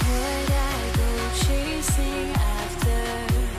Would I go chasing after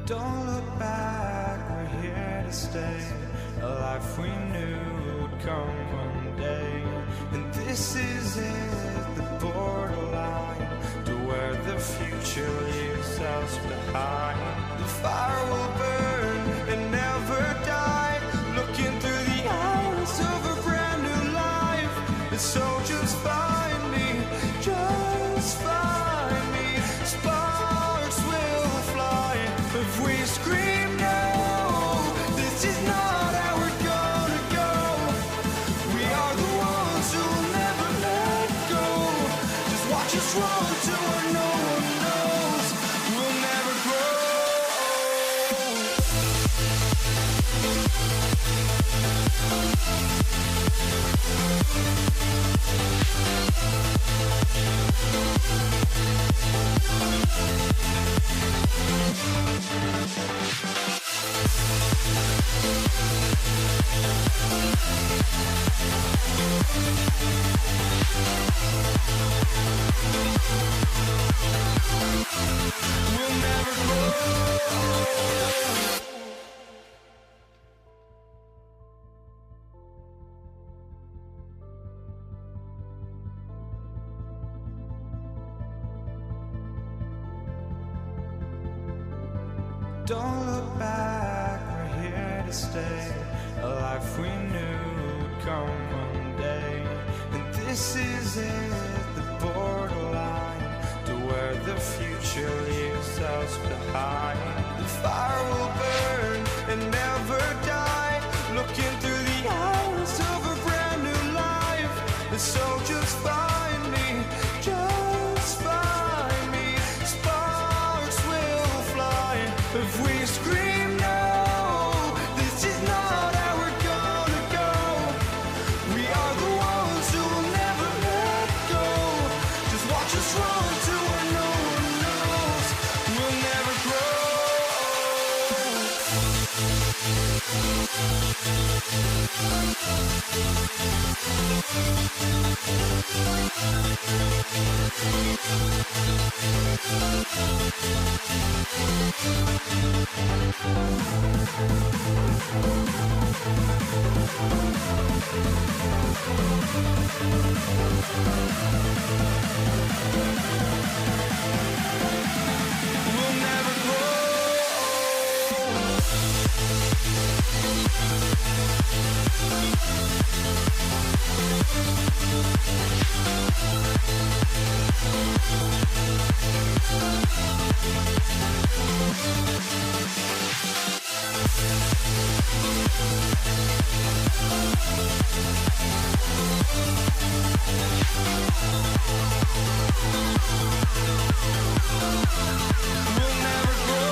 Don't look back, we're here to stay. A life we knew would come one day. And this is it, the borderline to where the future leaves us behind. The fire will burn and never die, looking through the eyes of a brand new life. And so just find me, just find me. Sparks will fly if we scream no. This is not how we're gonna go. We are the ones who will never let go. Just watch us run to where no one knows. We'll never grow. We'll never grow. Don't look back, we're here to stay. A life we knew would come one day. And this is it, the borderline to where the future leaves us behind. The fire will burn and never die, looking through the eyes of a brand new life. And so just find me, just find me. Sparks will fly if we scream no. This is not how we're gonna go. We are the ones who will never let go. Just watch us run to where no one knows. We'll never grow. We'll never grow. We'll never grow.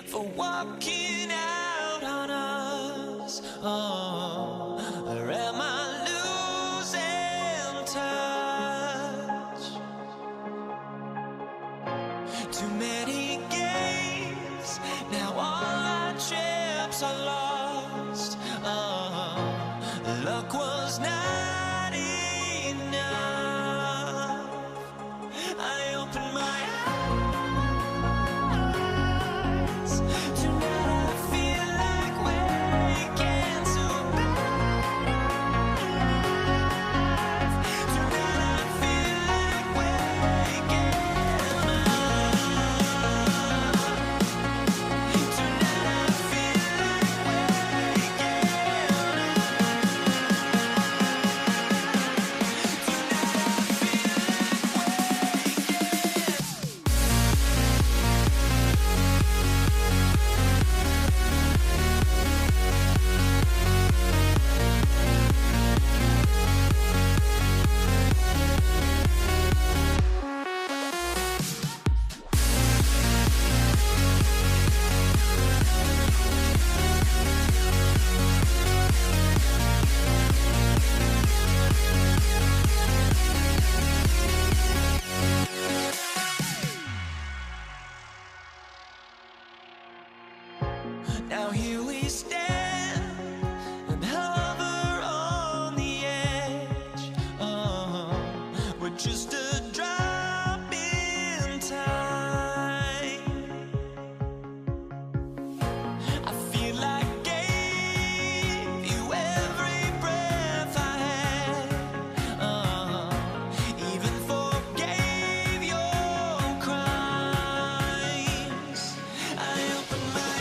for walking out on us. Oh, or am I losing touch? Too many games, now all our chips are lost. Oh, luck was not enough. I opened my eyes. Tonight I feel like waking to life. Tonight I feel like waking up. Tonight I feel like waking now here we stand and hover on the edge. Oh, we're just a drop in time. I feel like I gave you every breath I had. Oh, even forgave your crimes. I opened my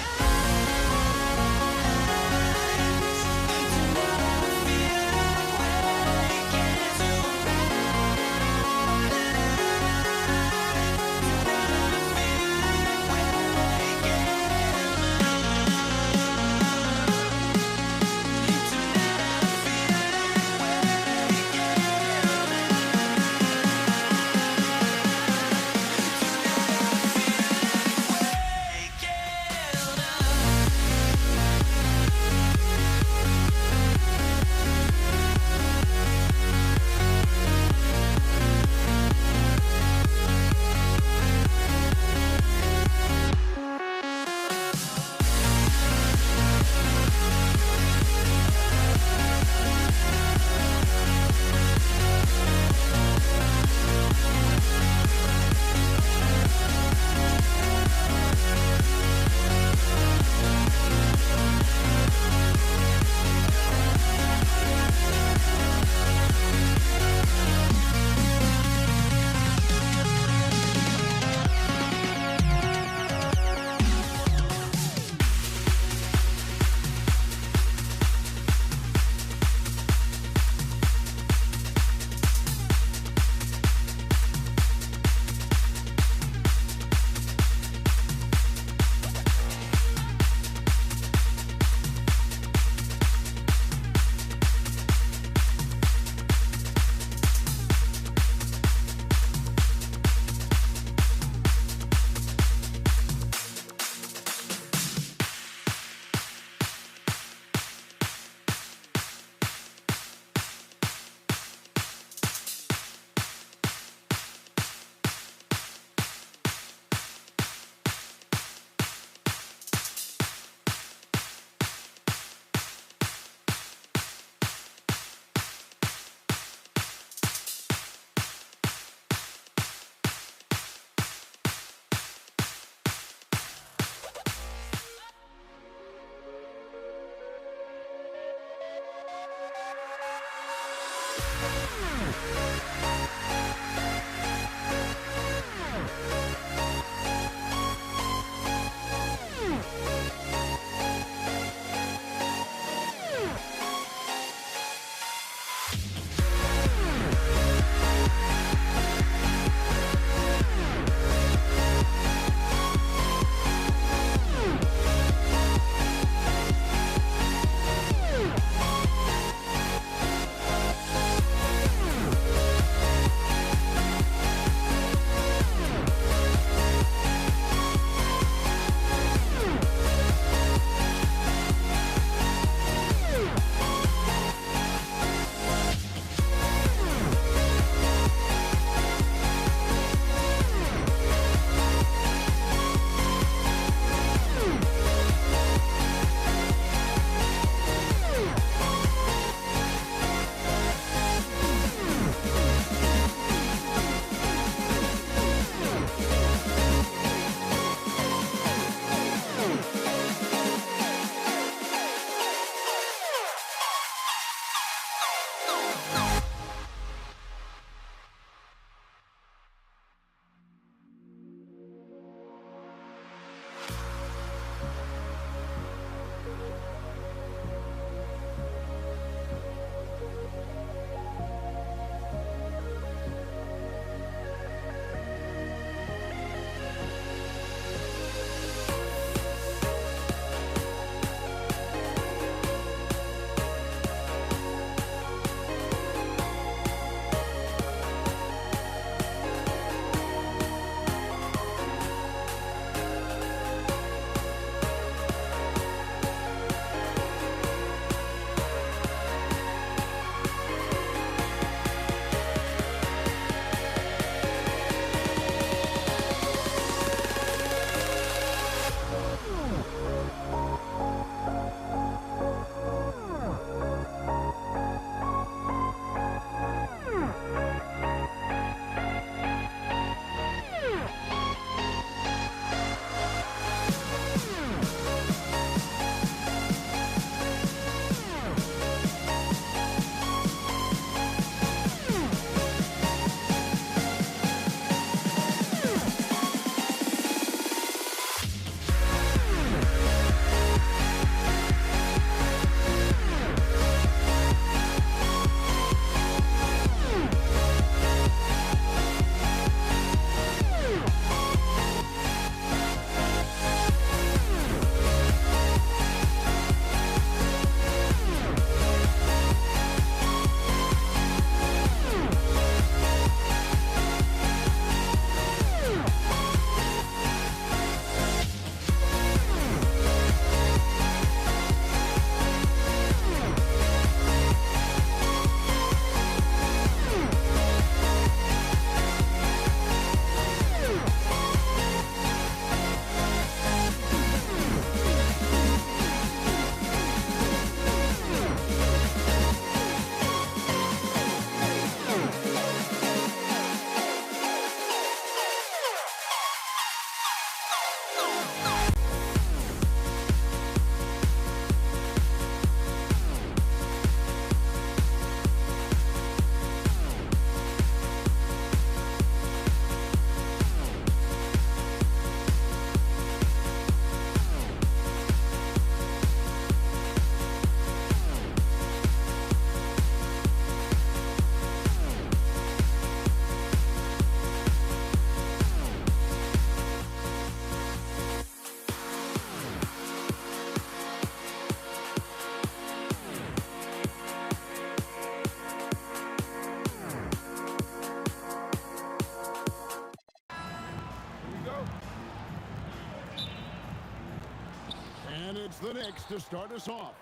And it's the Knicks to start us off.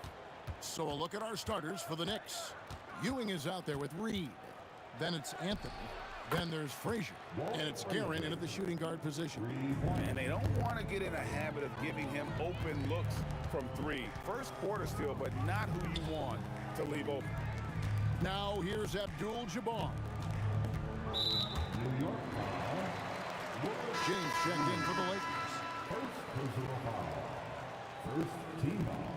So a look at our starters for the Knicks. Ewing is out there with Reed. Then it's Anthony. Then there's Frazier. And it's Guerin in at the shooting guard position. And they don't want to get in a habit of giving him open looks from three. First quarter still, but not who you want to leave open. Now here's Abdul-Jabbar. New York foul. James checked in for the Lakers. First personal foul. First team foul.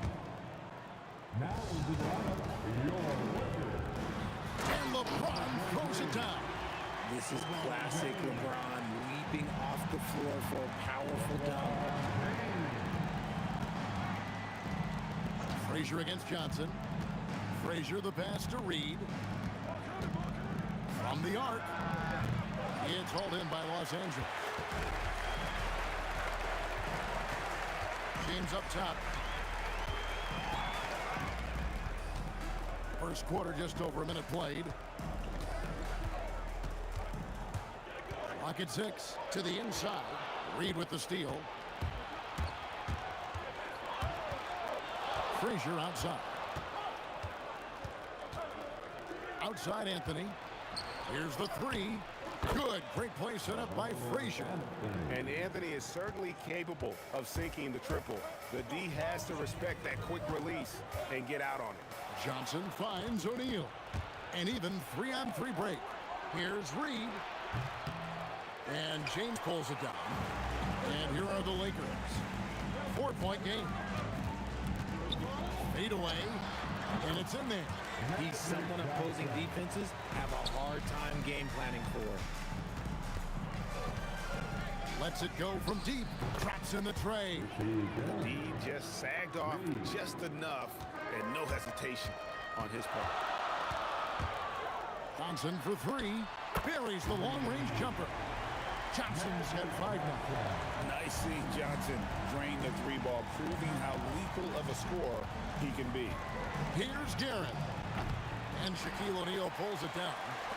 Now is the lineup, your Lakers. And LeBron throws it down. This is classic LeBron leaping off the floor for a powerful dunk. Frazier against Johnson. Frazier the pass to Reed. From the arc. It's hauled in by Los Angeles. James up top. First quarter, just over a minute played. Clock at 6 to the inside. Reed with the steal. Frazier outside. Outside Anthony. Here's the three. Good. Great play set up by Frazier. And Anthony is certainly capable of sinking the triple. The D has to respect that quick release and get out on it. Johnson finds O'Neal. An even 3-on-3 break. Here's Reed. And James pulls it down. And here are the Lakers. 4-point game. Fade away. And it's in there. He's someone opposing defenses have a hard time game planning for. Lets it go from deep. Traps in the tray. The D just sagged off just enough and no hesitation on his part. Johnson for three. Buries the long-range jumper. Johnson's had 5 now. Nice seeing Johnson drain the three ball, proving how lethal of a scorer he can be. Here's Guerin. And Shaquille O'Neal pulls it down.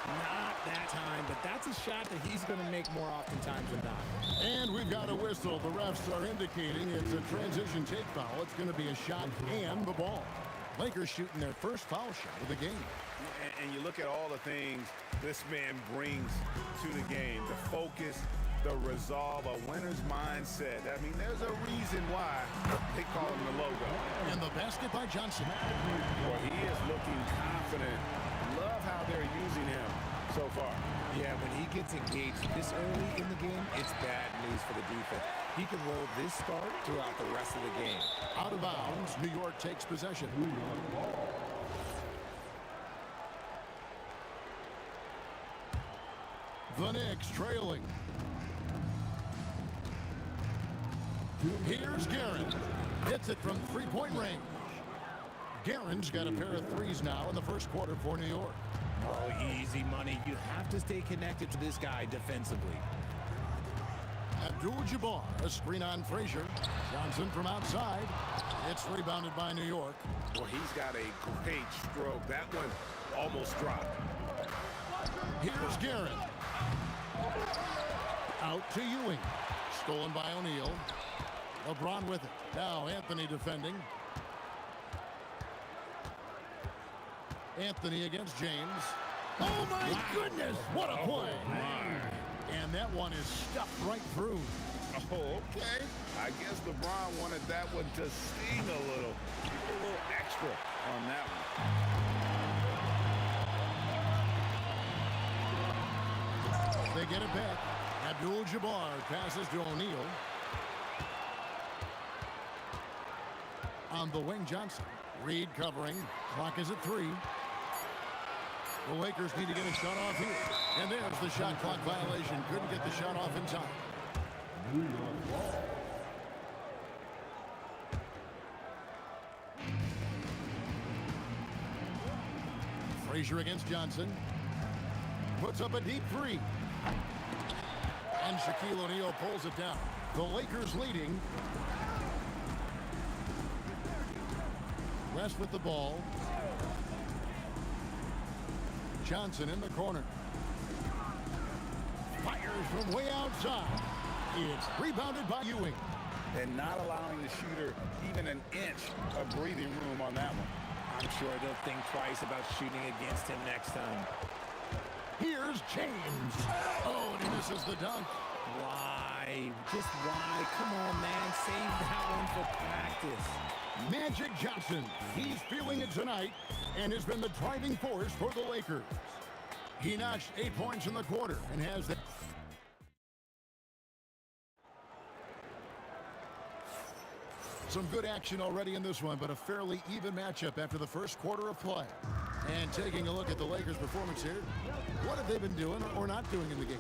Not that time, but that's a shot that he's going to make more oftentimes than not. And we've got a whistle. The refs are indicating it's a transition take foul. It's going to be a shot and the ball. Lakers shooting their first foul shot of the game. And you look at all the things this man brings to the game. The focus, the resolve, a winner's mindset. I mean, there's a reason why they call him the logo. And the basket by Johnson. Well, he is looking confident. Love how they're using him so far. Yeah, when he gets engaged this early in the game, it's bad news for the defense. He can roll this start throughout the rest of the game. Out of bounds, New York takes possession. The Knicks trailing. Here's Guerin. Hits it from three-point range. Guerin's got a pair of threes now in the first quarter for New York. Oh, easy money. You have to stay connected to this guy defensively. Abdul-Jabbar, a screen on Frazier. Johnson from outside. It's rebounded by New York. Well, he's got a great stroke. That one almost dropped. Here's Guerin. Out to Ewing. Stolen by O'Neal. LeBron with it. Now Anthony defending. Anthony against James. Oh my goodness, what a play. And that one is stuffed right through. Oh, okay. I guess LeBron wanted that one to sting a little extra on that one. They get it back. Abdul-Jabbar passes to O'Neal. On the wing, Johnson. Reed covering. Clock is at 3. The Lakers need to get a shot off here. And there's the shot clock violation. Couldn't get the shot off in time. Frazier against Johnson. Puts up a deep three. And Shaquille O'Neal pulls it down. The Lakers leading. West with the ball. Johnson in the corner. Fires from way outside. It's rebounded by Ewing. and not allowing the shooter even an inch of breathing room on that one. I'm sure they'll think twice about shooting against him next time. Here's James. Oh, and he misses the dunk. Why? Just why? Come on, man. Save that one for practice. Magic Johnson, he's feeling it tonight and has been the driving force for the Lakers. He notched 8 points in the quarter and has the... Some good action already in this one, but a fairly even matchup after the first quarter of play. And taking a look at the Lakers' performance here, what have they been doing or not doing in the game?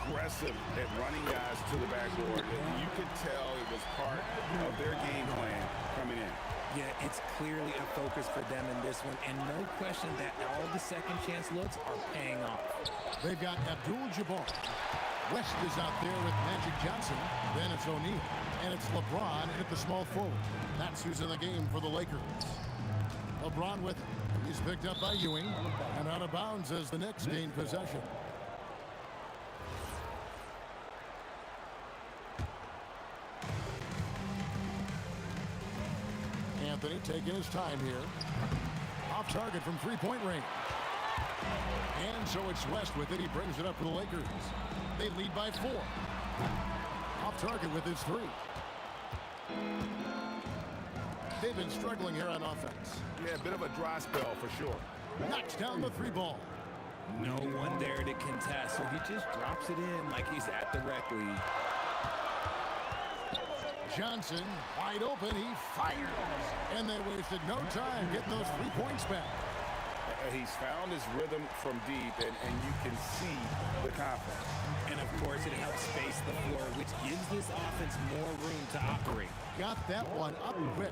Aggressive at running guys to the backboard. You could tell it was part of their game plan coming in. Yeah, it's clearly a focus for them in this one, and no question that all the second chance looks are paying off. They've got Abdul-Jabbar. West is out there with Magic Johnson. Then it's O'Neal. And it's LeBron at the small forward. That's who's in the game for the Lakers. LeBron with it. He's picked up by Ewing. And out of bounds as the Knicks gain possession. Anthony taking his time here. Off target from three-point range. And so it's West with it. He brings it up for the Lakers. They lead by 4. Off target with his 3. They've been struggling here on offense. Yeah, a bit of a dry spell for sure. Knocks down the 3 ball. No one there to contest, so he just drops it in like he's at the rec league. Johnson, wide open, he fires. And they wasted no time getting those 3 points back. He's found his rhythm from deep, and you can see the confidence. And of course, it helps space the floor, which gives this offense more room to operate. Got that one up quick.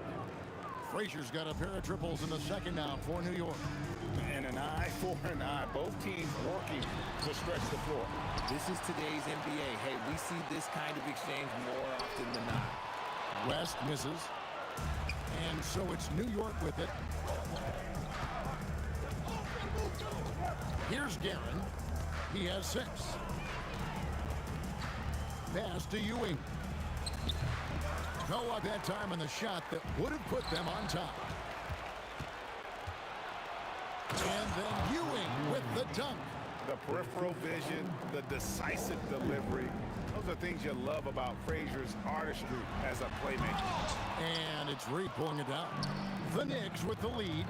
Frazier's got a pair of triples in the second now for New York. And an eye for an eye. Both teams working to stretch the floor. This is today's NBA. Hey, we see this kind of exchange more often than not. West misses. And so it's New York with it. Here's Guerin. He has 6. Pass to Ewing. No luck that time on the shot that would have put them on top. And then Ewing with the dunk. The peripheral vision, the decisive delivery. Those are things you love about Frazier's artistry as a playmaker. And it's Reed pulling it down. The Knicks with the lead.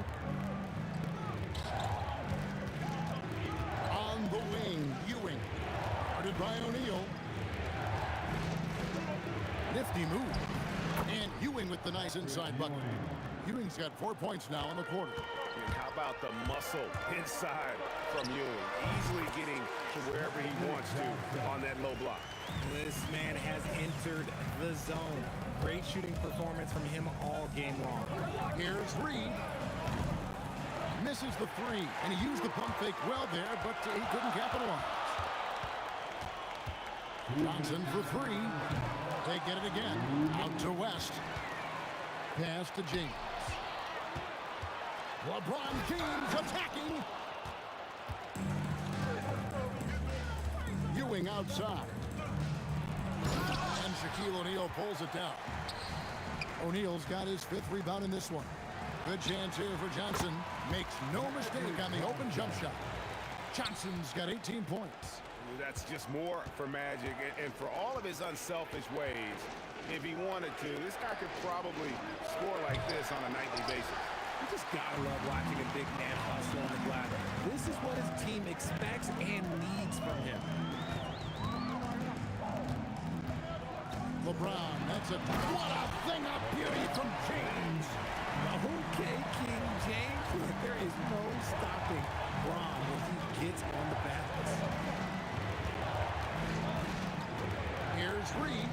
On the wing, Ewing. Guarded by O'Neal. Nifty move. And Ewing with the nice inside bucket. Ewing's got 4 points now in the quarter. And how about the muscle inside from Ewing? Easily getting to wherever he wants to on that low block. This man has entered the zone. Great shooting performance from him all game long. Here's Reed. Misses the 3, and he used the pump fake well there, but he couldn't capitalize. Johnson for 3. They get it again. Out to West. Pass to James. LeBron James attacking. Ewing outside. And Shaquille O'Neal pulls it down. O'Neal's got his 5th rebound in this one. Good chance here for Johnson. Makes no mistake on the open jump shot. Johnson's got 18 points. That's just more for Magic, and for all of his unselfish ways, if he wanted to, this guy could probably score like this on a nightly basis. You just gotta love watching a big man hustle on the glass. This is what his team expects and needs from him. LeBron, that's a what a thing of beauty from James. Okay, King James, there is no stopping Bron when he gets on the balance. Here's Reed.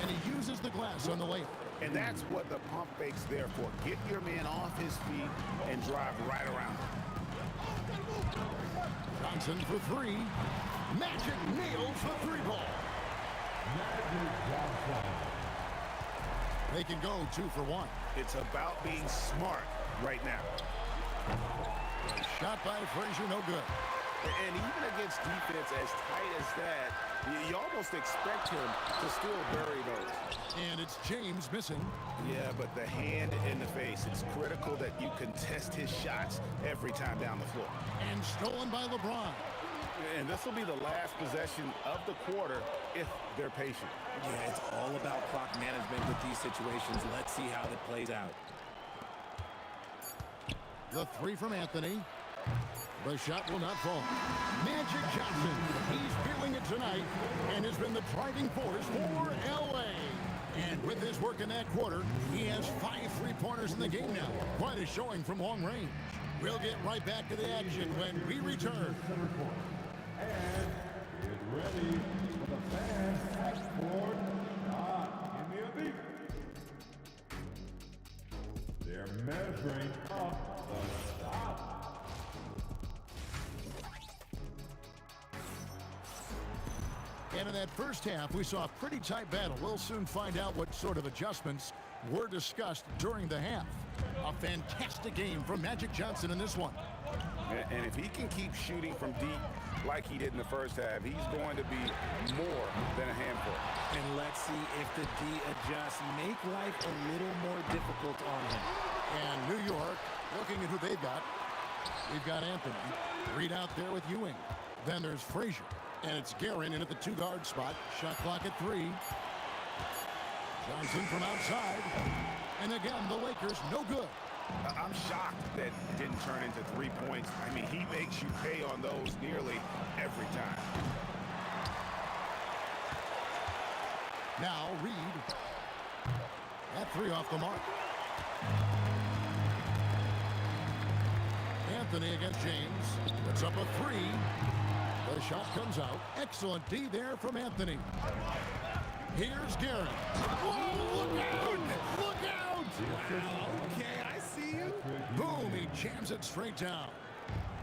And he uses the glass on the layup. And that's what the pump fake's there for. Get your man off his feet and drive right around him. Johnson for 3. Magic nails the 3 ball. They can go 2 for 1. It's about being smart right now. Shot by Frazier, no good. And even against defense as tight as that, you almost expect him to still bury those. And it's James missing. Yeah, but the hand in the face, it's critical that you contest his shots every time down the floor. And stolen by LeBron. And this will be the last possession of the quarter if they're patient. Yeah, it's all about clock management with these situations. Let's see how it plays out. The three from Anthony. The shot will not fall. Magic Johnson, he's feeling it tonight and has been the driving force for L.A. And with his work in that quarter, he has 5 3-pointers in the game now. Quite a showing from long range. We'll get right back to the action when we return. And get ready for the fans backboard shot in the elite. They're measuring up the stop. And in that first half, we saw a pretty tight battle. We'll soon find out what sort of adjustments were discussed during the half. A fantastic game from Magic Johnson in this one. And if he can keep shooting from deep like he did in the first half, he's going to be more than a handful. And let's see if the D adjusts, make life a little more difficult on him. And New York, looking at who they've got. We've got Anthony. Reed out there with Ewing. Then there's Frazier. And it's Guerin in at the 2-guard spot. Shot clock at 3. Johnson from outside. And again, the Lakers no good. I'm shocked that it didn't turn into 3 points. I mean, he makes you pay on those nearly every time. Now Reed. That 3 off the mark. Anthony against James. Puts up a 3. The shot comes out. Excellent D there from Anthony. Here's Guerin. Whoa, look out! Look out! Wow, okay, I see you. Boom, he jams it straight down.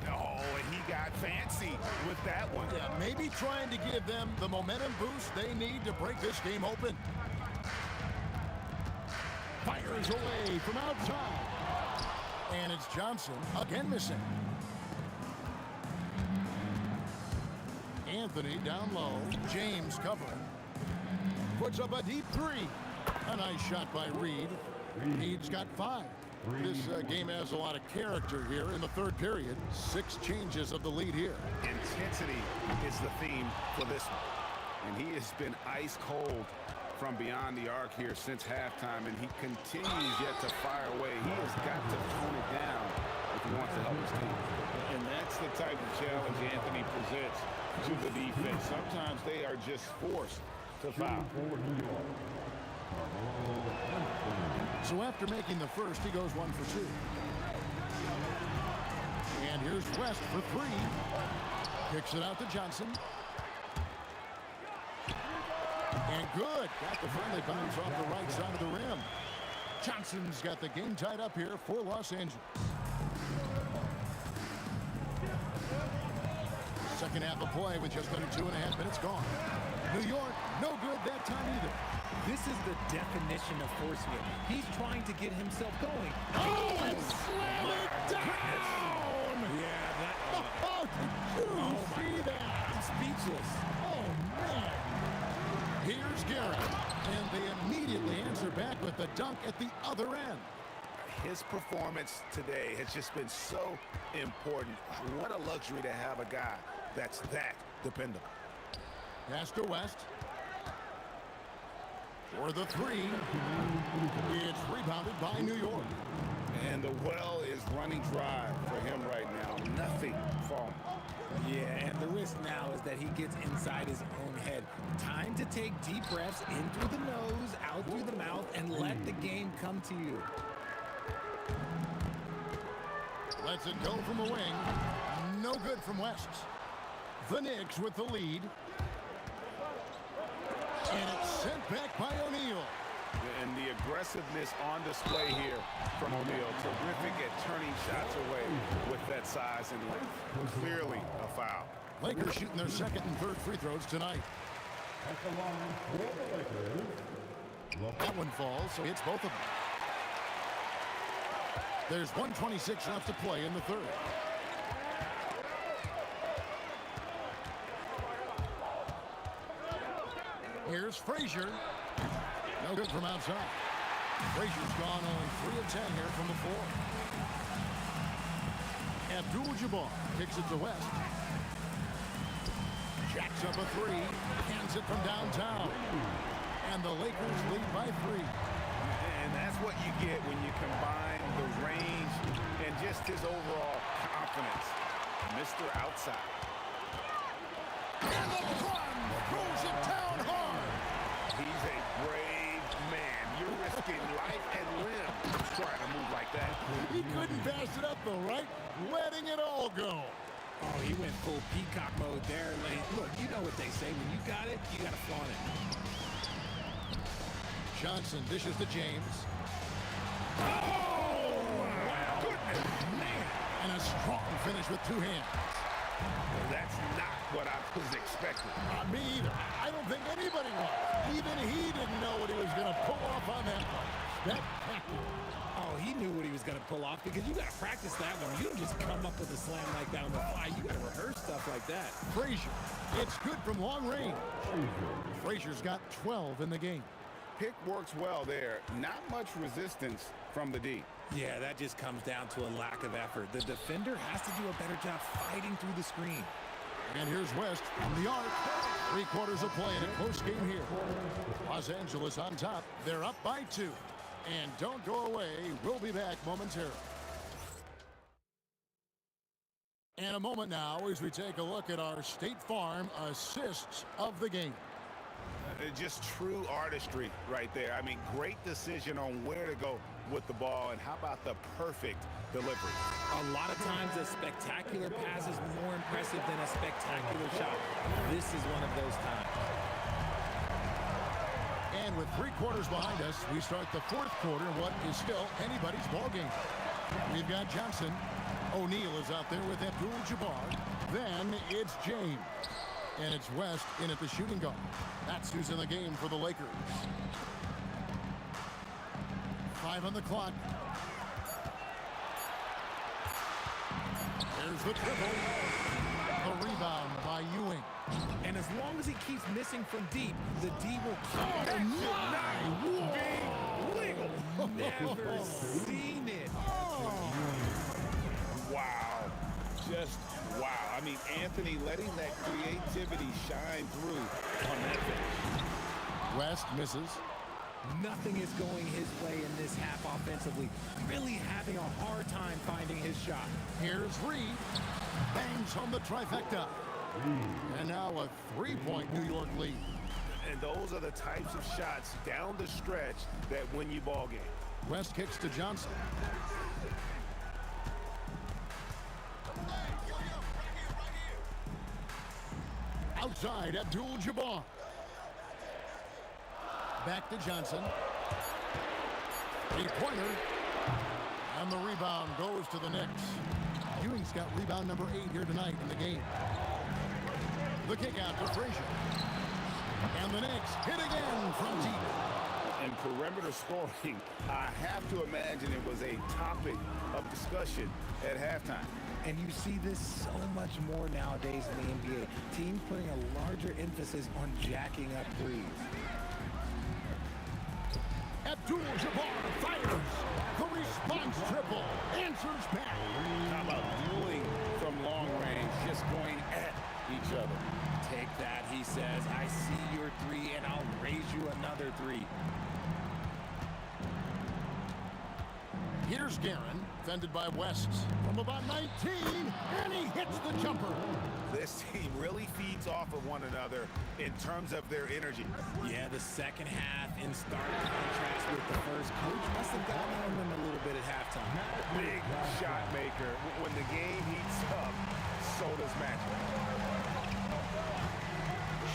Oh, and he got fancy with that one. Yeah, maybe trying to give them the momentum boost they need to break this game open. Fires away from outside. And it's Johnson again missing. Anthony down low. James covering. Puts up a deep 3. A nice shot by Reed. Reed's got 5. This game has a lot of character here in the third period. 6 changes of the lead here. Intensity is the theme for this one. And he has been ice cold from beyond the arc here since halftime, and he continues yet to fire away. He has got to tone it down if he wants to help his team. And that's the type of challenge Anthony presents to the defense. Sometimes they are just forced to foul. So after making the first, he goes 1 for 2. And here's West for 3. Kicks it out to Johnson. And good. Got the friendly bounce off the right side of the rim. Johnson's got the game tied up here for Los Angeles. Second half of play with just under 2.5 minutes gone. New York, no good that time either. This is the definition of forcing it. He's trying to get himself going. Oh, and slam it down! Yeah, that... Oh, did you see that? I'm speechless. Oh, man. Here's Guerin. And they immediately answer back with the dunk at the other end. His performance today has just been so important. What a luxury to have a guy that's that dependable. Pass to West. For the 3. It's rebounded by New York. And the well is running dry for him right now. Nothing falling. Yeah, and the risk now is that he gets inside his own head. Time to take deep breaths in through the nose, out through the mouth, and let the game come to you. Lets it go from the wing. No good from West. The Knicks with the lead. And it's sent back by O'Neal. And the aggressiveness on display here from O'Neal. Terrific at turning shots away with that size and length. Clearly a foul. Lakers shooting their second and third free throws tonight. At the line for the Lakers. That one falls, so it's both of them. There's 1:26 left to play in the third. Here's Frazier. No good from outside. Frazier's gone only 3 of 10 here from the floor. Abdul-Jabbar kicks it to West. Jacks up a 3. Cans it from downtown. And the Lakers lead by 3. And that's what you get when you combine the range and just his overall confidence. Mr. Outside. And LeBron throws it down hard. He's a brave man. You're risking life and limb trying to move like that. He couldn't pass it up though, right? Letting it all go. Oh, he went full peacock mode there. Like, look, you know what they say. When you got it, you got to flaunt it. Johnson dishes to James. Oh, my goodness, man. And a strong finish with 2 hands. Well, that's not what I was expecting. Not me either. I don't think anybody was. Even he didn't know what he was going to pull off on that one. Spectacular. Oh, he knew what he was going to pull off because you got to practice that one. You don't just come up with a slam like that on the fly. You got to rehearse stuff like that. Frazier. It's good from long range. Frazier's got 12 in the game. Pick works well there. Not much resistance from the D. Yeah, that just comes down to a lack of effort. The defender has to do a better job fighting through the screen. And here's West from the arc. 3 quarters of play in a close game here. Los Angeles on top. They're up by 2. And don't go away. We'll be back momentarily. In a moment now as we take a look at our State Farm assists of the game. Just true artistry right there. I mean, great decision on where to go with the ball, and how about the perfect delivery? A lot of times a spectacular pass is more impressive than a spectacular shot. This is one of those times. And with 3 quarters behind us, we start the 4th quarter in what is still anybody's ball game. We've got Johnson. O'Neal is out there with Abdul-Jabbar. Then it's James. And it's West in at the shooting guard. That's who's in the game for the Lakers. 5 on the clock. There's the triple. The rebound by Ewing. And as long as he keeps missing from deep, the D will come. Oh, be legal. Never seen it. Wow. Just wow. I mean, Anthony letting that creativity shine through on that finish. West misses. Nothing is going his way in this half offensively. Really having a hard time finding his shot. Here's Reed. Bangs home the trifecta. And now a 3-point New York lead. And those are the types of shots down the stretch that win you ball game. West kicks to Johnson. Outside, Abdul-Jabbar. Back to Johnson. 3-pointer. And the rebound goes to the Knicks. Ewing's got rebound number 8 here tonight in the game. The kick out to Frazier. And the Knicks hit again from deep. And perimeter scoring, I have to imagine it was a topic of discussion at halftime. And you see this so much more nowadays in the NBA. Teams putting a larger emphasis on jacking up threes. Abdul-Jabbar fires. The response triple. Answers back. How about Ewing from long range, just going at each other? Take that, he says. I see your 3, and I'll raise you another 3. Here's Guerin, fended by West from about 19, and he hits the jumper. This team really feeds off of one another in terms of their energy. Yeah, the second half in stark contrast with the first. Coach must have gotten on them a little bit at halftime. Big shot maker. When the game heats up, so does magic.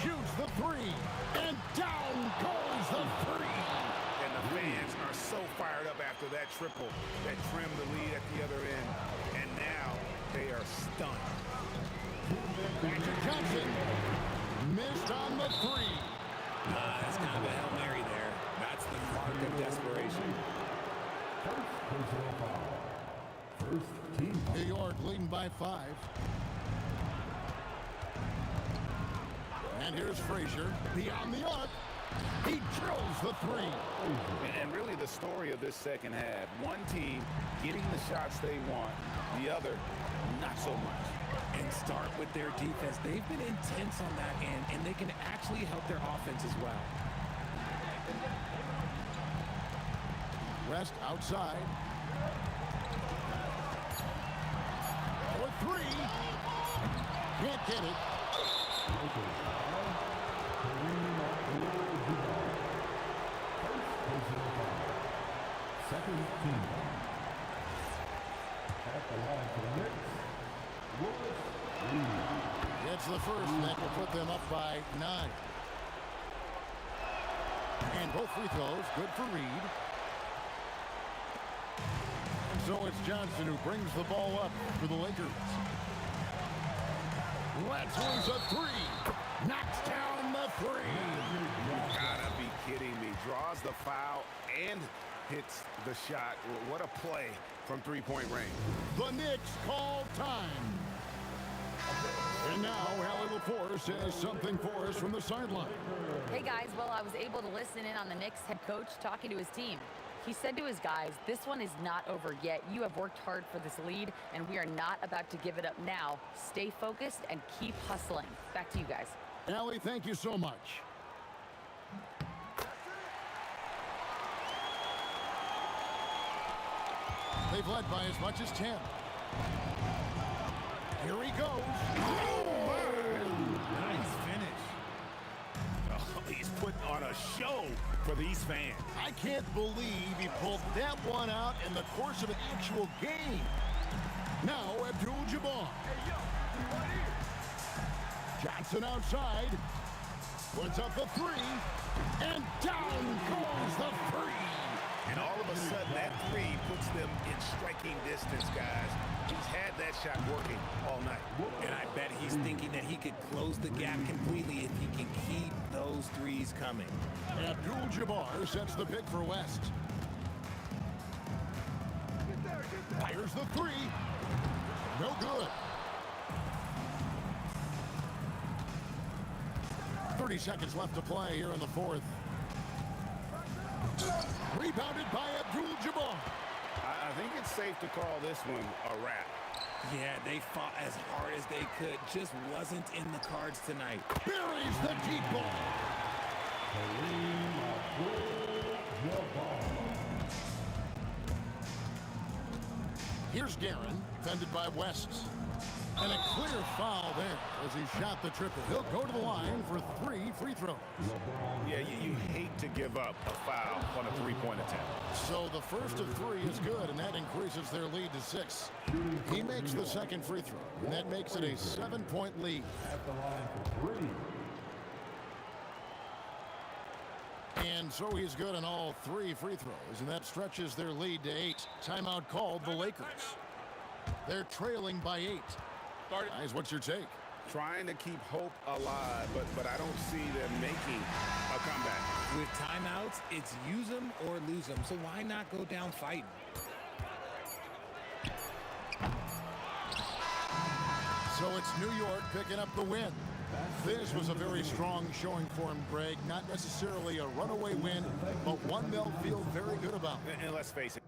Shoots the 3, and down goes the 3. And the fans are so fired up after that triple that trimmed the lead at the other end. And now they are stunned. Back to Johnson. Missed on the 3. That's kind of a Hail Mary there. That's the mark of desperation. Personal foul. First team foul. New York leading by 5. And And here's Frazier beyond the arc. He drills the three. And really the story of this second half, one team getting the shots they want, the other not so much. And start with their defense. They've been intense on that end, and they can actually help their offense as well. West outside. For three. Can't get it. Second team. At the line for the Knicks, Willis Reed. Gets the first, and that will put them up by 9. And both free throws, good for Reed. And so it's Johnson who brings the ball up for the Lakers. Let's lose a three. Knocks down the three. You gotta be kidding me. Draws the foul and hits the shot. What a play from three-point range. The Knicks call time. And now Allie LaForce has something for us from the sideline. Hey guys, well, I was able to listen in on the Knicks head coach talking to his team. He said to his guys, this one is not over yet. You have worked hard for this lead, and we are not about to give it up now. Stay focused and keep hustling. Back to you guys. Allie, thank you so much. They've led by as much as 10. Here he goes. Nice finish. Oh, he's putting on a show for these fans. I can't believe he pulled that one out in the course of an actual game. Now Abdul-Jabbar. Johnson outside. Puts up the three. And down goes the three. And all of a sudden, that three puts them in striking distance, guys. He's had that shot working all night. And I bet he's thinking that he could close the gap completely if he can keep those threes coming. Abdul-Jabbar sets the pick for West. Fires the three. No good. 30 seconds left to play here in the fourth. Rebounded by Abdul-Jabbar. I think it's safe to call this one a wrap. Yeah, they fought as hard as they could. Just wasn't in the cards tonight. Buries the deep ball. Here's Guerin, defended by West. And a clear foul there as he shot the triple. He'll go to the line for 3 free throws. Yeah, you hate to give up a foul on a three-point attempt. So the first of 3 is good, and that increases their lead to 6. He makes the second free throw, and that makes it a 7-point lead. At the line for 3. And so he's good on all 3 free throws, and that stretches their lead to 8. Timeout called the Lakers. They're trailing by 8. Guys, what's your take? Trying to keep hope alive, but I don't see them making a comeback. With timeouts, it's use them or lose them. So why not go down fighting? So it's New York picking up the win. This was a very strong showing for him, Greg. Not necessarily a runaway win, but one they'll feel very good about. And let's face it,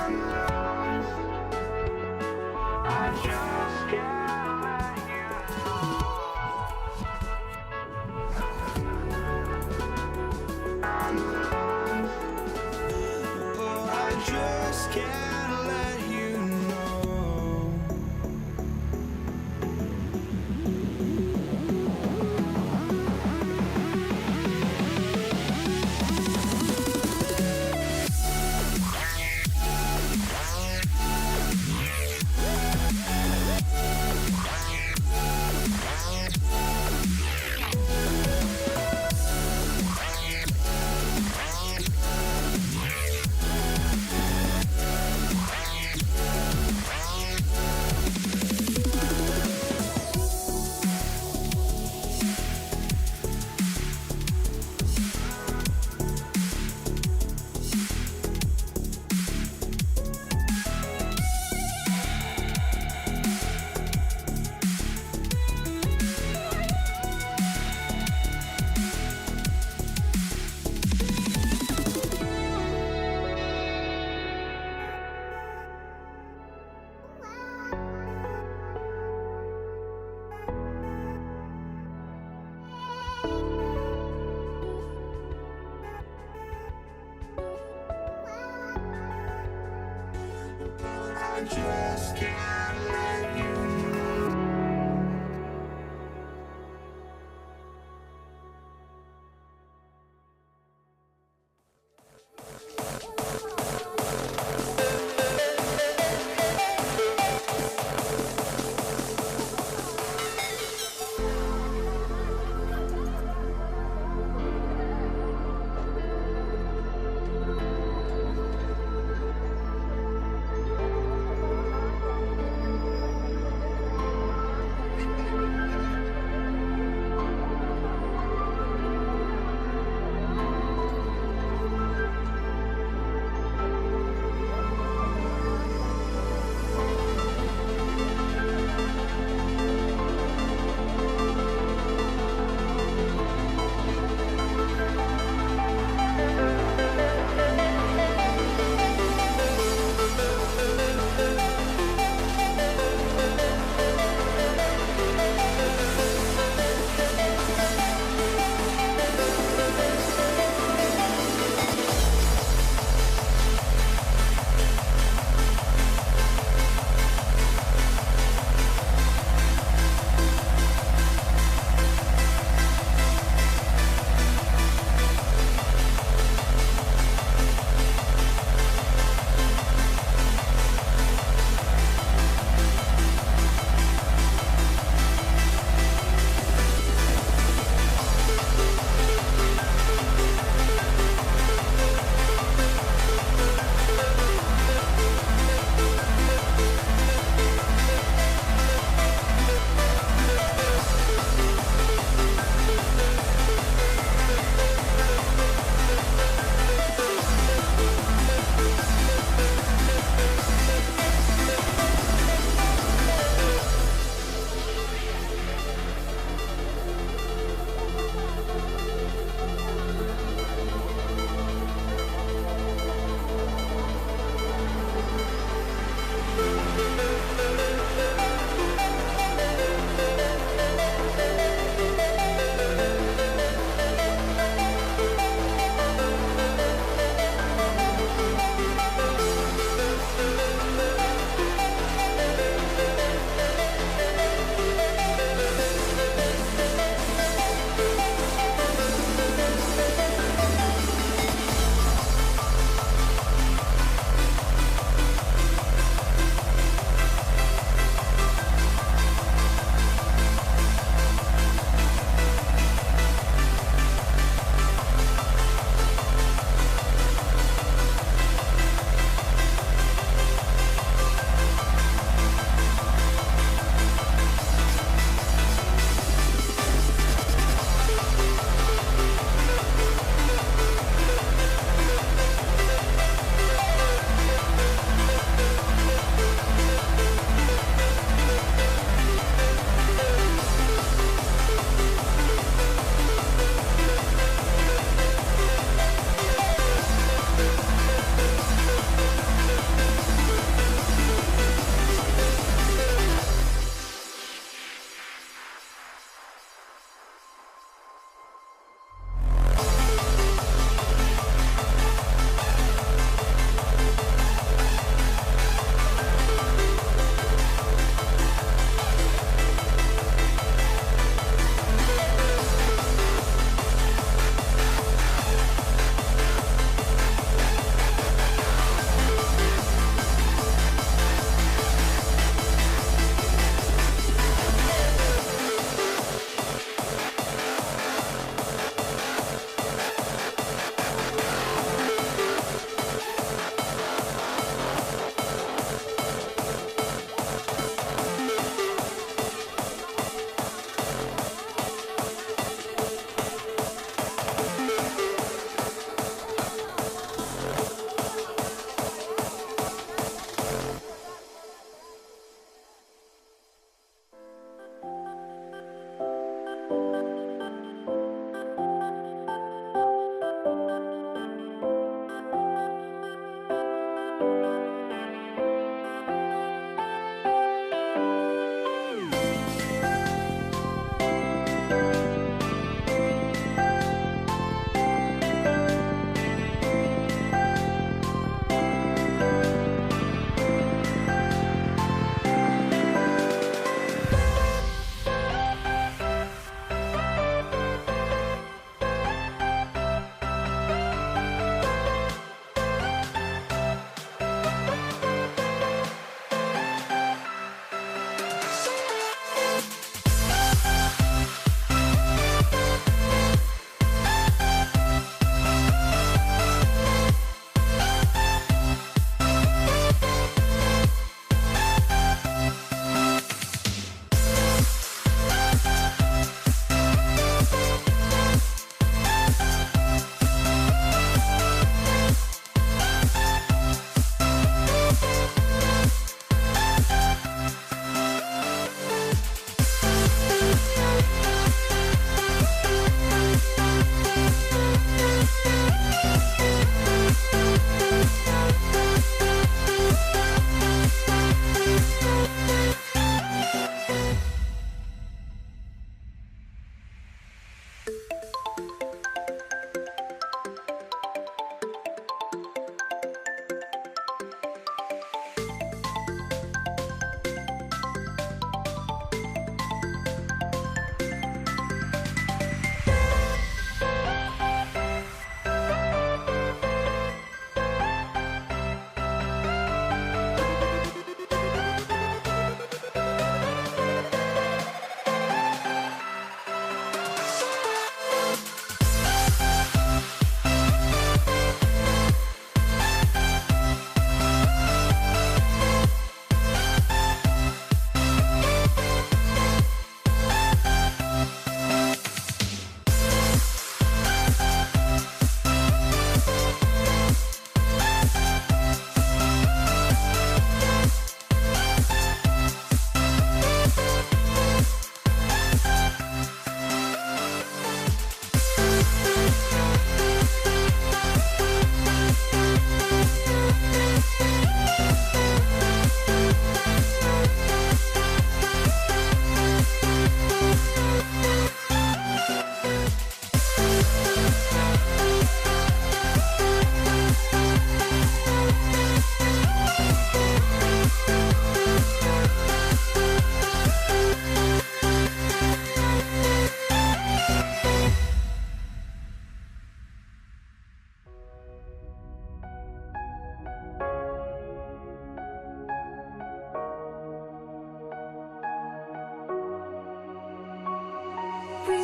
I just can't let you know. Oh, I just can't let you know. I just can't let you know.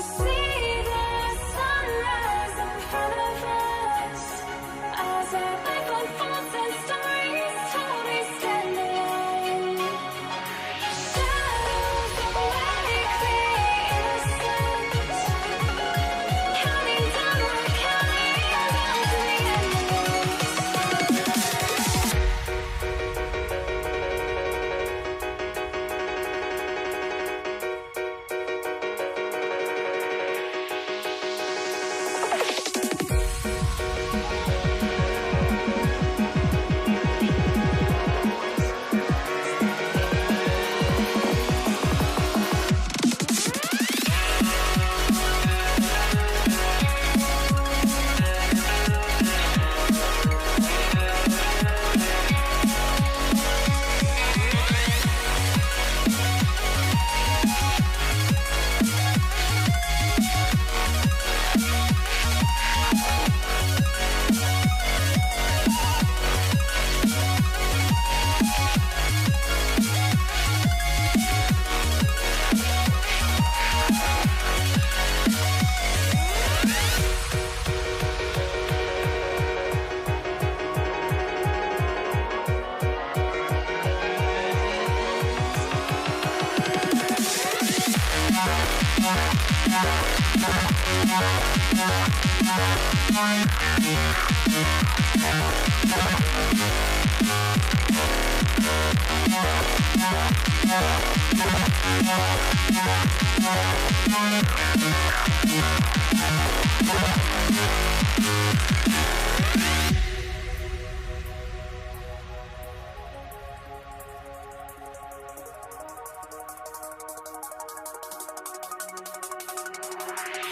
see the sunrise in front of us as our life unfolds and stories told we stand alone. Shadows awake the innocence, counting down, we're counting down to the end of this.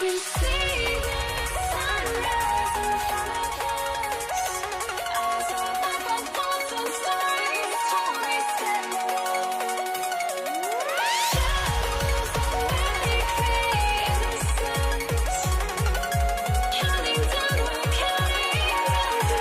We see the sunrise in front of us as our life unfolds and stories told we stand alone. Shadows awake the innocence, counting down, we're counting down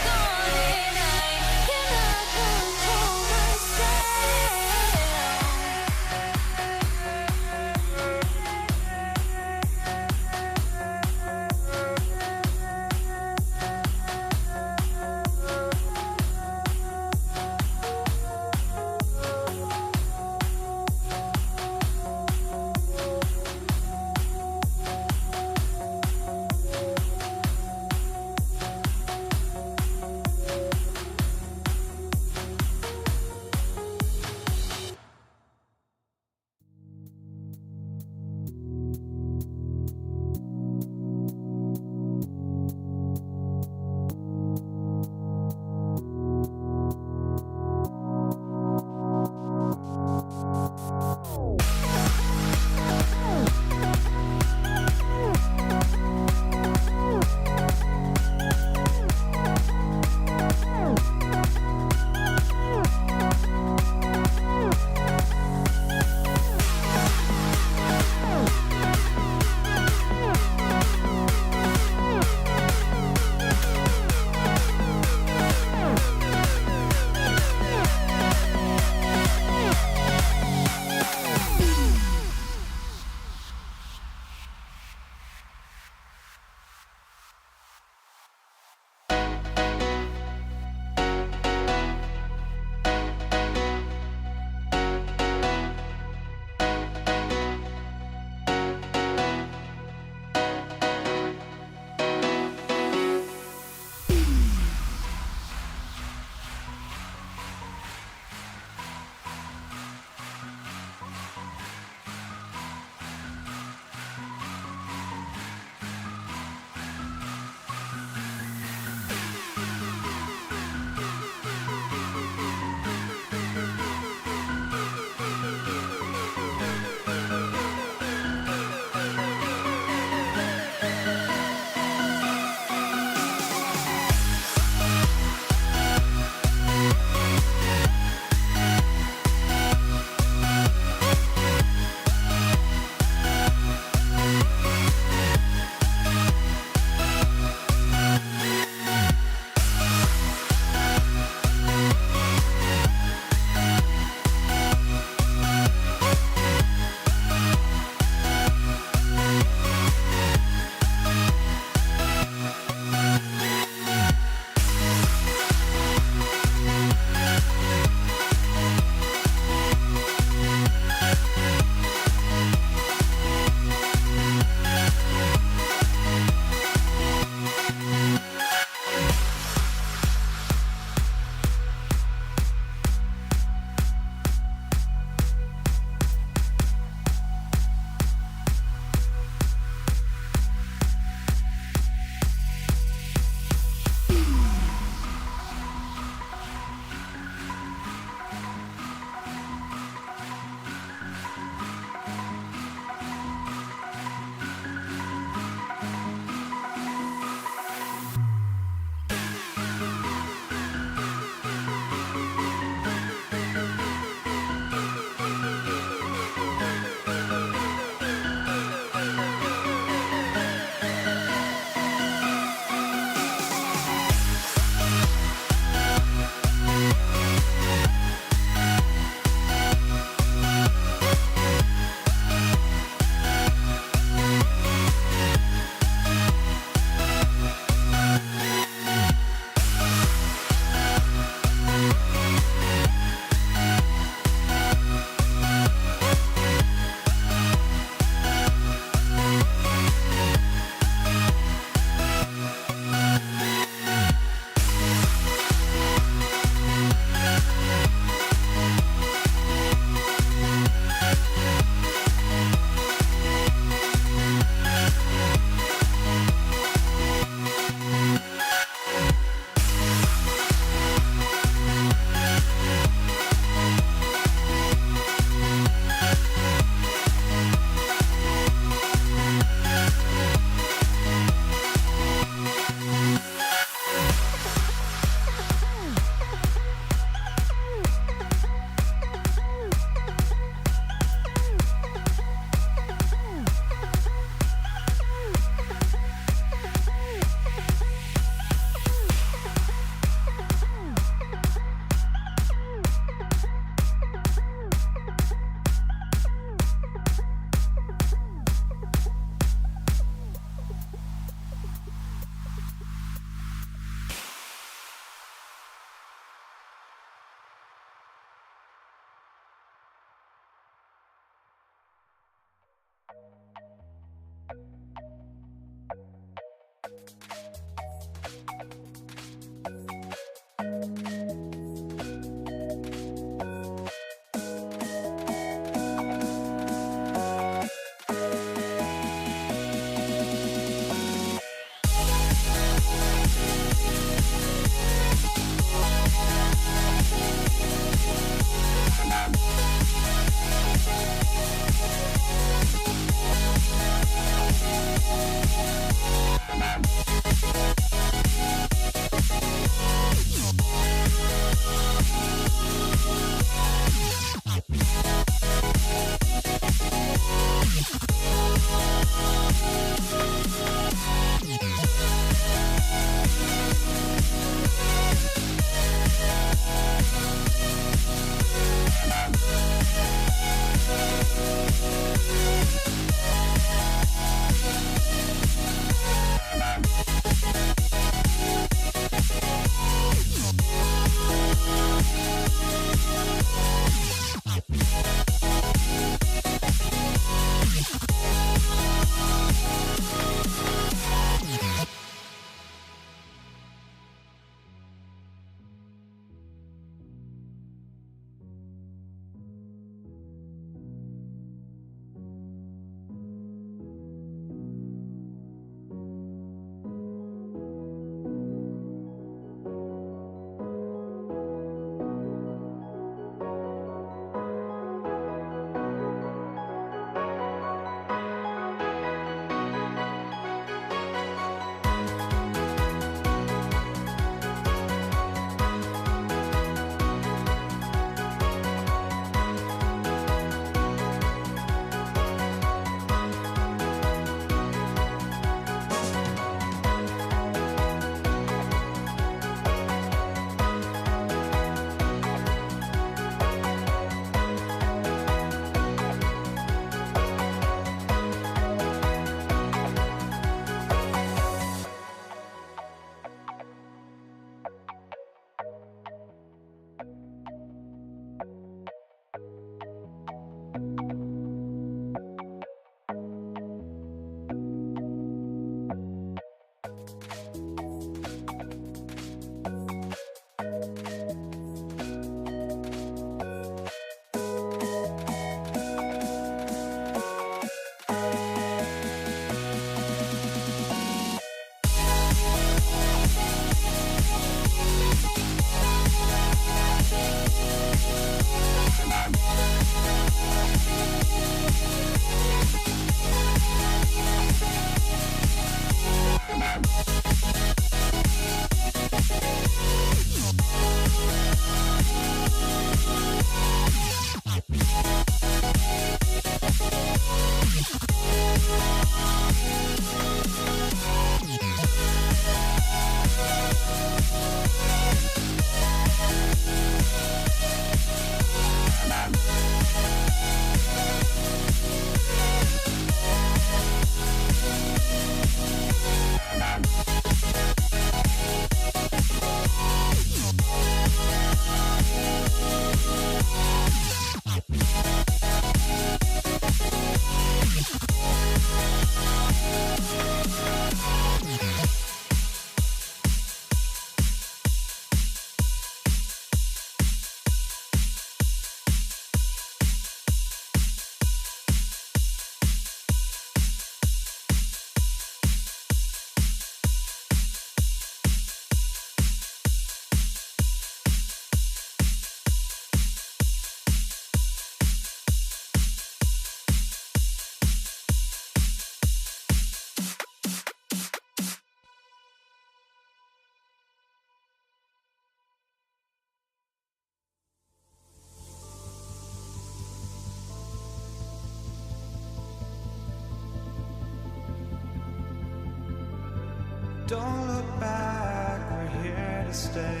Don't look back, we're here to stay.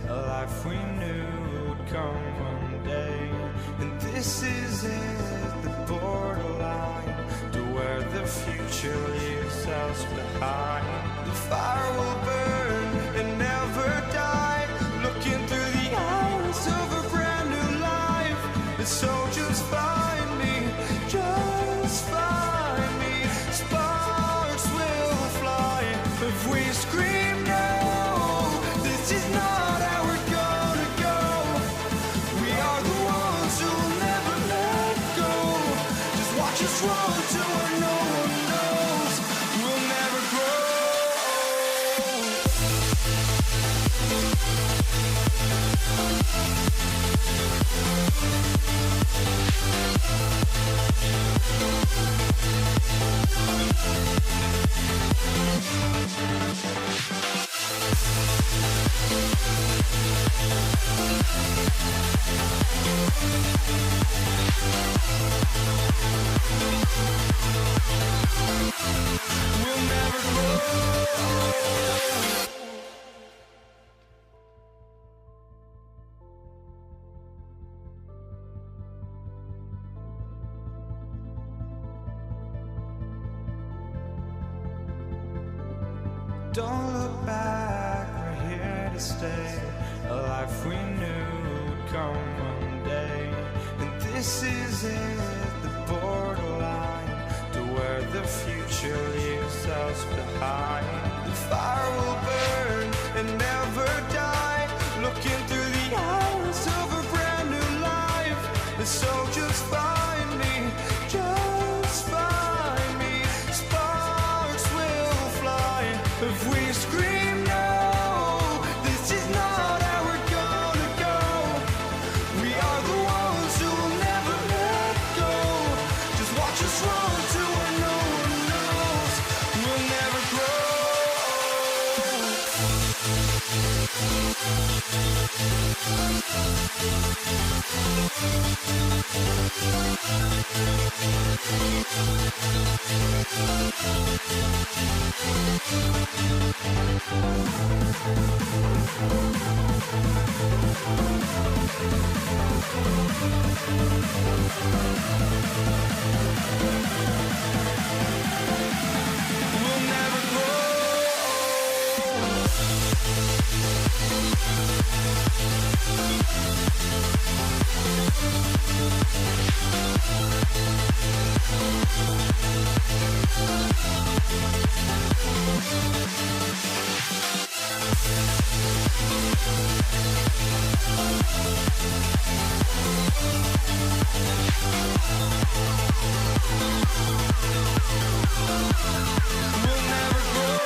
A life we knew would come one day. And this is it, the borderline to where the future leaves us behind. The fire will burn and never die. Looking through the eyes of a brand new life. And so just find me, just find me. Sparks will fly if we scream no. This is not how we're gonna go. We are the ones who will never let go. Just watch us run to where no one knows. We'll never grow. We'll never grow. Don't look back, we're here to stay. A life we knew would come one day. And this is it, the borderline to where the future leaves us behind. The fire will burn and never die. Looking through the eyes of a brand new life. And so just find me, just find me. Sparks will fly if we scream no. This is not how we're gonna go. We are the ones who will never let go. Just watch us run to where no one knows. We'll never grow. We'll never grow. We'll never grow.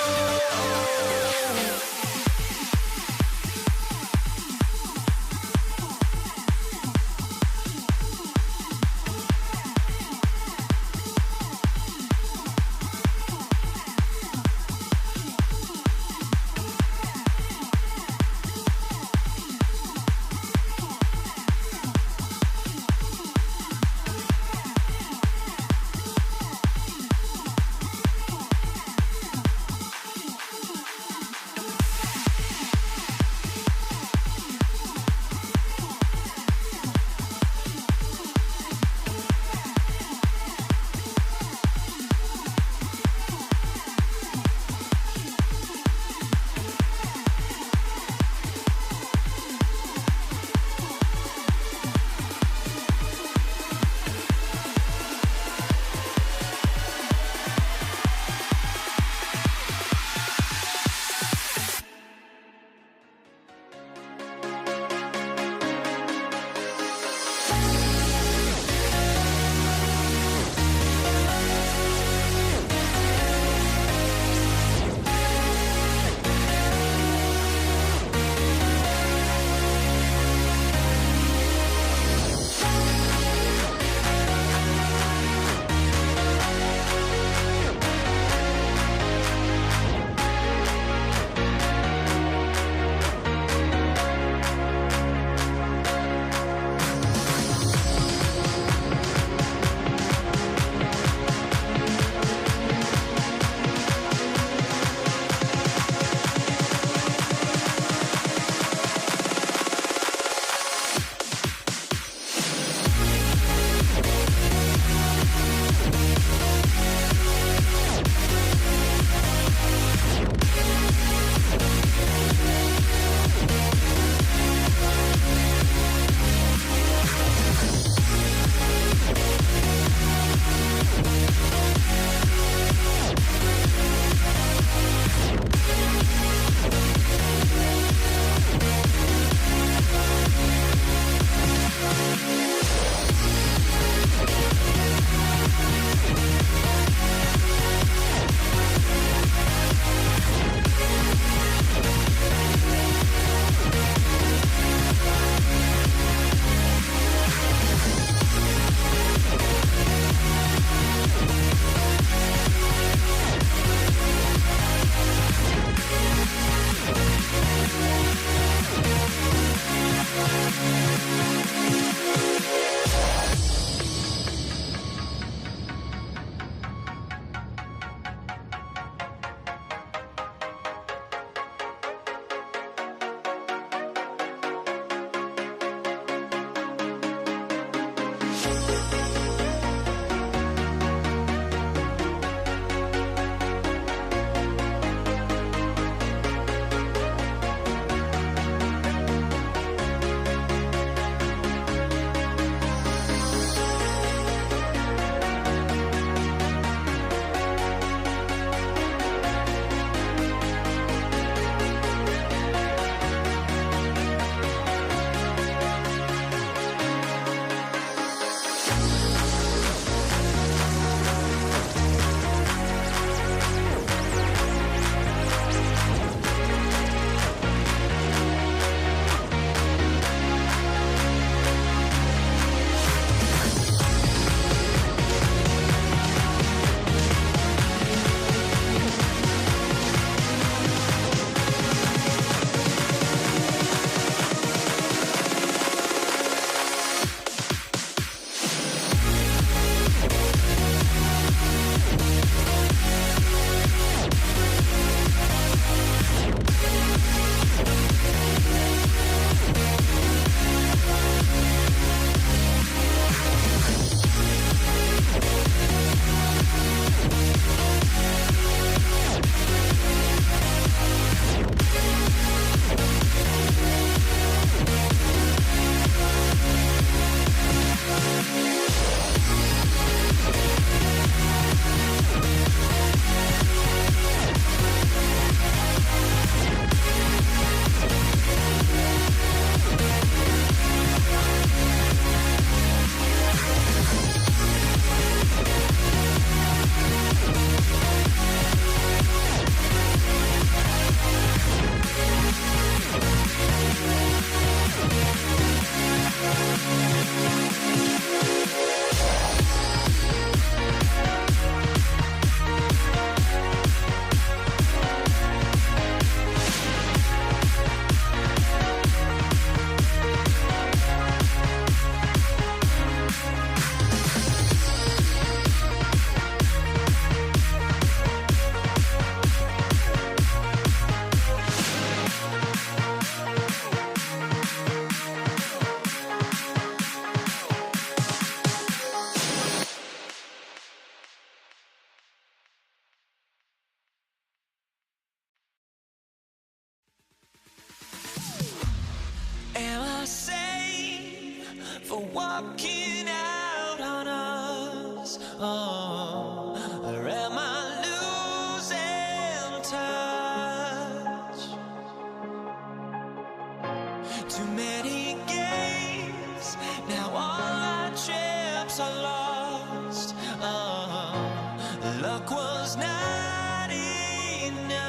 luck was not enough.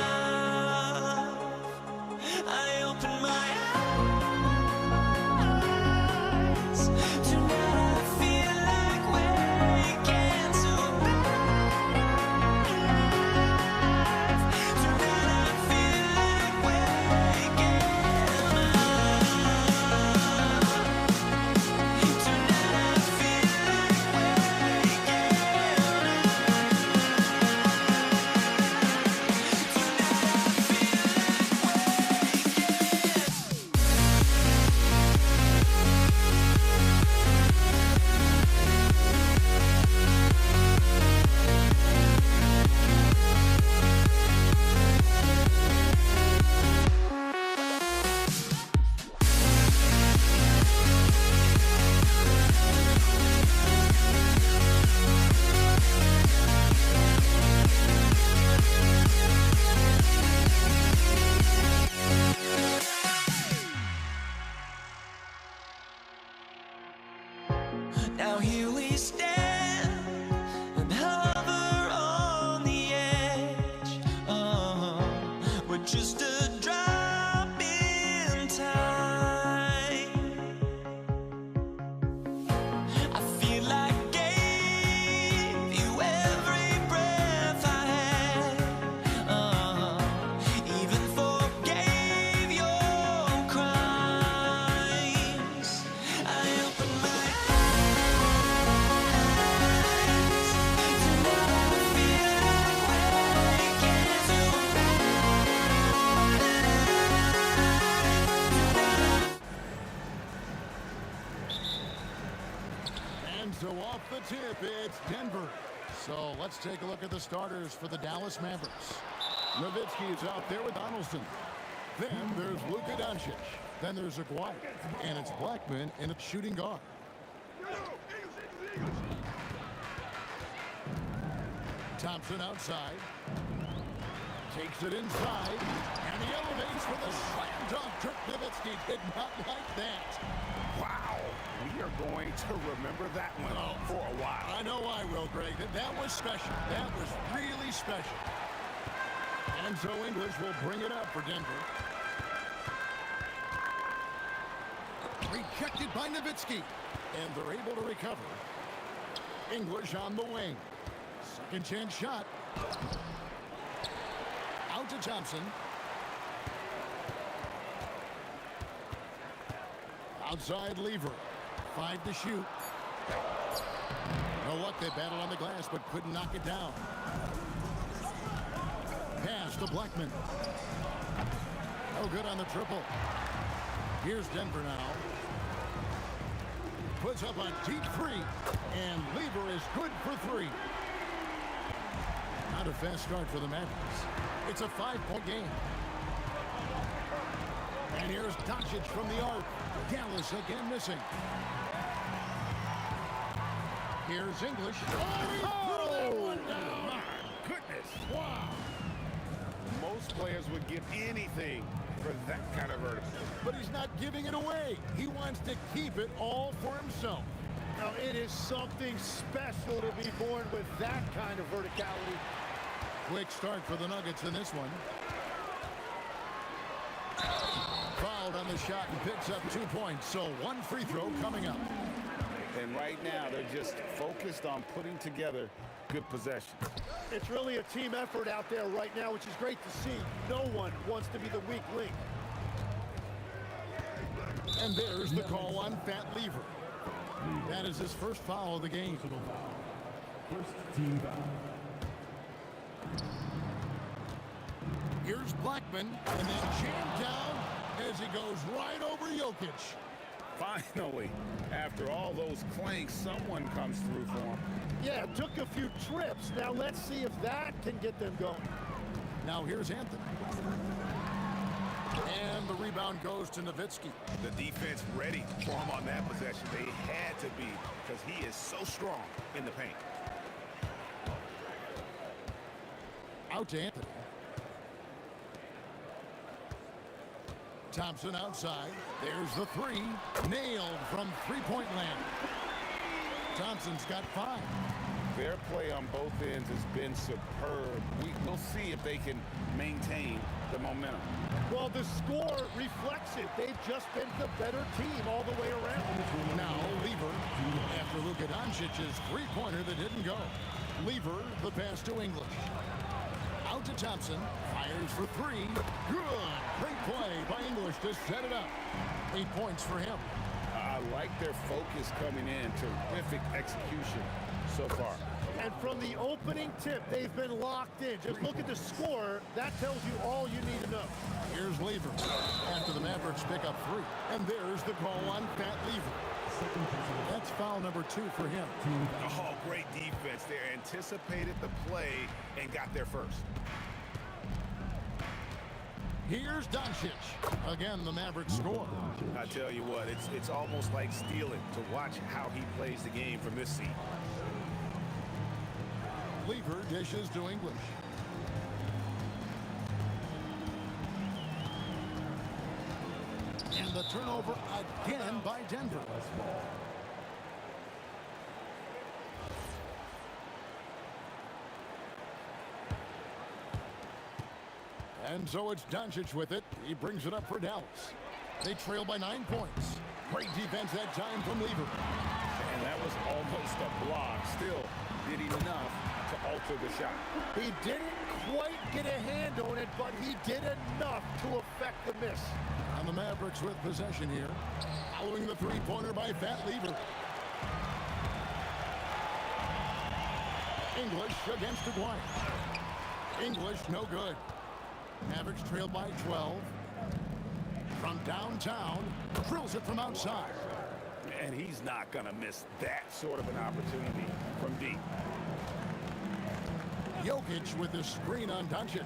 I opened my eyes. Tonight I feel like waking to a better life. Tonight I feel like waking up. Tonight I feel like waking Now here we stand and hover on the edge. We're just a drop in time. I feel like gave you every breath I had. Even forgave your crimes. I opened my And so off the tip, it's Denver. So let's take a look at the starters for the Dallas Mavericks. Nowitzki is out there with Donaldson. Then there's Luka Doncic. Then there's Aguirre. And it's Blackman in a shooting guard. Thompson outside. Takes it inside. And he elevates with a slam dunk. Dirk Nowitzki did not like that. Wow. We are going to remember that one for a while. I know I will, Greg. That was special. That was really special. And so English will bring it up for Denver. Rejected by Nowitzki. And they're able to recover. English on the wing. Second chance shot. Out to Thompson. Outside Lever. 5 to shoot. No luck, they battled on the glass, but couldn't knock it down. Pass to Blackman. No good on the triple. Here's Denver now. Puts up a deep three. And Lever is good for 3. Not a fast start for the Mavericks. It's a 5-point game. And here's Doncic from the arc. Dallas again missing. Here's English. Oh, my goodness. Wow. Most players would give anything for that kind of vertical. But he's not giving it away. He wants to keep it all for himself. Now, it is something special to be born with that kind of verticality. Quick start for the Nuggets in this one. Fouled on the shot and picks up 2 points. So 1 free throw coming up. And right now, they're just focused on putting together good possession. It's really a team effort out there right now, which is great to see. No one wants to be the weak link. And there's the call on Fat Lever. That is his first foul of the game. First team foul. Here's Blackman, and then jammed down as he goes right over Jokic. Finally, after all those clanks, someone comes through for him. Yeah, it took a few trips. Now let's see if that can get them going. Now here's Anthony. And the rebound goes to Nowitzki. The defense ready for him on that possession. They had to be, because he is so strong in the paint. Out to Anthony. Thompson outside. There's the 3. Nailed from three-point land. Thompson's got 5. Their play on both ends has been superb. We'll see if they can maintain the momentum. Well, the score reflects it. They've just been the better team all the way around. Now Lever after Luka Doncic's three-pointer that didn't go. Lever, the pass to English. Out to Thompson. Fires for three. Good. Great play by English to set it up. 8 points for him. I like their focus coming in. Terrific execution so far. And from the opening tip, they've been locked in. Just look at the score. That tells you all you need to know. Here's Lever after the Mavericks pick up three. And there's the call on Pat Lever. That's foul number 2 for him. Oh, great defense. They anticipated the play and got there first. Here's Doncic. Again, the Mavericks score. I tell you what, it's almost like stealing to watch how he plays the game from this seat. Lever dishes to English. And the turnover again by Denver. And so it's Doncic with it. He brings it up for Dallas. They trail by 9 points. Great defense that time from Lever. And that was almost a block. Still getting enough to alter the shot. He didn't quite get a hand on it, but he did enough to affect the miss. And the Mavericks with possession here. Following the three-pointer by Pat Lever. English against Aguirre. English no good. Mavericks trail by 12. From downtown, drills it from outside. And he's not going to miss that sort of an opportunity from deep. Jokic with the screen on Doncic.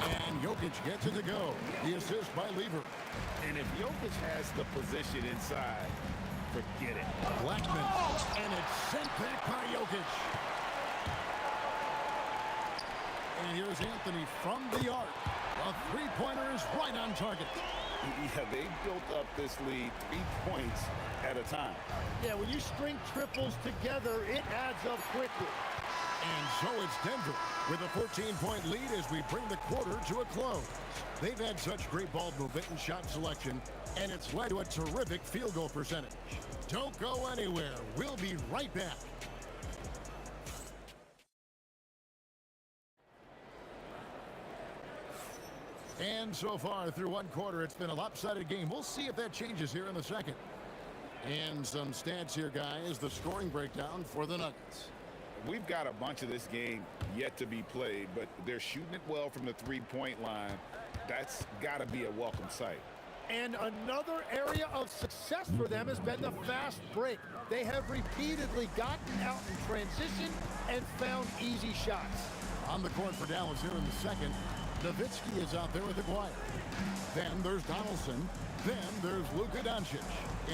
And Jokic gets it to go. The assist by Lever. And if Jokic has the position inside, forget it. Blackman. And it's sent back by Jokic. And here's Anthony from the arc. A three-pointer is right on target. Yeah, they built up this lead 3 points at a time. Yeah, when you string triples together, it adds up quickly. And so it's Denver with a 14-point lead as we bring the quarter to a close. They've had such great ball movement and shot selection, and it's led to a terrific field goal percentage. Don't go anywhere. We'll be right back. And so far through one quarter, it's been a lopsided game. We'll see if that changes here in the second. And some stats here, guys. The scoring breakdown for the Nuggets. We've got a bunch of this game yet to be played, but they're shooting it well from the three-point line. That's got to be a welcome sight. And another area of success for them has been the fast break. They have repeatedly gotten out in transition and found easy shots. On the court for Dallas here in the second. Nowitzki is out there with Aguirre. Then there's Donaldson. Then there's Luka Doncic.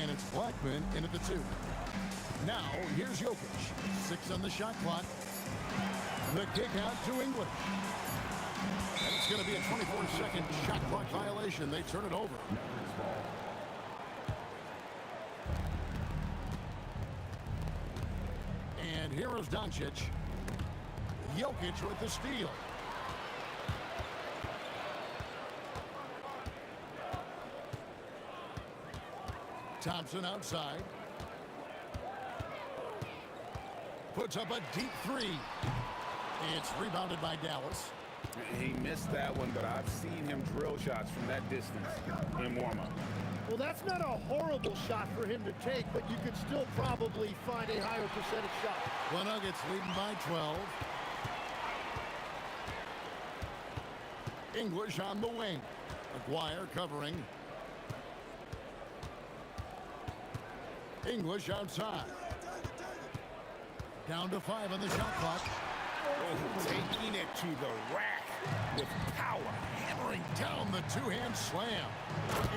And it's Blackman in at the 2. Now, here's Jokic. 6 on the shot clock. The kick out to English. And it's going to be a 24-second shot clock violation. They turn it over. And here is Doncic. Jokic with the steal. Thompson outside. Puts up a deep 3. It's rebounded by Dallas. He missed that one, but I've seen him drill shots from that distance in warm-up. Well, that's not a horrible shot for him to take, but you could still probably find a higher percentage shot. The Nuggets leading by 12. English on the wing. Aguirre covering. English outside. Down to 5 on the shot clock. Oh, taking it to the rack with power. Hammering down the two-hand slam.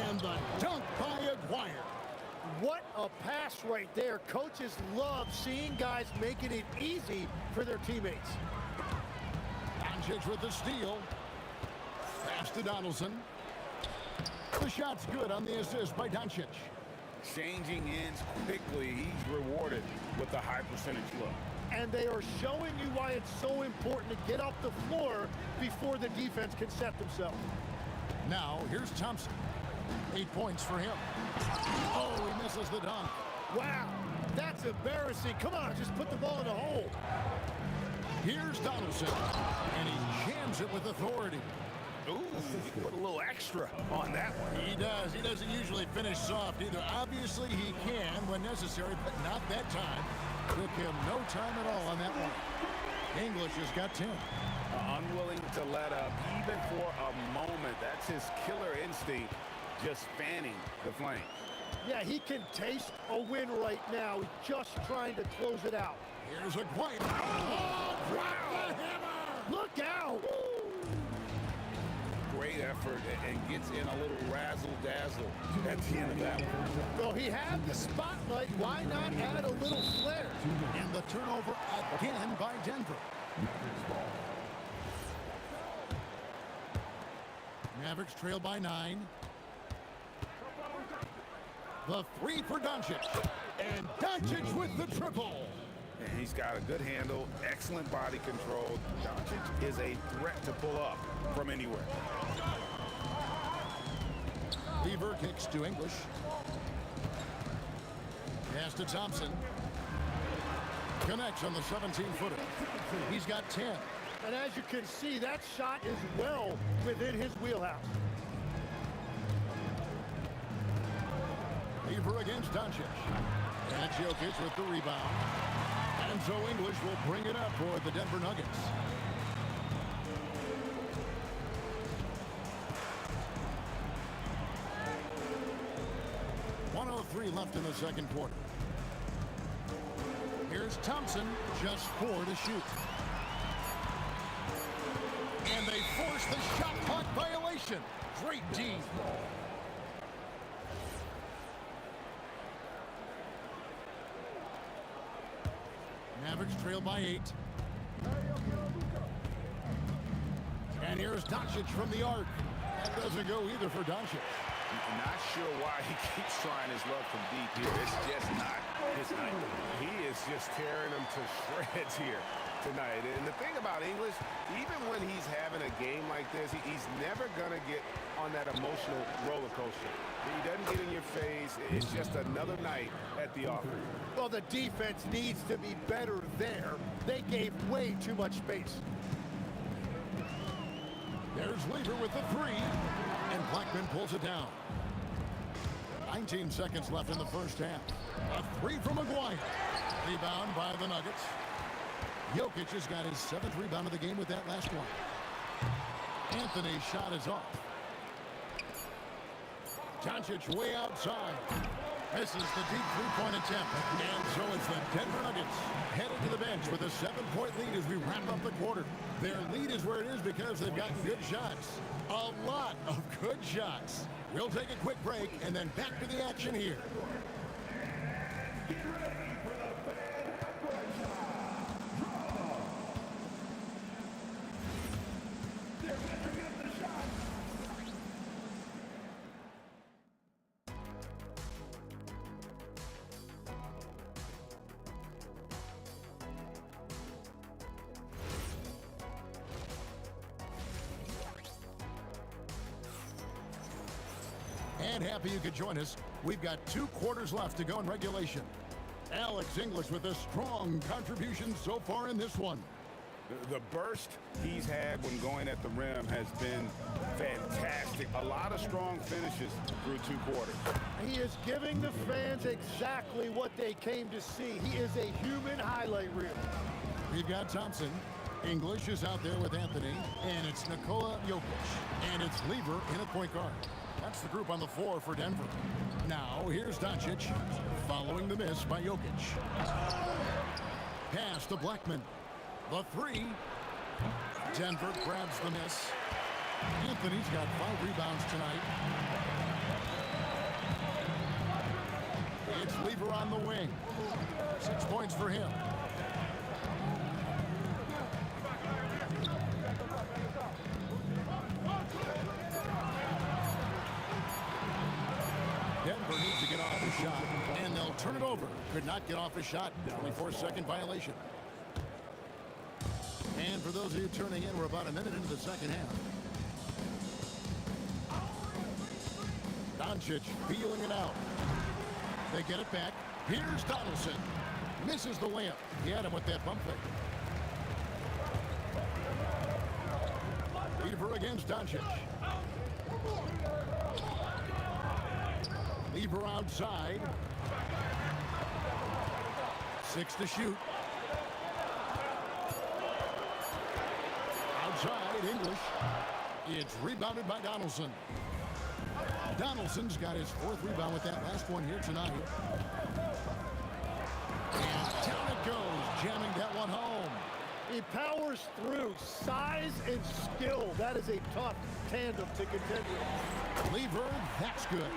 And the dunk by Aguirre. What a pass right there. Coaches love seeing guys making it easy for their teammates. Doncic with the steal. Pass to Donaldson. The shot's good on the assist by Doncic. changing ends quickly. He's rewarded with a high percentage look. And they are showing you why it's so important to get off the floor before the defense can set themselves. Now, here's Thompson. 8 points for him. Oh, he misses the dunk. Wow, that's embarrassing. Come on, just put the ball in the hole. Here's Donaldson, and he jams it with authority. Ooh, he put a little extra on that one. He does. He doesn't usually finish soft either. Obviously, he can when necessary, but not that time. Took him no time at all on that one. English has got 10. Unwilling to let up, even for a moment. That's his killer instinct, just fanning the flames. Yeah, he can taste a win right now. He's just trying to close it out. Here's a quiet. Oh, drop the hammer! Look out! Great effort and gets in a little razzle-dazzle at the end of that one. Well, he had the spotlight. Why not add a little flair? And the turnover again by Denver. Mavericks trail by 9. The 3 for Doncic. And Doncic with the triple. And he's got a good handle, excellent body control. Doncic is a threat to pull up from anywhere. Lever kicks to English. Pass to Thompson. Connects on the 17-footer. He's got 10. And as you can see, that shot is well within his wheelhouse. Lever against Doncic. And it's Jokic with the rebound. And so English will bring it up for the Denver Nuggets. .103 left in the second quarter. Here's Thompson, just 4 to shoot. And they force the shot clock violation. Great D. Mavericks trail by 8. And here's Doncic from the arc. That doesn't go either for Doncic. I'm not sure why he keeps trying his luck from deep here. It's just not his night. He is just tearing them to shreds here tonight. And the thing about English, even when he's having a game like this, he's never going to get on that emotional roller coaster. He doesn't get in your face. It's just another night at the office. Well, the defense needs to be better there. They gave way too much space. There's Lever with the 3. And Blackman pulls it down. 19 seconds left in the first half. A 3 from Maguire. Rebound by the Nuggets. Jokic has got his 7th rebound of the game with that last one. Anthony's shot is off. Doncic way outside. Misses the deep three-point attempt. And so it's the Denver Nuggets headed to the bench with a 7-point lead as we wrap up the quarter. Their lead is where it is because they've gotten good shots. A lot of good shots. We'll take a quick break and then back to the action here. And happy you could join us. We've got 2 quarters left to go in regulation. Alex English with a strong contribution so far in this one. The burst he's had when going at the rim has been fantastic. A lot of strong finishes through 2 quarters. He is giving the fans exactly what they came to see. He is a human highlight reel. We've got Thompson. English is out there with Anthony. And it's Nikola Jokic. And it's Lever in at point guard. That's the group on the floor for Denver. Now, here's Doncic, following the miss by Jokic. Pass to Blackman. The 3. Denver grabs the miss. Anthony's got 5 rebounds tonight. It's Lever on the wing. 6 points for him. Denver needs to get off the shot turn it over. Could not get off a shot. 24-second violation. And for those of you tuning in, we're about a minute into the second half. Doncic feeling it out. They get it back. Here's Donaldson. Misses the layup. He had him with that bump fake. Lever against Doncic. Lever outside. 6 to shoot. Outside, English. It's rebounded by Donaldson. Donaldson's got his 4th rebound with that last one here tonight. And down it goes, jamming that one home. He powers through. Size and skill. That is a tough tandem to contend with. Lever, that's good.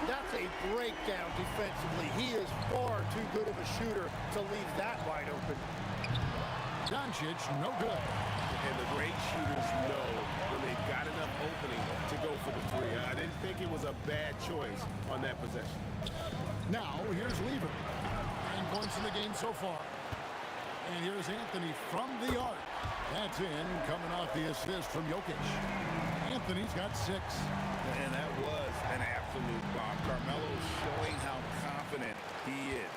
That's a breakdown defensively. He is far too good of a shooter to leave that wide open. Doncic, no good. And the great shooters know when they've got enough opening to go for the three. I didn't think it was a bad choice on that possession. Now, here's Lever. 9 points in the game so far. And here's Anthony from the arc. That's in, coming off the assist from Jokic. Anthony's got 6. And that was an absolute bomb. Carmelo's showing how confident he is.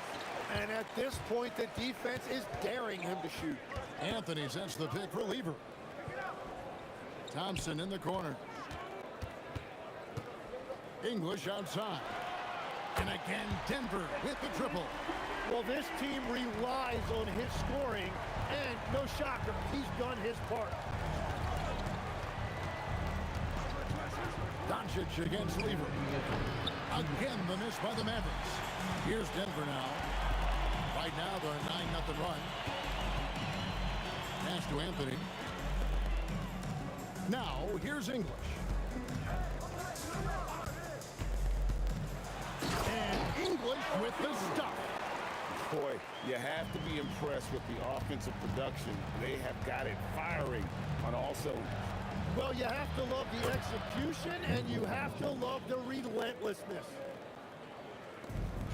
And at this point, the defense is daring him to shoot. Anthony sets the pick for Lever. Thompson in the corner. English outside. And again, Denver with the triple. Well, this team relies on his scoring, and no shocker, he's done his part. Doncic against Lever. Again, the miss by the Mavericks. Here's Denver now. Right now, they're a 9-0 run. Pass to Anthony. Now, here's English. And English with the stuff. Boy, you have to be impressed with the offensive production. They have got it firing on all cylinders. Well, you have to love the execution, and you have to love the relentlessness.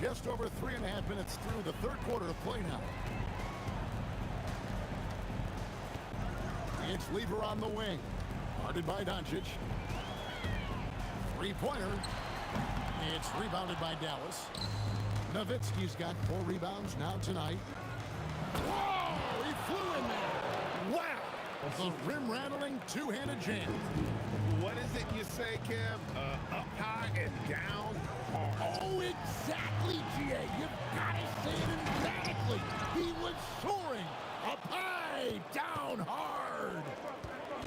Just over 3.5 minutes through the third quarter of play now. It's Lever on the wing. Guarded by Doncic. Three-pointer. It's rebounded by Dallas. Nowitzki's got 4 rebounds now tonight. Whoa! He flew in there. Wow! The rim-rattling two-handed jam. What is it you say, Kev? Up high and down? Oh, exactly, G.A. You've got to say it emphatically. He was soaring. Up high, down hard.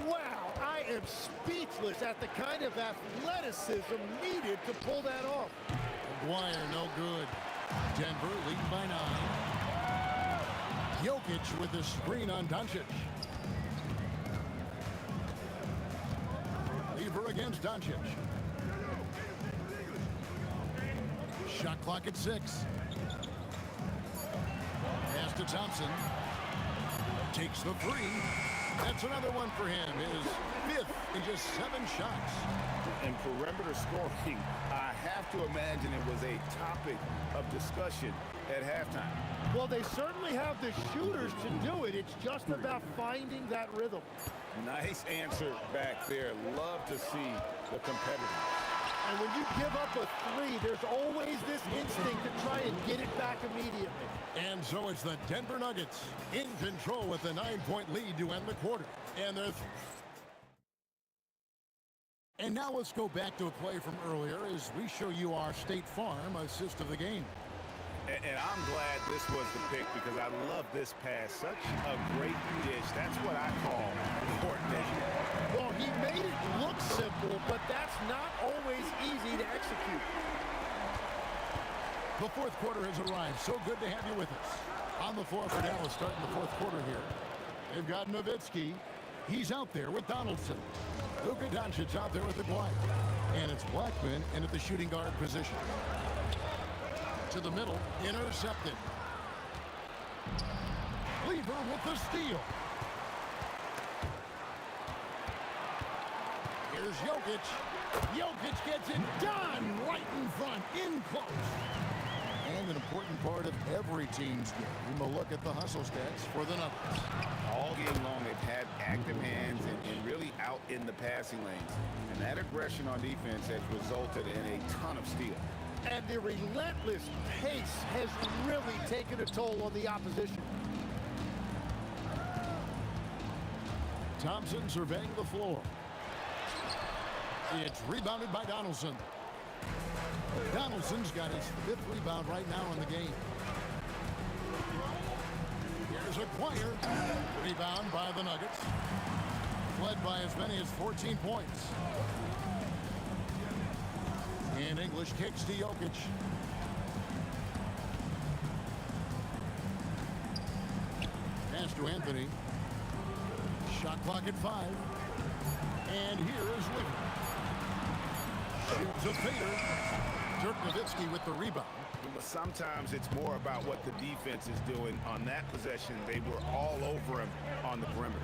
Wow, I am speechless at the kind of athleticism needed to pull that off. McGuire, no good. Denver leading by 9. Jokic with the screen on Doncic. Lever against Doncic. Shot clock at 6. Pass to Thompson. Takes the 3. That's another one for him. His 5th in just 7 shots. And perimeter scoring, I have to imagine it was a topic of discussion at halftime. Well, they certainly have the shooters to do it. It's just about finding that rhythm. Nice answer back there. Love to see the competitor. And when you give up a 3, there's always this instinct to try and get it back immediately. And so it's the Denver Nuggets in control with a 9-point lead to end the quarter. And now let's go back to a play from earlier as we show you our State Farm assist of the game. And I'm glad this was the pick because I love this pass. Such a great dish. That's what I call coordination. Well, he made it look simple, but that's not always easy to execute. The fourth quarter has arrived. So good to have you with us. On the floor for Dallas starting the fourth quarter here. They've got Nowitzki. He's out there with Donaldson. Luka Doncic out there with McGuire. And it's Blackman in at the shooting guard position. To the middle, intercepted. Lever with the steal. Here's Jokic. Jokic gets it done right in front, in close. And an important part of every team's game. A look at the hustle stats for the Nuggets. All game long, they've had active hands and really out in the passing lanes. And that aggression on defense has resulted in a ton of steals. And the relentless pace has really taken a toll on the opposition. Thompson surveying the floor. It's rebounded by Donaldson. Donaldson's got his 5th rebound right now in the game. Here's Acquire. Rebound by the Nuggets. Led by as many as 14 points. And English kicks to Jokic. Pass to Anthony. Shot clock at 5. And here is Liggett. Shoots a fader. Dirk Nowitzki with the rebound. But sometimes it's more about what the defense is doing on that possession. They were all over him on the perimeter.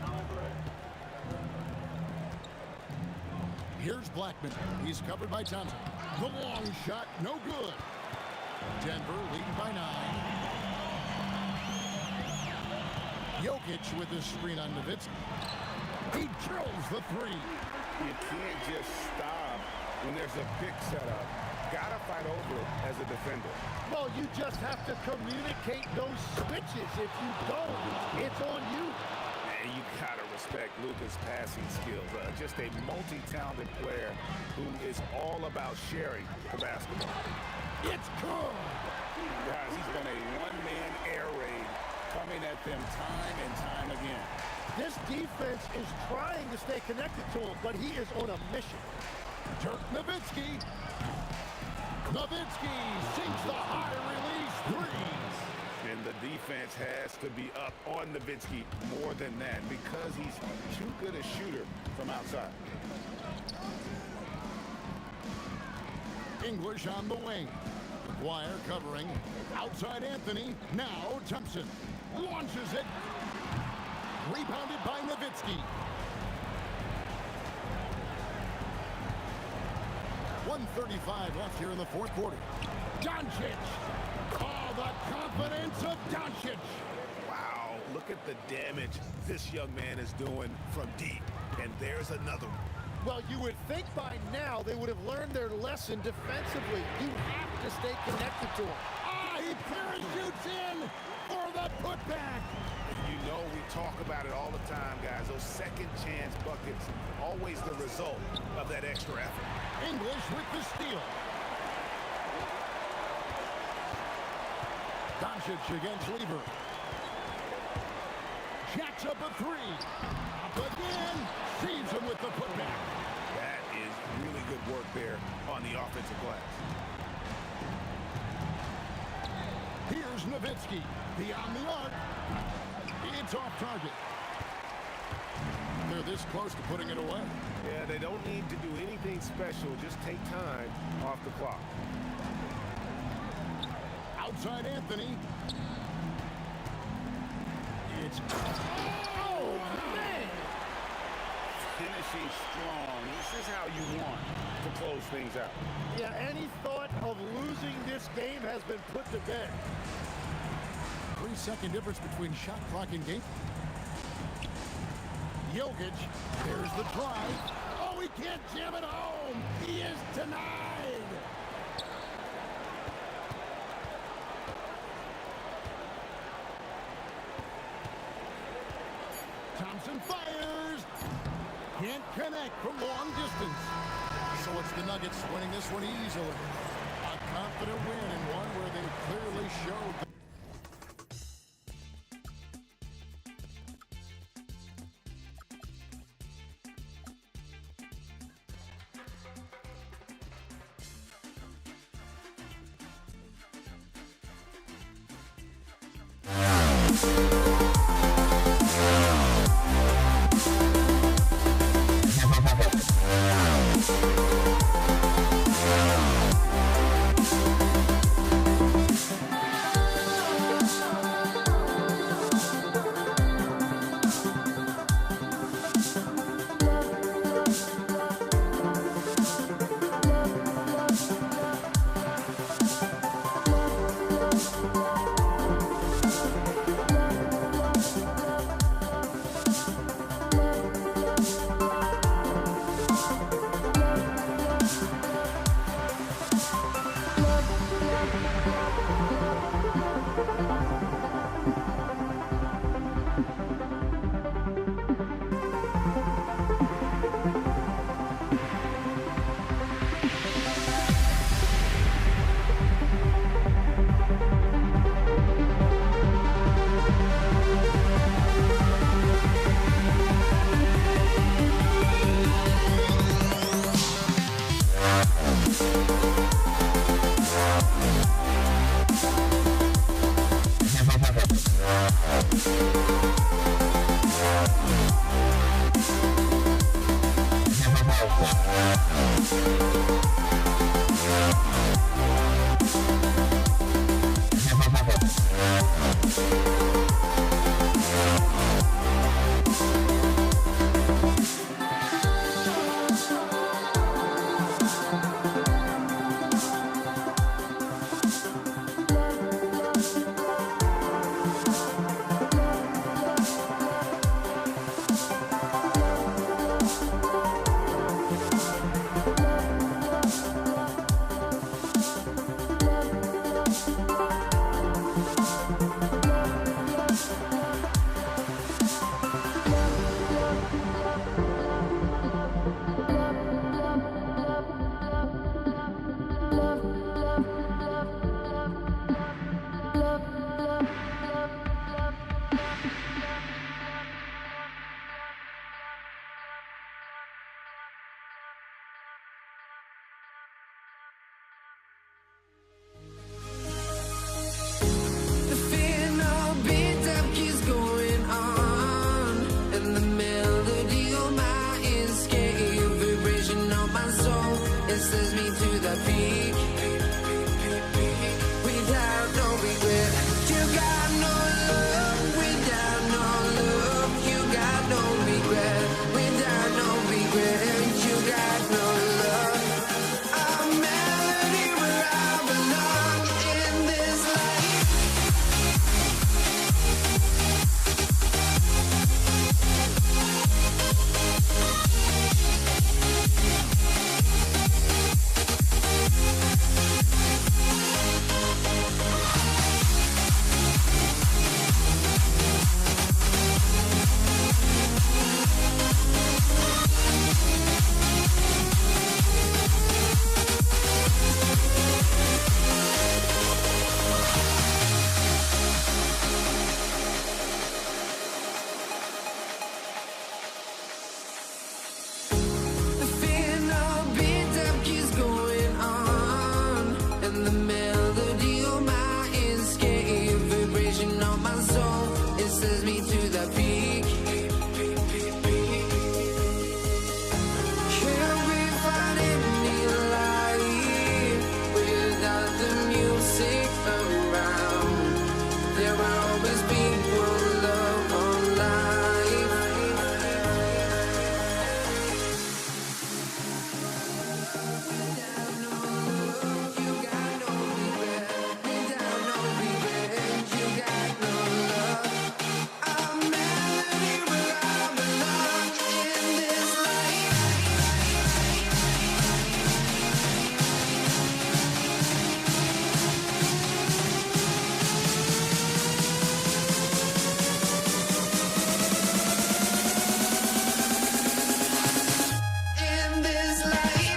Here's Blackman. He's covered by Thompson. The long shot, no good. Denver leading by 9. Jokic with his screen on Nowitzki. He drills the 3. You can't just stop when there's a pick set up. Gotta fight over it as a defender. Well, you just have to communicate those switches. If you don't, it's on you. And you gotta respect Luka's passing skills. Just a multi-talented player who is all about sharing the basketball. It's good. Guys, he's been a one-man air raid coming at them time and time again. This defense is trying to stay connected to him, but he is on a mission. Dirk Nowitzki. Nowitzki sinks the high release 3. And the defense has to be up on Nowitzki more than that because he's too good a shooter from outside. English on the wing. Wire covering. Outside Anthony. Now Thompson. Launches it. Rebounded by Nowitzki. 1:35 left here in the 4th quarter. Doncic. Oh, the confidence of Doncic. Wow, look at the damage this young man is doing from deep. And there's another one. Well, you would think by now they would have learned their lesson defensively. You have to stay connected to him. Ah, he parachutes in for the putback. You know we talk about it all the time, guys. Those second chance buckets, always the result of that extra effort. English with the steal. Doncic against Lever. Jacks up a 3. Up again. Sees him with the putback. That is really good work there on the offensive glass. Here's Nowitzki. Beyond the arc. It's off target. They're this close to putting it away. Yeah, they don't need to do anything special. Just take time off the clock. Outside Anthony. It's... Oh, man! Finishing strong. This is how you want to close things out. Yeah, any thought of losing this game has been put to bed. 3-second difference between shot clock and game. Jokic, there's the drive. Oh, he can't jam it home. He is denied. Thompson fires. Can't connect from long distance. So it's the Nuggets winning this one easily. A confident win and one where they clearly showed rises me to the peak. Can we find any light without the music around? There will always be one love on life. Without no love, you got no regret. Without no revenge, you got no love. I'm melody where I belong in this life. In this life.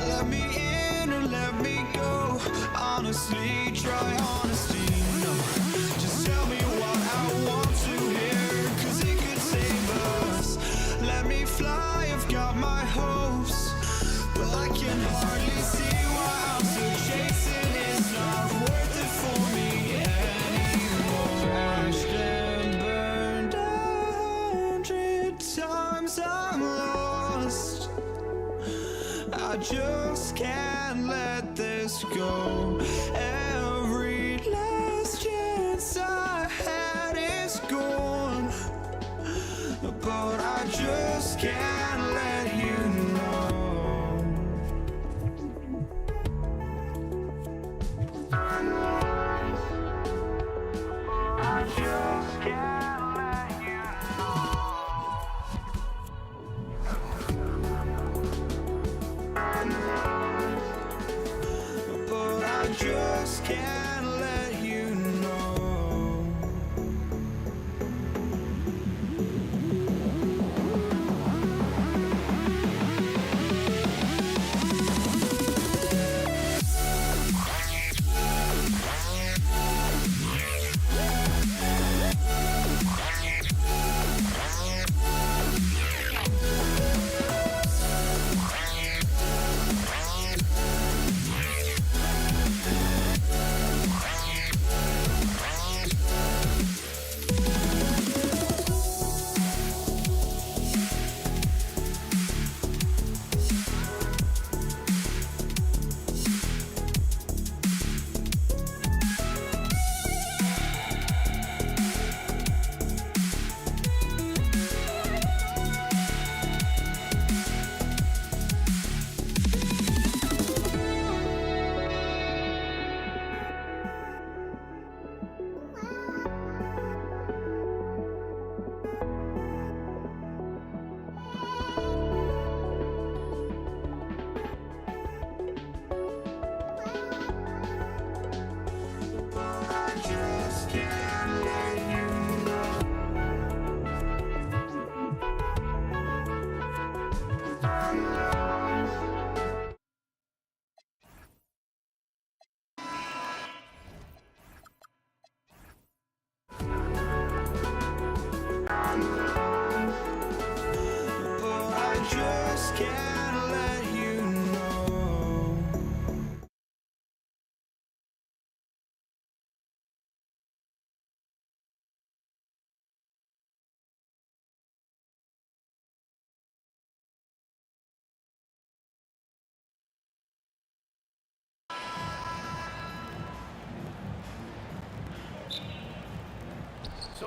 Let me in or let me go. Honestly, try honesty. No, just tell me what I want to hear, 'cause it could save us. Let me fly, I've got my hopes, but I can hardly see why I'm still chasing. It's not worth it for me anymore. Ashed and burned 100 times I'm lost. I just can't let this go. Every last chance I had is gone, but I just can't let you know. I just can't let you know. But I just can't let you know.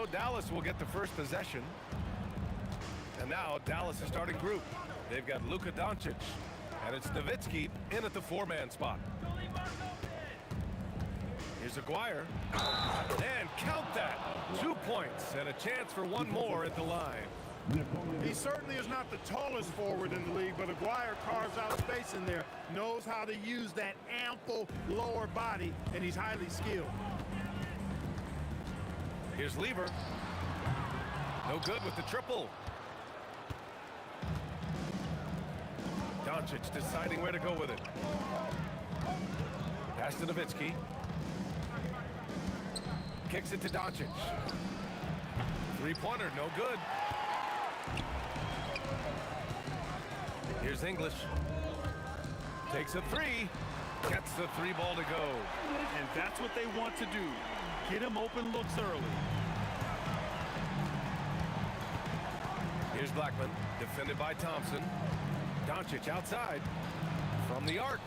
So Dallas will get the first possession. And now Dallas' starting group. They've got Luka Doncic. And it's Nowitzki in at the four-man spot. Here's Aguirre. And count that. 2 points and a chance for one more at the line. He certainly is not the tallest forward in the league, but Aguirre carves out space in there, knows how to use that ample lower body, and he's highly skilled. Here's Lever. No good with the triple. Doncic deciding where to go with it. Pass to Nowitzki. Kicks it to Doncic. Three-pointer, no good. Here's English. Takes a three. Gets the three ball to go. And that's what they want to do. Get him open looks early. Here's Blackman, defended by Thompson. Doncic outside. From the arc.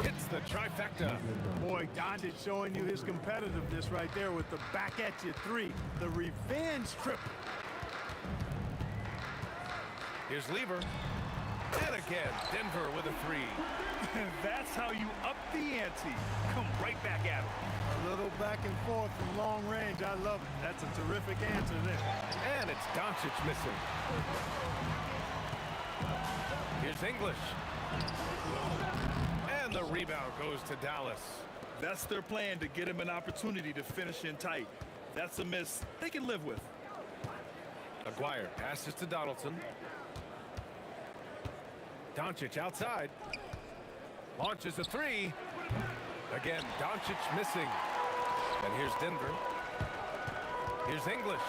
Hits the trifecta. Boy, Doncic showing you his competitiveness right there with the back at you three. The revenge triple. Here's Lever. And again, Denver with a three. That's how you up the ante. Come right back at him. A little back and forth from long range. I love it. That's a terrific answer there. And it's Doncic missing. Here's English. And the rebound goes to Dallas. That's their plan, to get him an opportunity to finish in tight. That's a miss they can live with. Aguirre passes to Donaldson. Doncic outside. Launches a three. Again, Doncic missing. And here's Denver. Here's English.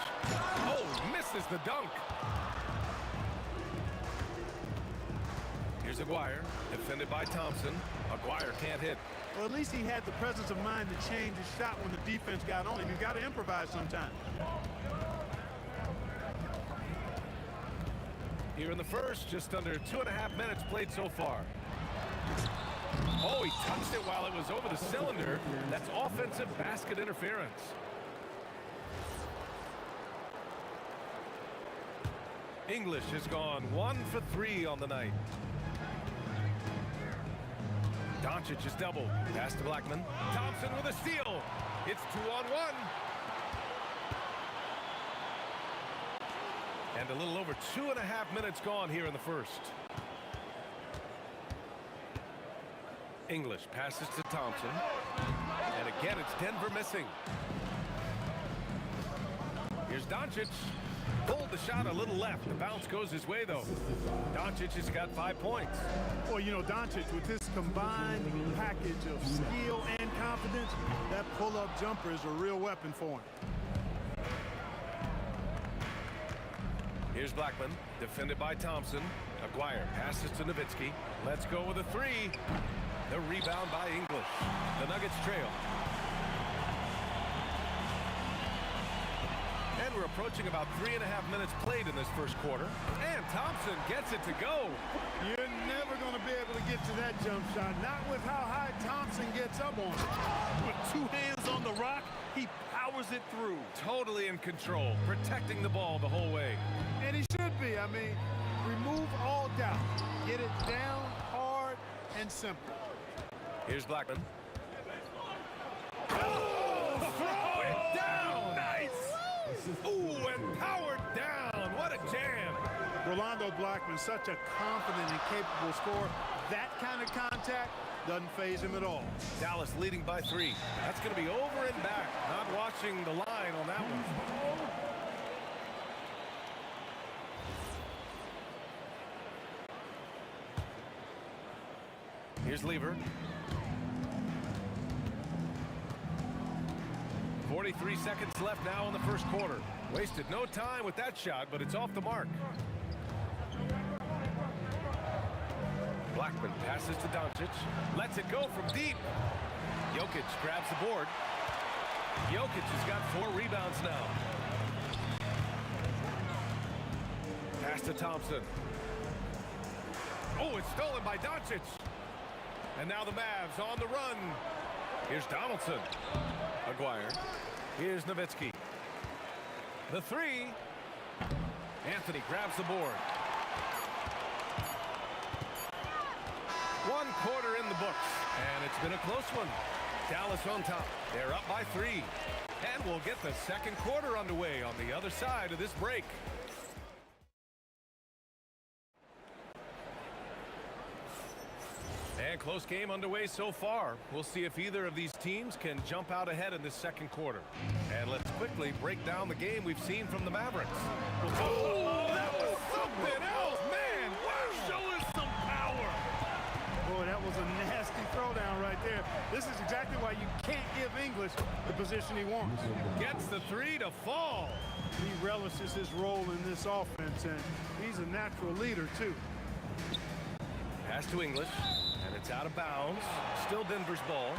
Oh, misses the dunk. Here's Aguirre, defended by Thompson. Aguirre can't hit. Well, at least he had the presence of mind to change his shot when the defense got on him. You got to improvise sometimes. Here in the first, just under 2.5 minutes played so far. Oh, he touched it while it was over the cylinder. That's offensive basket interference. English has gone 1 for 3 on the night. Doncic is doubled. Pass to Blackman. Thompson with a steal. It's 2-on-1. And a little over 2.5 minutes gone here in the first. English passes to Thompson. And again, it's Denver missing. Here's Doncic. Pulled the shot a little left. The bounce goes his way, though. Doncic has got 5 points. Well, you know, Doncic, with his combined package of skill and confidence, that pull-up jumper is a real weapon for him. Here's Blackman, defended by Thompson. Aguirre passes to Nowitzki. Let's go with a three. The rebound by English. The Nuggets trail. And we're approaching about 3.5 minutes played in this first quarter. And Thompson gets it to go. You're never going to be able to get to that jump shot, not with how high Thompson gets up on it. With 2 hands on the rock, he powers it through. Totally in control, protecting the ball the whole way. And he should be. I mean, remove all doubt. Get it down hard and simple. Here's Blackman. Oh, throw it down! Nice! Ooh, and powered down. What a jam! Rolando Blackman, such a confident and capable scorer. That kind of contact doesn't faze him at all. Dallas leading by 3. That's going to be over and back. Not watching the line on that one. Here's Lever. 43 seconds left now in the first quarter. Wasted no time with that shot, but it's off the mark. Blackman passes to Doncic. Lets it go from deep. Jokic grabs the board. Jokic has got 4 rebounds now. Pass to Thompson. Oh, it's stolen by Doncic. And now the Mavs on the run. Here's Donaldson. Aguirre. Here's Nowitzki. The three. Anthony grabs the board. 1 quarter in the books, and it's been a close one. Dallas on top. They're up by 3. And we'll get the second quarter underway on the other side of this break. And close game underway so far. We'll see if either of these teams can jump out ahead in this second quarter. And let's quickly break down the game we've seen from the Mavericks. Oh, that was something else, man. Wow, show us some power. Boy, that was a nasty throwdown right there. This is exactly why you can't give English the position he wants. Gets the three to fall. He relishes his role in this offense, and he's a natural leader, too. Pass to English, and it's out of bounds. Still Denver's ball.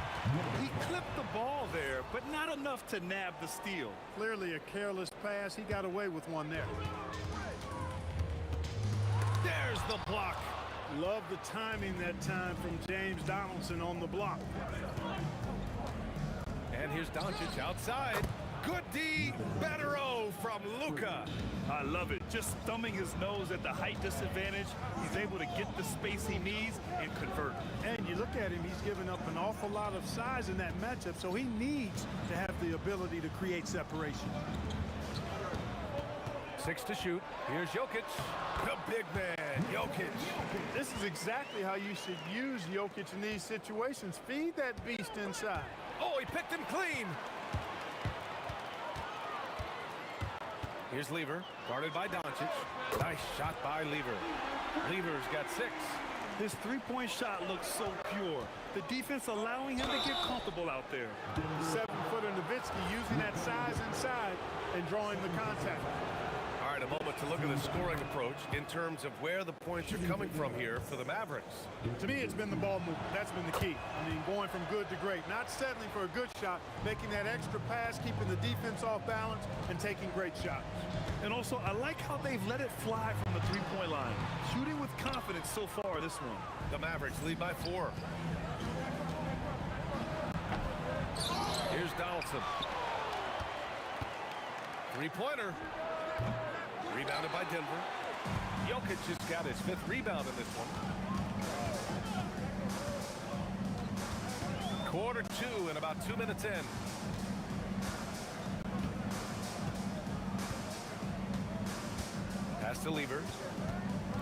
He clipped the ball there, but not enough to nab the steal. Clearly a careless pass. He got away with one there. There's the block. Love the timing that time from James Donaldson on the block. And here's Doncic outside. Good D, better O from Luka. I love it. Just thumbing his nose at the height disadvantage, he's able to get the space he needs and convert. And you look at him, he's given up an awful lot of size in that matchup, so he needs to have the ability to create separation. 6 to shoot. Here's Jokic. The big man, Jokic. This is exactly how you should use Jokic in these situations. Feed that beast inside. Oh, he picked him clean. Here's Lever, guarded by Doncic. Nice shot by Lever. Lever's got 6. His three-point shot looks so pure. The defense allowing him to get comfortable out there. The 7-footer Nowitzki using that size inside and drawing the contact. All right, a moment to look at the scoring approach in terms of where the points are coming from here for the Mavericks. To me, it's been the ball movement. That's been the key. I mean, going from good to great. Not settling for a good shot, making that extra pass, keeping the defense off balance, and taking great shots. And also, I like how they've let it fly from the three-point line. Shooting with confidence so far this one. The Mavericks lead by 4. Here's Donaldson. Three-pointer. Rebounded by Denver. Jokic just got his 5th rebound in this one. Quarter 2 and about 2 minutes in. Pass to Lever.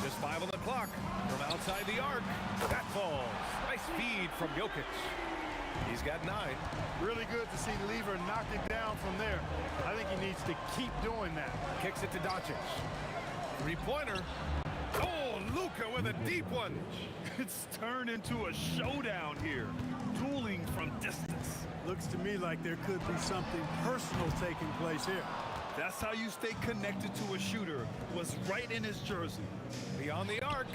Just 5 on the clock. From outside the arc. That falls. Nice feed from Jokic. He's got 9. Really good to see Lever knock it down from there. I think he needs to keep doing that. Kicks it to Doncic. Three-pointer. Oh, Luka with a deep one. It's turned into a showdown here. Dueling from distance. Looks to me like there could be something personal taking place here. That's how you stay connected to a shooter. Was right in his jersey. Beyond the arc.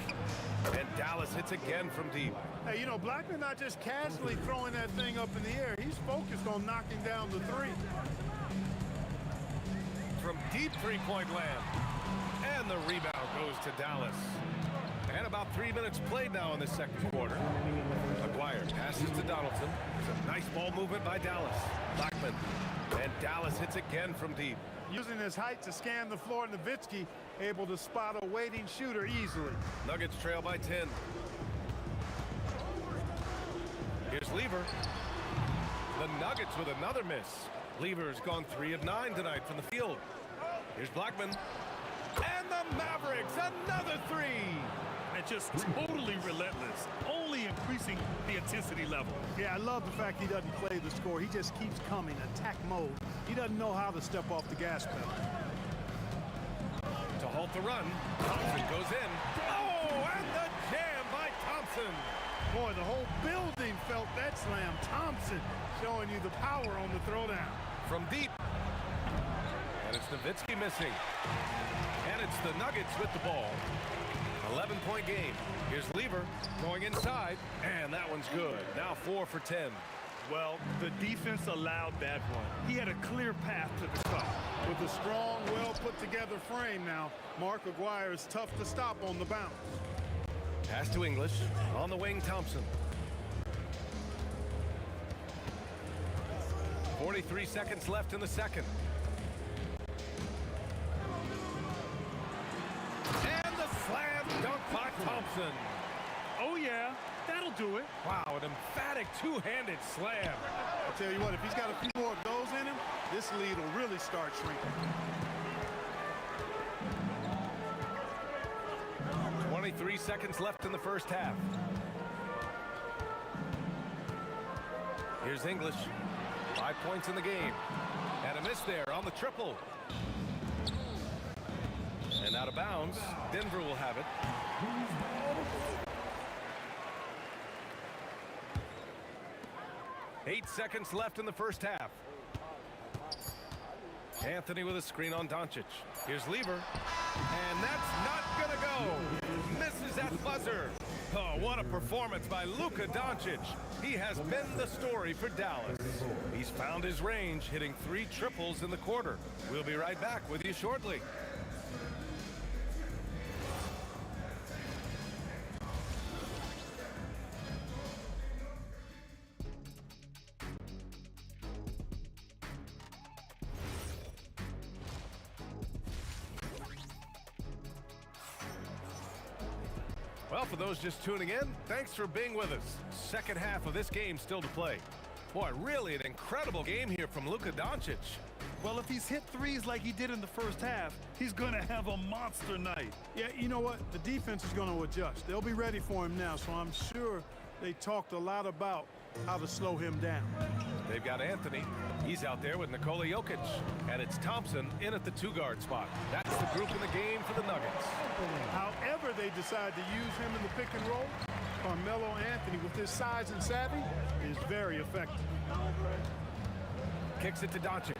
And Dallas hits again from deep. Hey, you know, Blackman not just casually throwing that thing up in the air. He's focused on knocking down the 3. From deep three-point land. And the rebound goes to Dallas. And about 3 minutes played now in the second quarter. McGuire passes to Donaldson. It's a nice ball movement by Dallas. Blackman. And Dallas hits again from deep. Using his height to scan the floor, Nowitzki able to spot a waiting shooter easily. Nuggets trail by 10. Here's Lever. The Nuggets with another miss. Lever's gone 3 of 9 tonight from the field. Here's Blackman. And the Mavericks, another 3. And just totally relentless. Only increasing the intensity level. Yeah, I love the fact he doesn't play the score. He just keeps coming, attack mode. He doesn't know how to step off the gas pedal. To halt the run, Thompson goes in. Oh, and the jam by Thompson. Boy, the whole building felt that slam. Thompson showing you the power on the throwdown. From deep. And it's Nowitzki missing. And it's the Nuggets with the ball. 11-point game. Here's Lever going inside. And that one's good. Now 4 for 10. Well, the defense allowed that one. He had a clear path to the cup. With a strong, well-put-together frame now, Mark McGuire is tough to stop on the bounce. Pass to English. On the wing, Thompson. 43 seconds left in the second. do it. Wow, an emphatic two-handed slam. I tell you what, if he's got a few more of those in him, this lead will really start shrinking. 23 seconds left in the first half. Here's English. 5 points in the game. And a miss there on the triple. And out of bounds. Denver will have it. Eight seconds left in the first half. Anthony with a screen on Doncic. Here's Lever. And that's not gonna go. Misses that buzzer. Oh, what a performance by Luka Doncic. He has been the story for Dallas. He's found his range, hitting 3 triples in the quarter. We'll be right back with you shortly. Well, for those just tuning in, thanks for being with us. Second half of this game still to play. Boy, really an incredible game here from Luka Doncic. Well, if he's hit threes like he did in the first half, he's going to have a monster night. Yeah, you know what? The defense is going to adjust. They'll be ready for him now, so I'm sure they talked a lot about how to slow him down. They've got Anthony. He's out there with Nikola Jokic. And it's Thompson in at the 2-guard spot. That's the group in the game for the Nuggets. However they decide to use him in the pick and roll, Carmelo Anthony, with his size and savvy, is very effective. Kicks it to Doncic.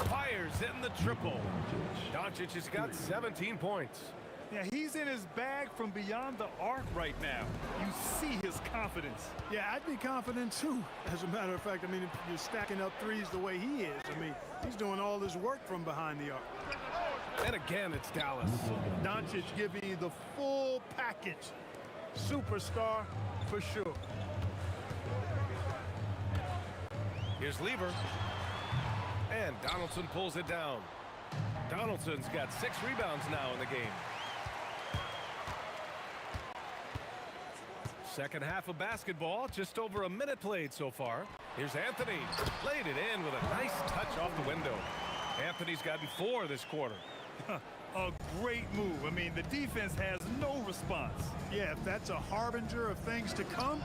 Fires in the triple. Doncic has got 17 points. Yeah, he's in his bag from beyond the arc right now. You see his confidence. Yeah, I'd be confident too. As a matter of fact, I mean, if you're stacking up threes the way he is, I mean, he's doing all his work from behind the arc. And again, it's Dallas. Doncic giving you the full package. Superstar for sure. Here's Lever. And Donaldson pulls it down. Donaldson's got 6 rebounds now in the game. Second half of basketball, just over a minute played so far. Here's Anthony. Laid it in with a nice touch off the window. Anthony's gotten 4 this quarter. A great move. I mean, the defense has no response. Yeah, if that's a harbinger of things to come,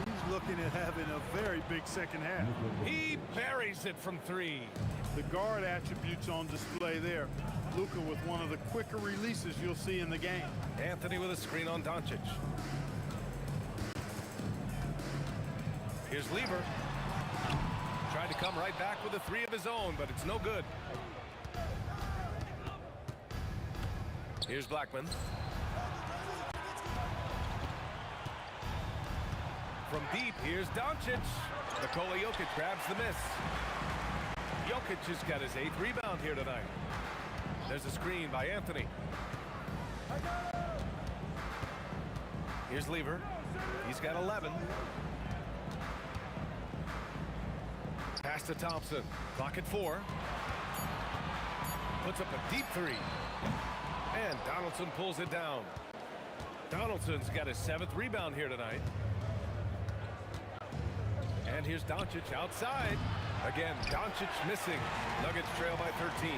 he's looking at having a very big second half. He buries it from 3. The guard attributes on display there. Luka with one of the quicker releases you'll see in the game. Anthony with a screen on Doncic. Here's Lever. Tried to come right back with a 3 of his own, but it's no good. Here's Blackman. From deep, here's Doncic. Nikola Jokic grabs the miss. Jokic has got his 8th rebound here tonight. There's a screen by Anthony. Here's Lever. He's got 11. Pass to Thompson. Clock at 4. Puts up a deep 3. And Donaldson pulls it down. Donaldson's got his 7th rebound here tonight. And here's Doncic outside. Again, Doncic missing. Nuggets trail by 13.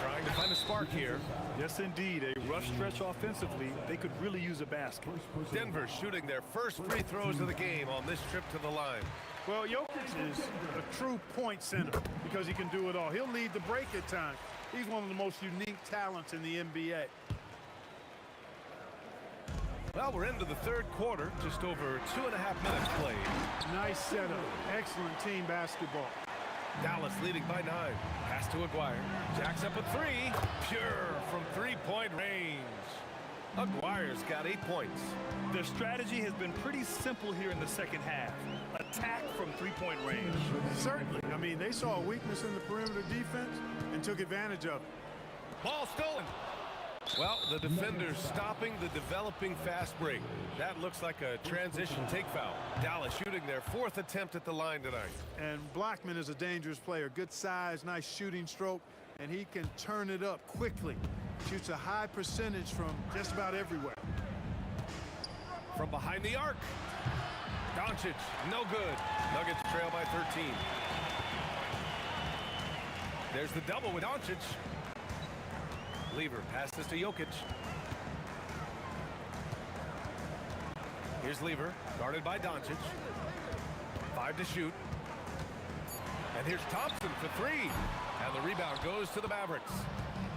Trying to find a spark here. Yes, indeed. A rough stretch offensively. They could really use a basket. Denver shooting their first free throws of the game on this trip to the line. Well, Jokic is a true point center because he can do it all. He'll lead the break at times. He's one of the most unique talents in the NBA. Well, we're into the third quarter, just over 2.5 minutes played. Nice setup. Excellent team basketball. Dallas leading by 9. Pass to Aguirre. Jacks up a 3. Pure from 3-point range. Aguirre's got 8 points. Their strategy has been pretty simple here in the second half. Attack from 3-point range. Certainly. I mean, they saw a weakness in the perimeter defense and took advantage of it. Ball stolen. Well, the defenders stopping the developing fast break. That looks like a transition take foul. Dallas shooting their 4th attempt at the line tonight. And Blackman is a dangerous player. Good size, nice shooting stroke, and he can turn it up quickly. Shoots a high percentage from just about everywhere. from behind the arc. Doncic, no good. Nuggets trail by 13. There's the double with Doncic. Lever passes to Jokic. Here's Lever, guarded by Doncic. 5 to shoot. And here's Thompson for 3. And the rebound goes to the Mavericks.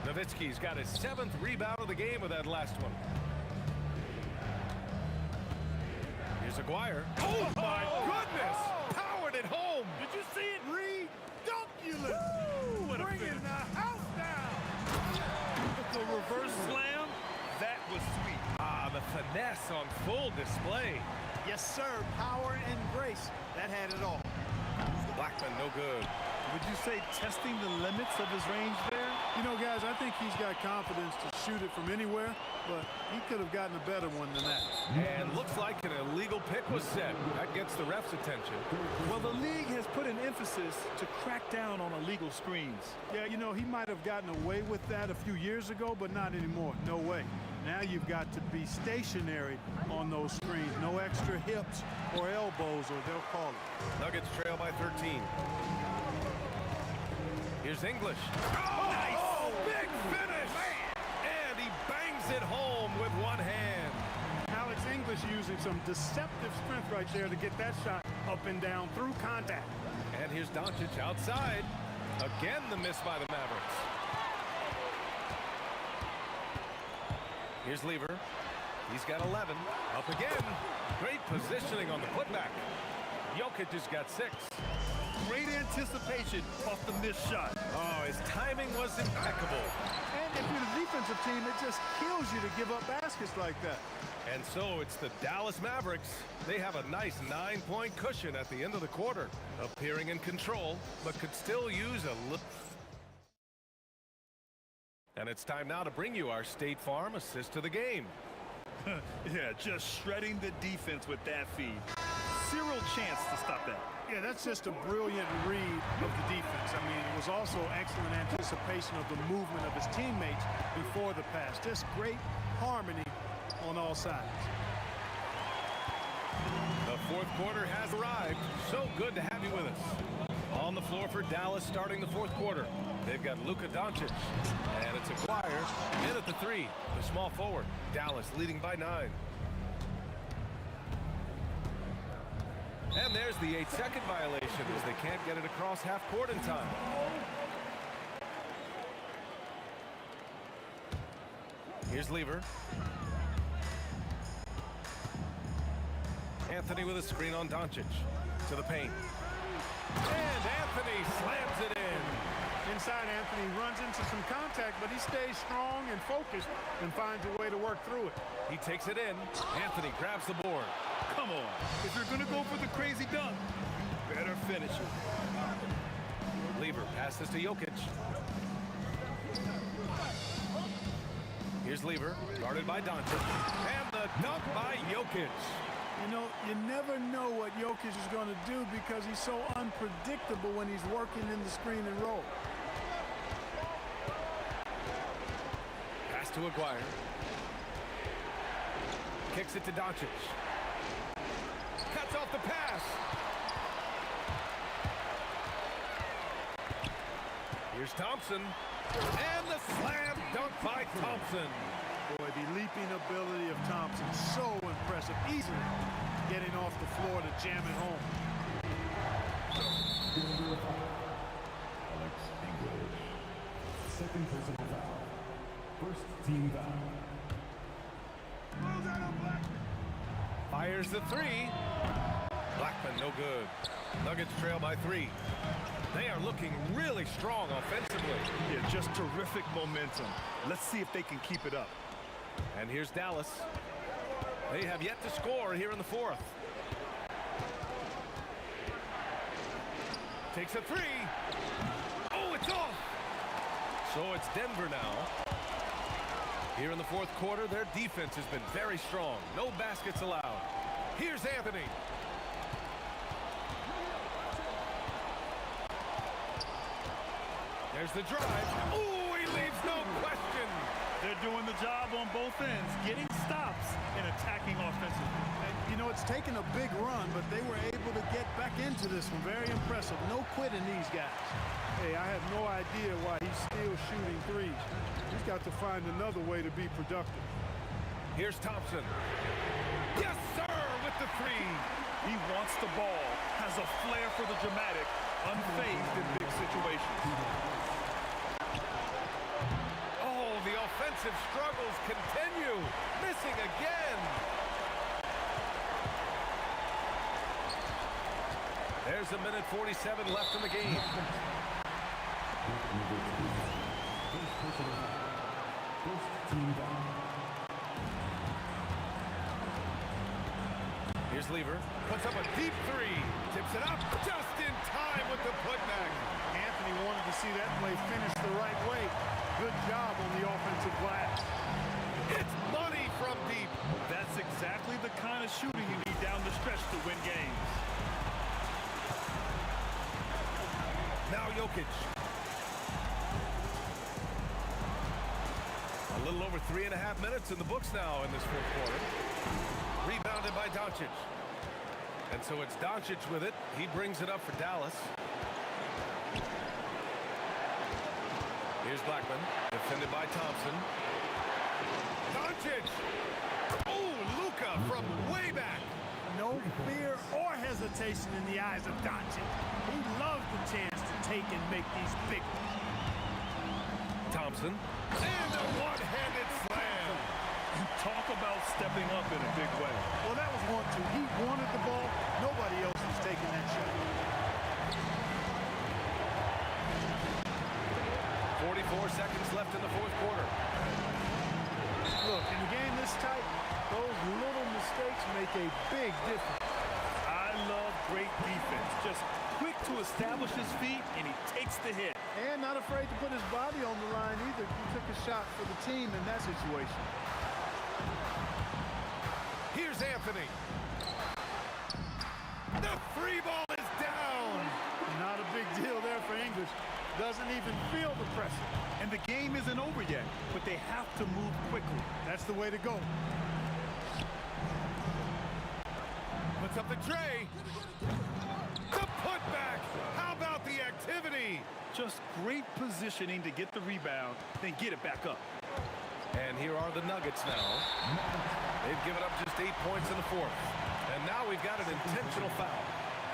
Nowitzki's got his 7th rebound of the game with that last one. Here's Aguirre. Oh, my goodness! Powered it home! Did you see it? Redunculous! Bringing the house down! The reverse slam, that was sweet. Ah, the finesse on full display. Yes, sir. Power and grace. That had it all. Blackman, no good. Would you say testing the limits of his range there? You know, guys, I think he's got confidence to shoot it from anywhere, but he could have gotten a better one than that. And looks like an illegal pick was set. That gets the ref's attention. Well, the league has put an emphasis to crack down on illegal screens. Yeah, you know, he might have gotten away with that a few years ago, but not anymore. No way. Now you've got to be stationary on those screens. No extra hips or elbows, or they'll call it. Nuggets trail by 13. Here's English. Oh, nice! Big finish! And he bangs it home with one hand. Alex English using some deceptive strength right there to get that shot up and down through contact. And here's Doncic outside. Again, the miss by the Mavericks. Here's Lever. He's got 11. Up again. Great positioning on the putback. Jokic has got 6. Great anticipation off the missed shot. Oh, his timing was impeccable. And if you're the defensive team, it just kills you to give up baskets like that. And so it's the Dallas Mavericks. They have a nice 9-point cushion at the end of the quarter, appearing in control, but could still use a little. And it's time now to bring you our State Farm assist to the game. Yeah, just shredding the defense with that feed. Zero chance to stop that. Yeah, that's just a brilliant read of the defense. I mean, it was also excellent anticipation of the movement of his teammates before the pass. Just great harmony on all sides. The fourth quarter has arrived. So good to have you with us. On the floor for Dallas starting the fourth quarter. They've got Luka Doncic. And it's Aguirre in at the 3. The small forward. Dallas leading by 9. And there's the 8-second violation as they can't get it across half court in time. Here's Lever. Anthony with a screen on Doncic. To the paint. And Anthony slams it in. Inside, Anthony runs into some contact, but he stays strong and focused and finds a way to work through it. He takes it in. Anthony grabs the board. Come on. If you're going to go for the crazy dunk, you better finish it. Lever passes to Jokic. Here's Lever, guarded by Doncic. And the dunk by Jokic. You know, you never know what Jokic is going to do because he's so unpredictable when he's working in the screen and roll. Pass to Aguirre. Kicks it to Doncic. Cuts off the pass. Here's Thompson. And the slam dunk by Thompson. Boy, the leaping ability of Thompson, so impressive. Easily getting off the floor to jam it home. Alex English. Second personal foul. First team foul. Fires the 3. Blackman, no good. Nuggets trail by 3. They are looking really strong offensively. Yeah, just terrific momentum. Let's see if they can keep it up. And here's Dallas. They have yet to score here in the fourth. Takes a 3. Oh, it's off. So it's Denver now. Here in the fourth quarter, their defense has been very strong. No baskets allowed. Here's Anthony. There's the drive. Oh, he leaves no question. They're doing the job on both ends, getting stops in attacking offensively. And, you know, it's taken a big run, but they were able to get back into this one. Very impressive. No quitting these guys. Hey, I have no idea why he's still shooting threes. He's got to find another way to be productive. Here's Thompson. Yes, sir, with the three. He wants the ball, has a flair for the dramatic, unfazed in big situations. Oh, the offensive struggles continue. Missing again. There's a minute 47 left in the game. Here's Lever. Puts up a deep three. Tips it up just in time with the putback. Anthony wanted to see that play finish the right way. Good job on the offensive glass. It's money from deep. That's exactly the kind of shooting you need down the stretch to win games. Now Jokic. A little over 3.5 minutes in the books now in this fourth quarter. Rebounded by Doncic. And so it's Doncic with it. He brings it up for Dallas. Here's Blackman. Defended by Thompson. Doncic! Oh, Luka from way back. No fear or hesitation in the eyes of Doncic. He loves the chance to take and make these big ones. Thompson. And a one-handed slam. Talk about stepping up in a big way. Well, that was 1-2. He wanted the ball. Nobody else was taking that shot. 44 seconds left in the fourth quarter. Look, in a game this tight, those little mistakes make a big difference. I love great defense. Just quick to establish his feet, and he takes the hit. And not afraid to put his body on the line either. He took a shot for the team in that situation. Here's Anthony. The free ball is down. Not a big deal there for English. Doesn't even feel the pressure. And the game isn't over yet, but they have to move quickly. That's the way to go. Puts up the tray. The putback. How about the activity? Just great positioning to get the rebound, then get it back up. And here are the Nuggets now. They've given up just 8 points in the fourth. And now we've got an intentional foul.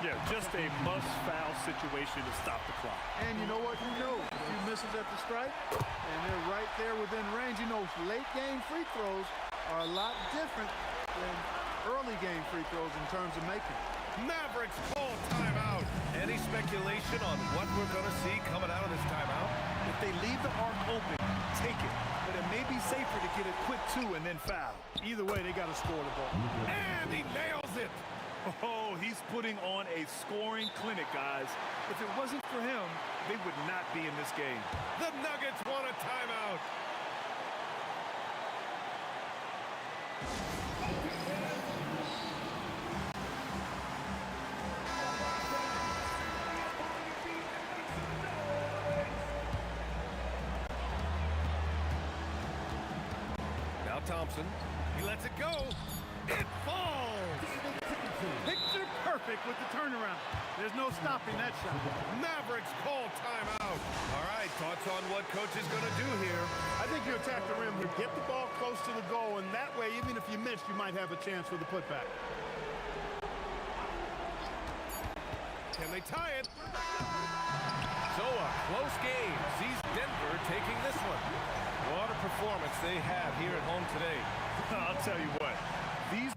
Yeah, just a must-foul situation to stop the clock. And you know what? Who knows? A few misses at the stripe, and they're right there within range. You know, late-game free throws are a lot different than early-game free throws in terms of making it. Mavericks call timeout. Any speculation on what we're going to see coming out of this timeout? If they leave the arc open, take it. But it may be safer to get a quick two and then foul. Either way, they got to score the ball. And he nails it. Oh, he's putting on a scoring clinic, guys. If it wasn't for him, they would not be in this game. The Nuggets want a timeout. Now Thompson. He lets it go. It falls. Picture perfect with the turnaround. There's no stopping that shot. Mavericks call timeout. All right, thoughts on what coach is going to do here? I think you attack the rim. You get the ball close to the goal, and that way, even if you miss, you might have a chance for the putback. Can they tie it? So a close game sees Denver taking this one. What a performance they have here at home today. I'll tell you what, these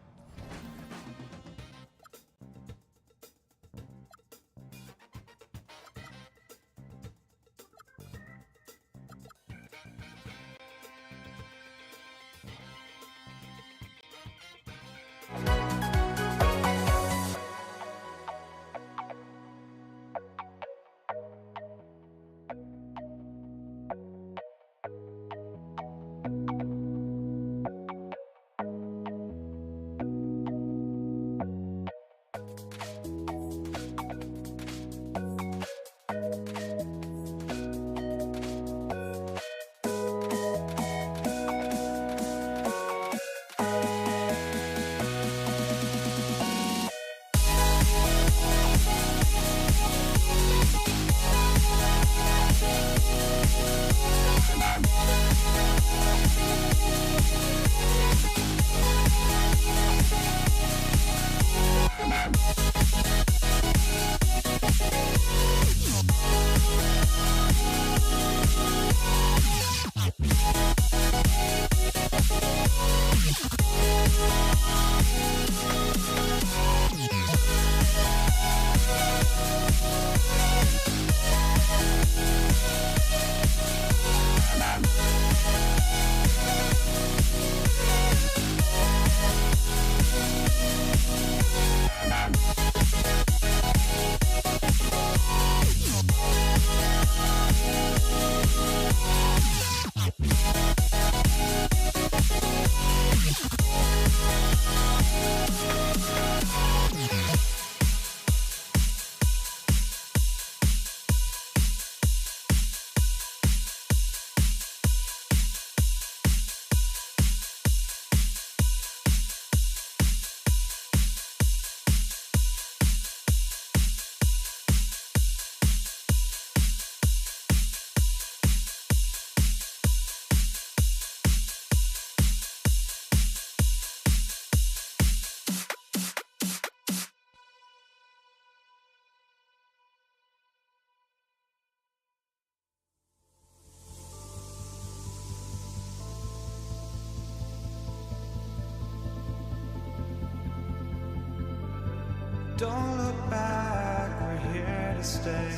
Don't look back, we're here to stay.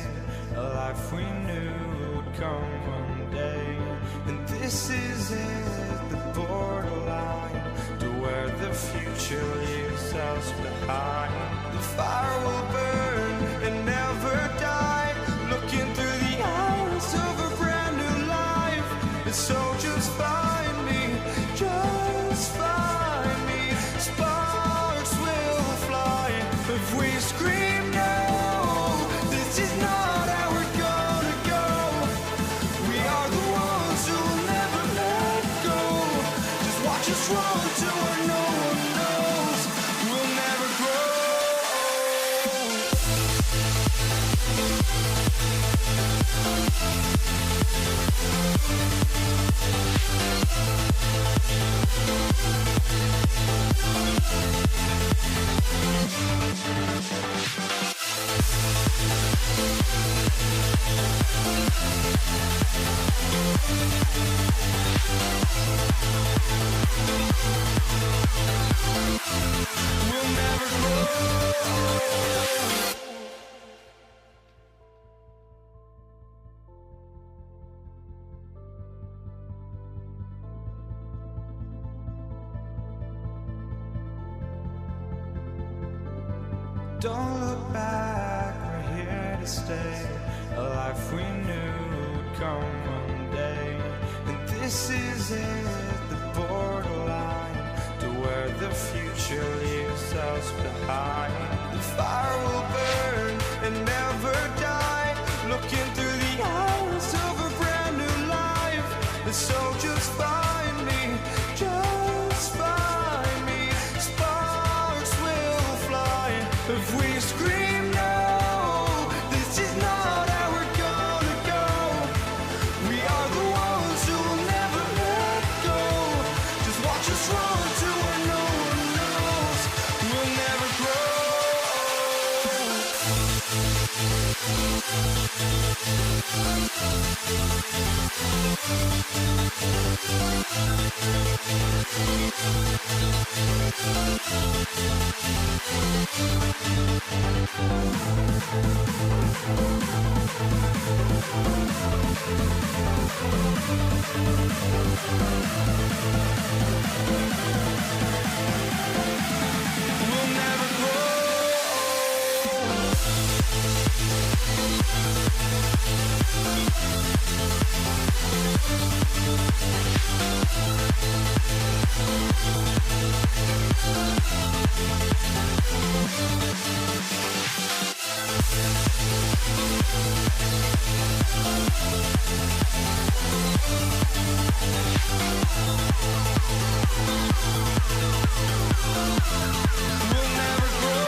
A life we knew would come one day. And this is it, the borderline to where the future leaves us behind. The fire will burn and never die. Looking through the eyes of a brand new life. And so just find me, just find me. Sparks will fly if we scream no. This is not how we're gonna go. We are the ones who will never let go. Just watch us run to where no one knows. We'll never grow. We'll never grow. Don't look back, we're here to stay. A life we knew would come one day. And this is it, the borderline to where the future leaves us behind. The fire will burn and never die. Looking through the eyes of a brand new life. And so just find me, just find me. Sparks will fly if we scream no. This is not how we're gonna go. We are the ones who will never let go. Just watch us run to where no one knows. We'll never grow. We'll never grow. We'll never grow.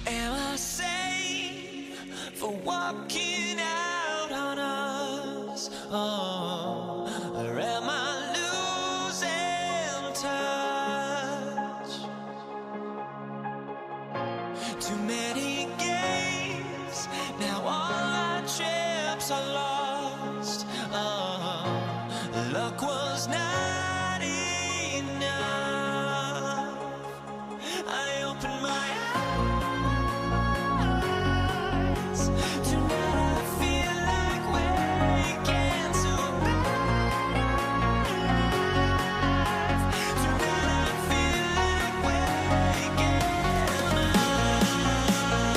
Am I sane for walking out on us? Oh, or am I losing touch? Too many games, now all our chips are lost. Oh, luck was not enough. I opened my eyes. Tonight I feel like waking to life. Tonight I feel like waking up.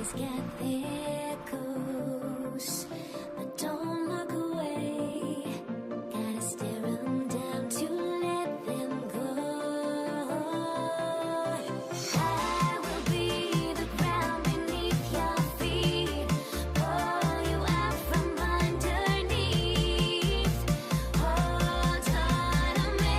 Everybody's got their ghosts, but don't look away. Gotta stare 'em down to let them go. I will be the ground beneath your feet, pull you out from underneath. Hold on to me.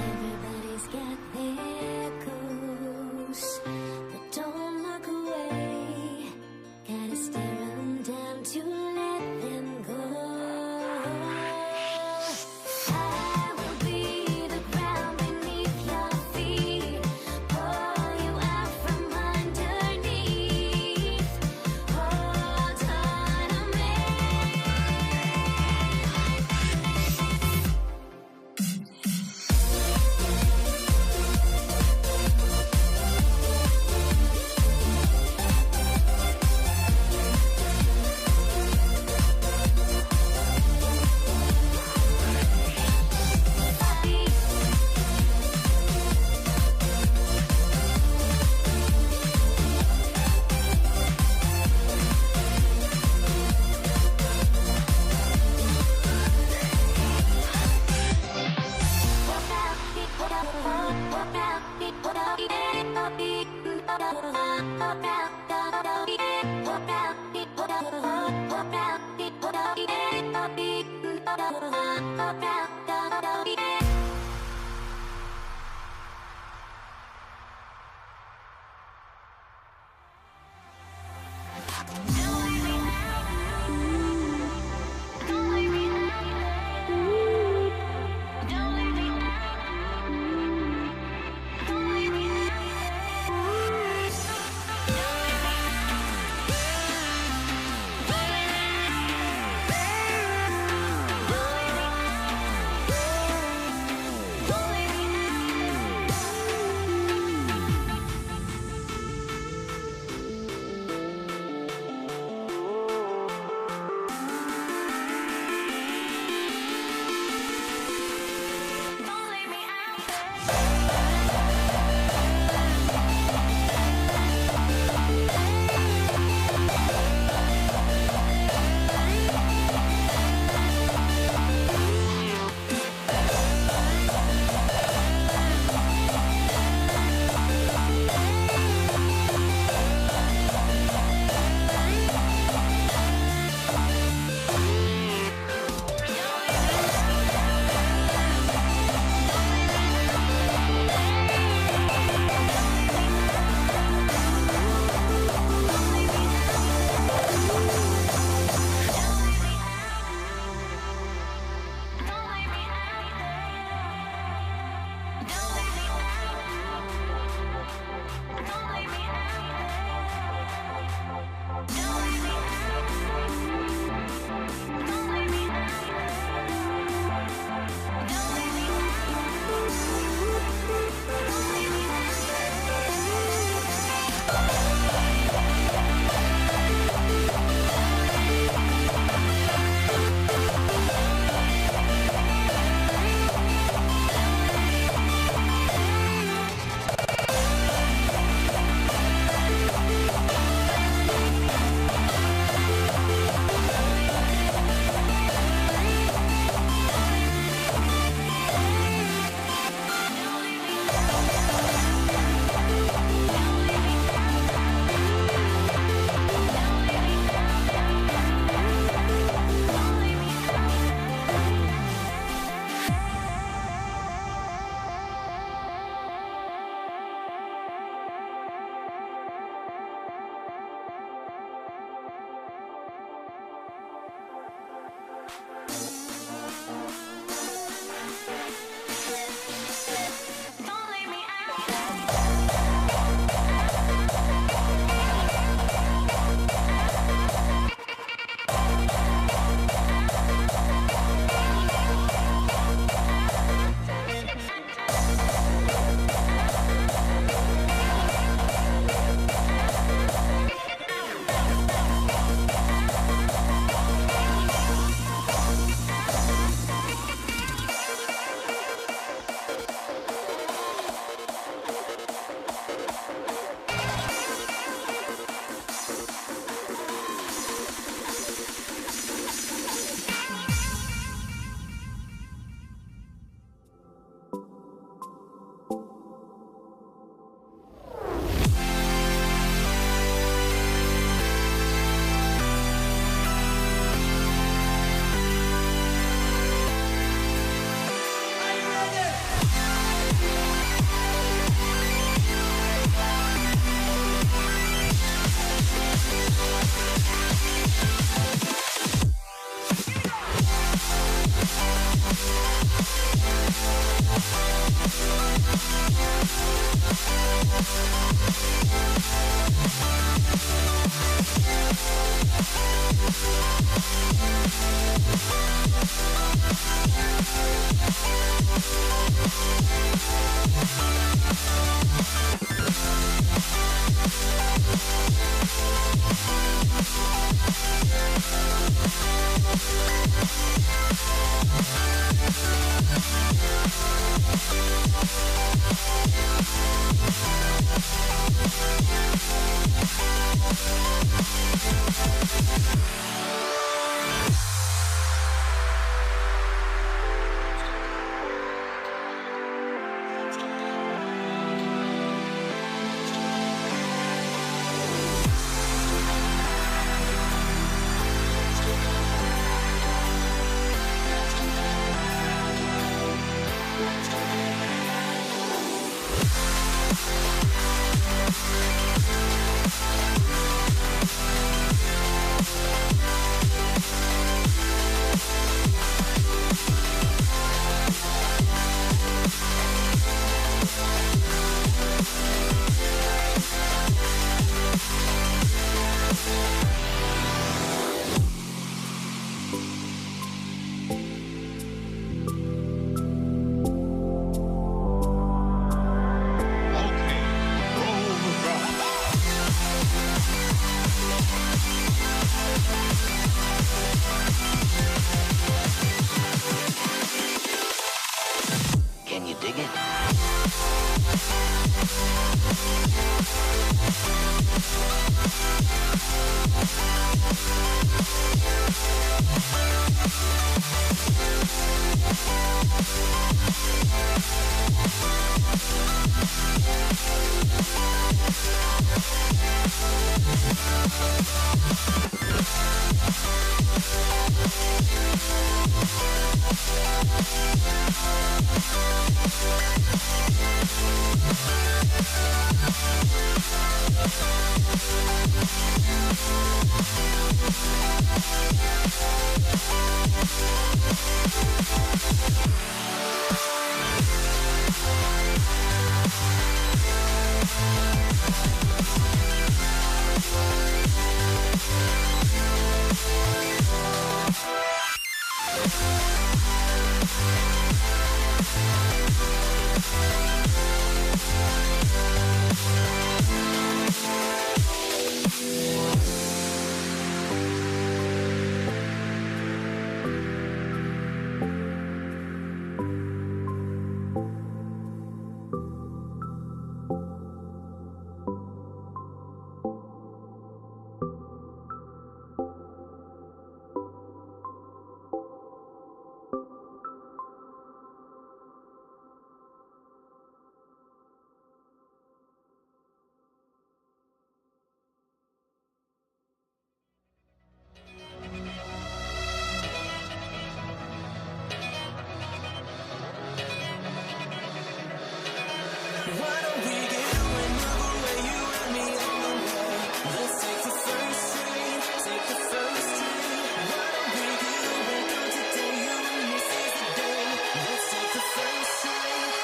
Everybody's got their ghosts, but don't look away. Gotta stare 'em down to let them go. I will be the ground beneath your feet, pull you out from underneath. Hold on to me.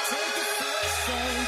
Take the first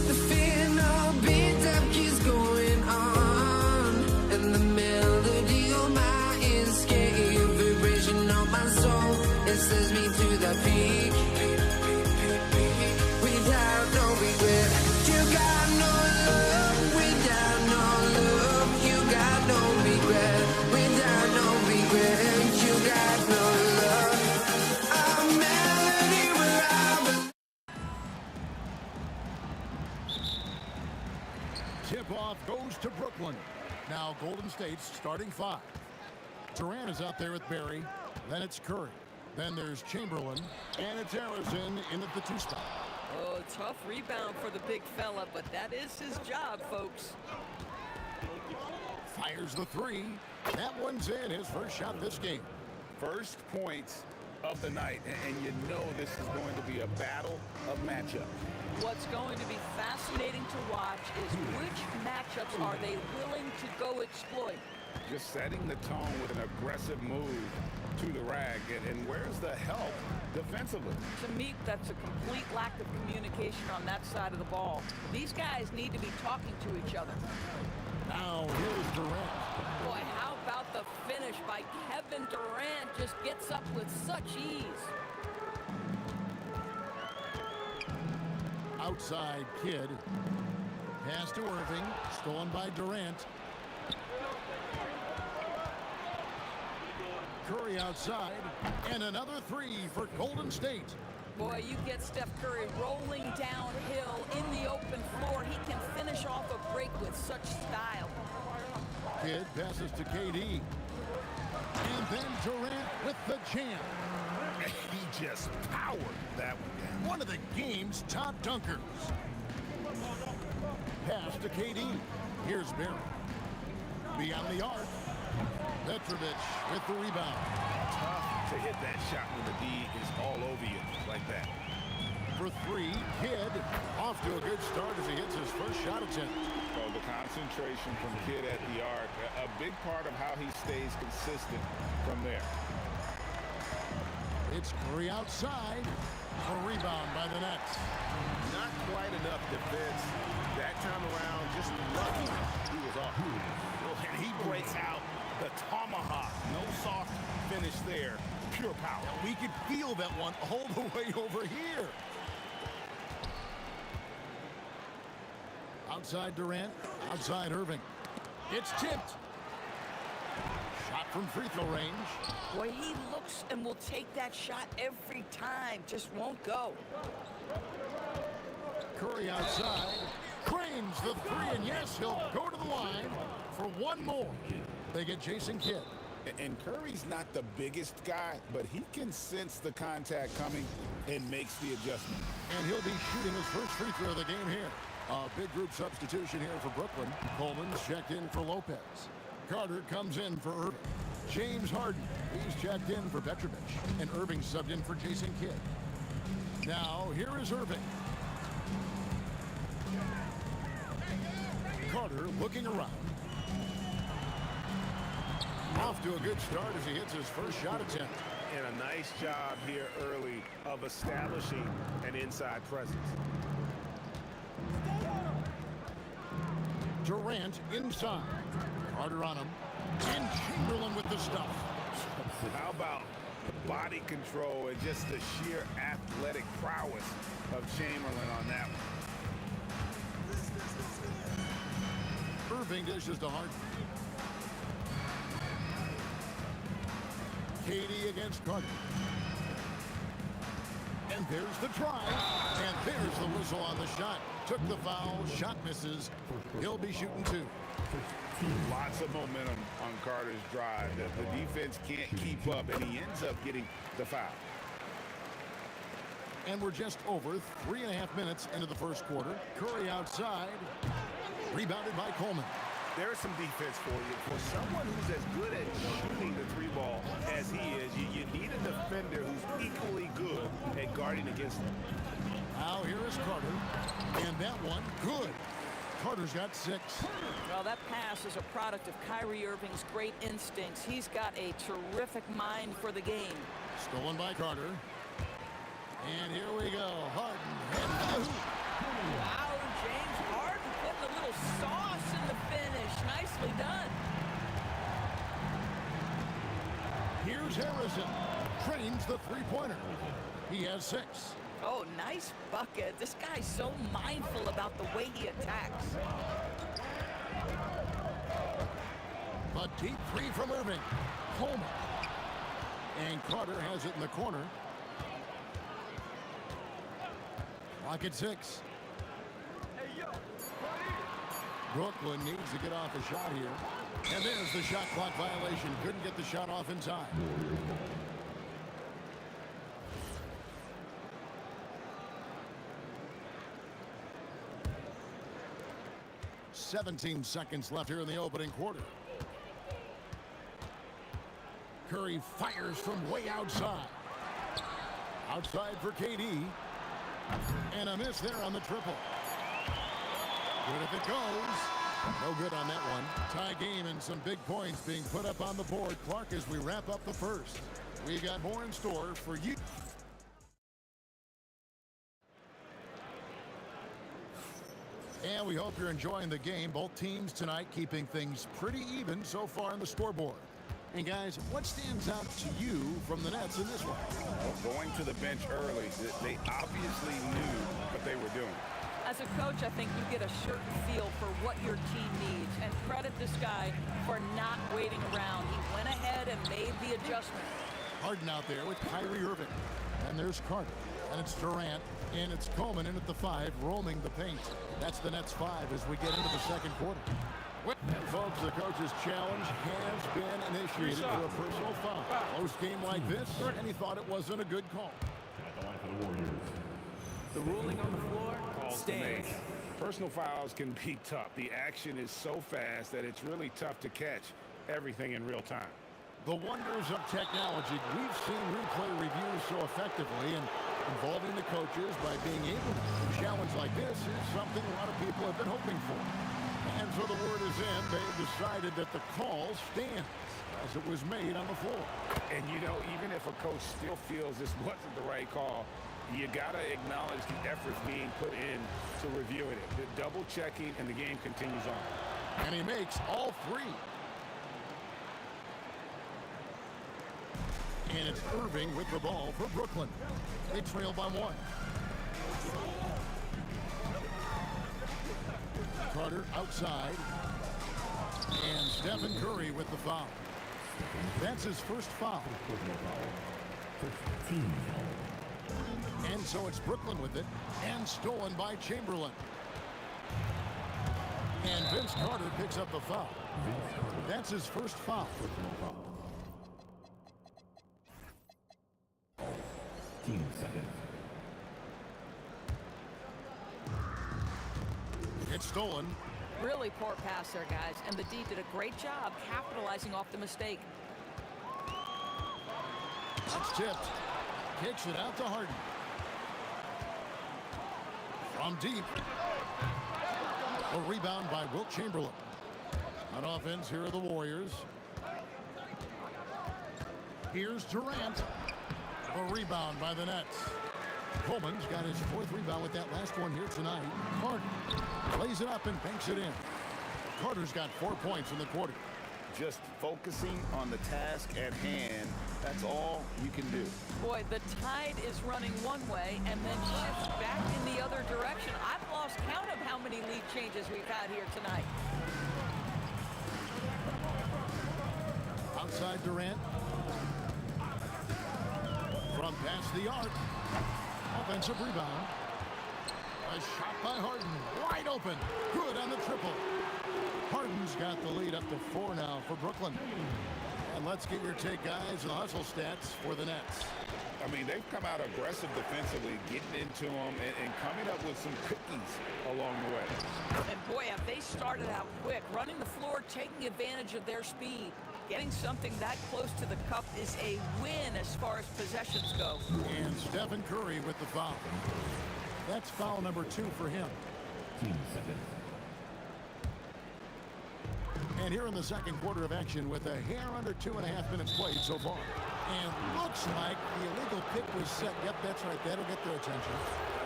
The fear no beat up keeps going on, and the melody of my escape, vibration of my soul, it sends me to the peak. Without no regret, you got no love. Without no love, you got no regret. Without no regret, you got no love. A melody where I belong. Tip-off goes to Brooklyn. Now Golden State's starting five. Durant is out there with Barry. Then it's Curry. Then there's Chamberlain. And it's Harrison in at the two spot. Oh, tough rebound for the big fella, but that is his job, folks. Fires the three. That one's in, his first shot this game. First points of the night, and you know this is going to be a battle of matchup. What's going to be fascinating to watch is which matchups are they willing to go exploit. Just setting the tone with an aggressive move to the rag, and where's the help defensively? To me, that's a complete lack of communication on that side of the ball. These guys need to be talking to each other. Now here's Durant. Boy, how about the finish by Kevin Durant? Just gets up with such ease. Outside Kidd. Pass to Irving. Stolen by Durant. Curry outside. And another three for Golden State. Boy, you get Steph Curry rolling downhill in the open floor. He can finish off a break with such style. Kidd passes to KD. And then Durant with the jam. He just powered that one down. One of the game's top dunkers. Pass to KD. Here's Barry. Beyond the arc. Petrovic with the rebound. Tough to hit that shot when the D is all over you like that. For three, Kidd off to a good start as he hits his first shot attempt. So the concentration from Kidd at the arc, a big part of how he stays consistent from there. It's Curry outside. A rebound by the Nets. Not quite enough defense that time around. Just lucky he was off. And he breaks out the tomahawk. No soft finish there. Pure power. We could feel that one all the way over here. Outside Durant. Outside Irving. It's tipped. Shot from free throw range. Boy, he looks and will take that shot every time. Just won't go. Curry outside. Cranes the three, and yes, he'll go to the line for one more. They get Jason Kidd. And Curry's not the biggest guy, but he can sense the contact coming and makes the adjustment. And he'll be shooting his first free throw of the game here. A big group substitution here for Brooklyn. Coleman's checked in for Lopez. Carter comes in for Irving. James Harden, he's checked in for Petrovic. And Irving subbed in for Jason Kidd. Now, here is Irving. Carter looking around. Off to a good start as he hits his first shot attempt. And a nice job here early of establishing an inside presence. Durant inside. Carter on him. And Chamberlain with the stuff. How about body control and just the sheer athletic prowess of Chamberlain on that one. Irving dishes to Harden. Katie against Carter. And there's the try. And there's the whistle on the shot. Took the foul. Shot misses. He'll be shooting 2. Lots of momentum on Carter's drive. The defense can't keep up, and he ends up getting the foul. And we're just over 3.5 minutes into the first quarter. Curry outside. Rebounded by Coleman. There's some defense for you. For someone who's as good at shooting the 3 ball as he is, you need a defender who's equally good at guarding against him. Now here is Carter. And that one, good. Carter's got 6. Well, that pass is a product of Kyrie Irving's great instincts. He's got a terrific mind for the game. Stolen by Carter. And here we go. Harden. Wow, James Harden putting a little sauce in the finish. Nicely done. Here's Harrison. Trains the 3-pointer. He has 6. Oh, nice bucket. This guy's so mindful about the way he attacks. A deep 3 from Irving. Coleman. And Carter has it in the corner. Lock at 6. Brooklyn needs to get off a shot here. And there's the shot clock violation. Couldn't get the shot off in time. 17 seconds left here in the opening quarter. Curry fires from way outside. Outside for KD. And a miss there on the triple. Good if it goes. No good on that one. Tie game and some big points being put up on the board. Clark, as we wrap up the first. We got more in store for you. And we hope you're enjoying the game. Both teams tonight keeping things pretty even so far on the scoreboard. And guys, what stands out to you from the Nets in this one? Well, going to the bench early, they obviously knew what they were doing. As a coach, I think you get a certain feel for what your team needs. And credit this guy for not waiting around. He went ahead and made the adjustment. Harden out there with Kyrie Irving. And there's Carter. And it's Durant. And it's Coleman in at the 5, roaming the paint. That's the Nets 5 as we get into the second quarter. And folks, the coach's challenge has been initiated for a personal foul. Close game like this, and he thought it wasn't a good call. The ruling on the floor stands. Personal fouls can be tough. The action is so fast that it's really tough to catch everything in real time. The wonders of technology. We've seen replay reviews so effectively, and involving the coaches by being able to challenge like this is something a lot of people have been hoping for. And so the word is in. They've decided that the call stands as it was made on the floor. And, you know, even if a coach still feels this wasn't the right call, you got to acknowledge the effort being put in to reviewing it. The double checking, and the game continues on. And he makes all 3. And it's Irving with the ball for Brooklyn. They trail by 1. Carter outside. And Stephen Curry with the foul. That's his first foul. And so it's Brooklyn with it. And stolen by Chamberlain. And Vince Carter picks up the foul. That's his first foul. It's stolen. Really poor pass there, guys. And the D did a great job capitalizing off the mistake. That's tipped. Kicks it out to Harden. From deep. A rebound by Wilt Chamberlain. On offense, here are the Warriors. Here's Durant. A rebound by the Nets. Coleman's got his 4th rebound with that last one here tonight. Carter plays it up and banks it in. Carter's got 4 points in the quarter. Just focusing on the task at hand. That's all you can do. Boy, the tide is running one way and then shifts back in the other direction. I've lost count of how many lead changes we've had here tonight. Outside Durant. From past the arc. Offensive rebound. A shot by Harden. Wide open. Good on the triple. Harden's got the lead up to 4 now for Brooklyn. And let's get your take, guys, on the hustle stats for the Nets. I mean, they've come out aggressive defensively, getting into them and coming up with some cookies along the way. And boy, have they started out quick, running the floor, taking advantage of their speed. Getting something that close to the cup is a win as far as possessions go. And Stephen Curry with the foul. That's foul number 2 for him. 15 seconds. And here in the second quarter of action with a hair under 2.5 minutes played so far. And looks like the illegal pick was set. Yep, that's right. That'll get their attention.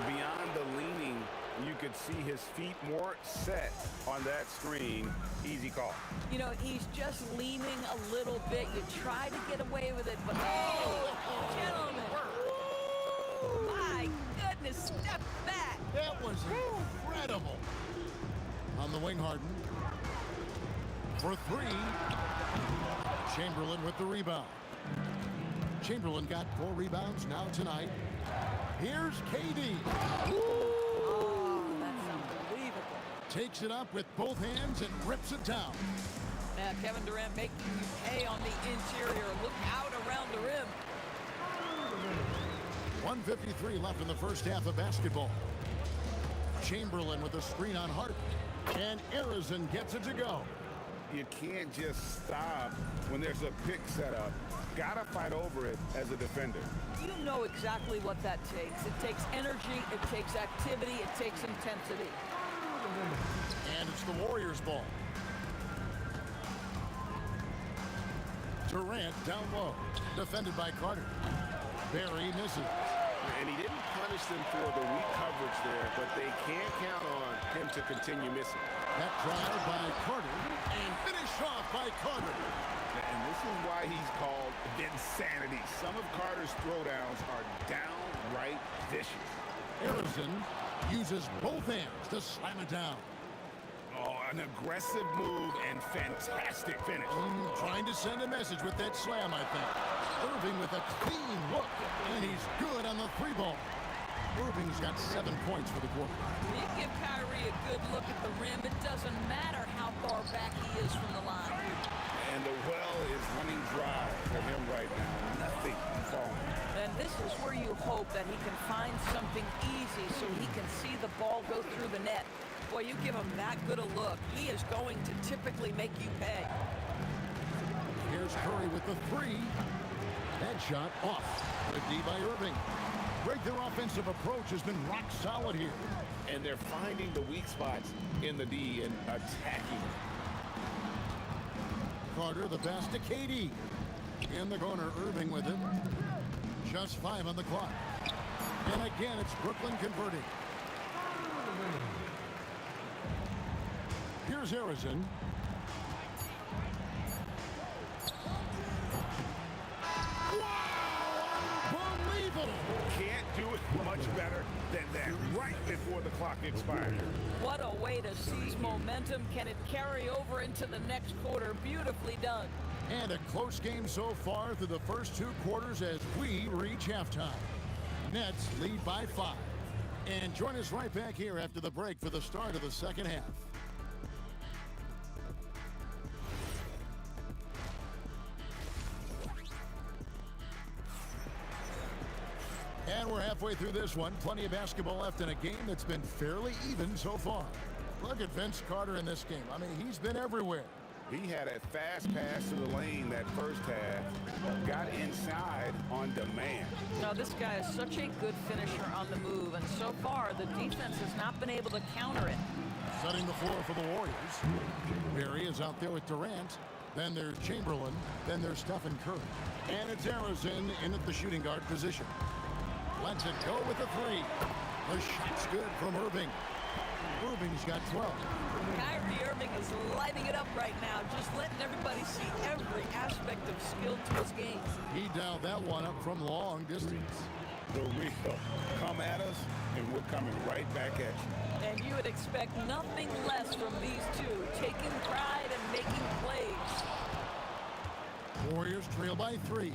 Beyond the leaning, you could see his feet more set on that screen. Easy call. You know, he's just leaning a little bit. You try to get away with it, but oh, gentlemen. My goodness, step back. That was incredible. On the wing, Harden. For 3. Chamberlain with the rebound. Chamberlain got 4 rebounds now tonight. Here's KD. Oh, that's unbelievable. Takes it up with both hands and rips it down. Now, Kevin Durant making you pay on the interior. Look out around the rim. 1:53 left in the first half of basketball. Chamberlain with a screen on Hart. And Arizon gets it to go. You can't just stop when there's a pick set up. Gotta fight over it as a defender. You know exactly what that takes. It takes energy, it takes activity, it takes intensity. And it's the Warriors' ball. Durant down low. Defended by Carter. Barry misses. And he didn't punish them for the weak coverage there, but they can't count on him to continue missing. That drive by Carter. And finish off by Carter. And this is why he's called Vinsanity. Some of Carter's throwdowns are downright vicious. Arizon uses both hands to slam it down. Oh, an aggressive move and fantastic finish. Trying to send a message with that slam, I think. Irving with a clean look, and he's good on the 3-ball. Irving's got 7 points for the quarter. You give Kyrie a good look at the rim. It doesn't matter how far back he is from the line. And the well is running dry for him right now. Nothing falling. And this is where you hope that he can find something easy so he can see the ball go through the net. Boy, you give him that good a look, he is going to typically make you pay. Here's Curry with the 3. That shot off. Good D by Irving. Greg, their offensive approach has been rock solid here. And they're finding the weak spots in the D and attacking. Carter, the pass to KD. In the corner, Irving with it. Just 5 on the clock. And again, it's Brooklyn converting. Here's Arizon. Unbelievable! Can't do it much better than that right before the clock expired. What a way to seize momentum. Can it carry over into the next quarter? Beautifully done. And a close game so far through the first 2 quarters as we reach halftime. Nets lead by 5. And join us right back here after the break for the start of the second half. And we're halfway through this one. Plenty of basketball left in a game that's been fairly even so far. Look at Vince Carter in this game. I mean, he's been everywhere. He had a fast pass to the lane that first half. Got inside on demand. Now, this guy is such a good finisher on the move, and so far, the defense has not been able to counter it. Setting the floor for the Warriors. Barry is out there with Durant. Then there's Chamberlain. Then there's Stephen Curry. And it's Arizon in at the shooting guard position. Lets it go with the 3. The shot's good from Irving. Irving's got 12. Kyrie Irving is lighting it up right now, just letting everybody see every aspect of skill to his game. He dialed that one up from long distance. The real. Come at us, and we're coming right back at you. And you would expect nothing less from these two, taking pride and making plays. Warriors trail by 3.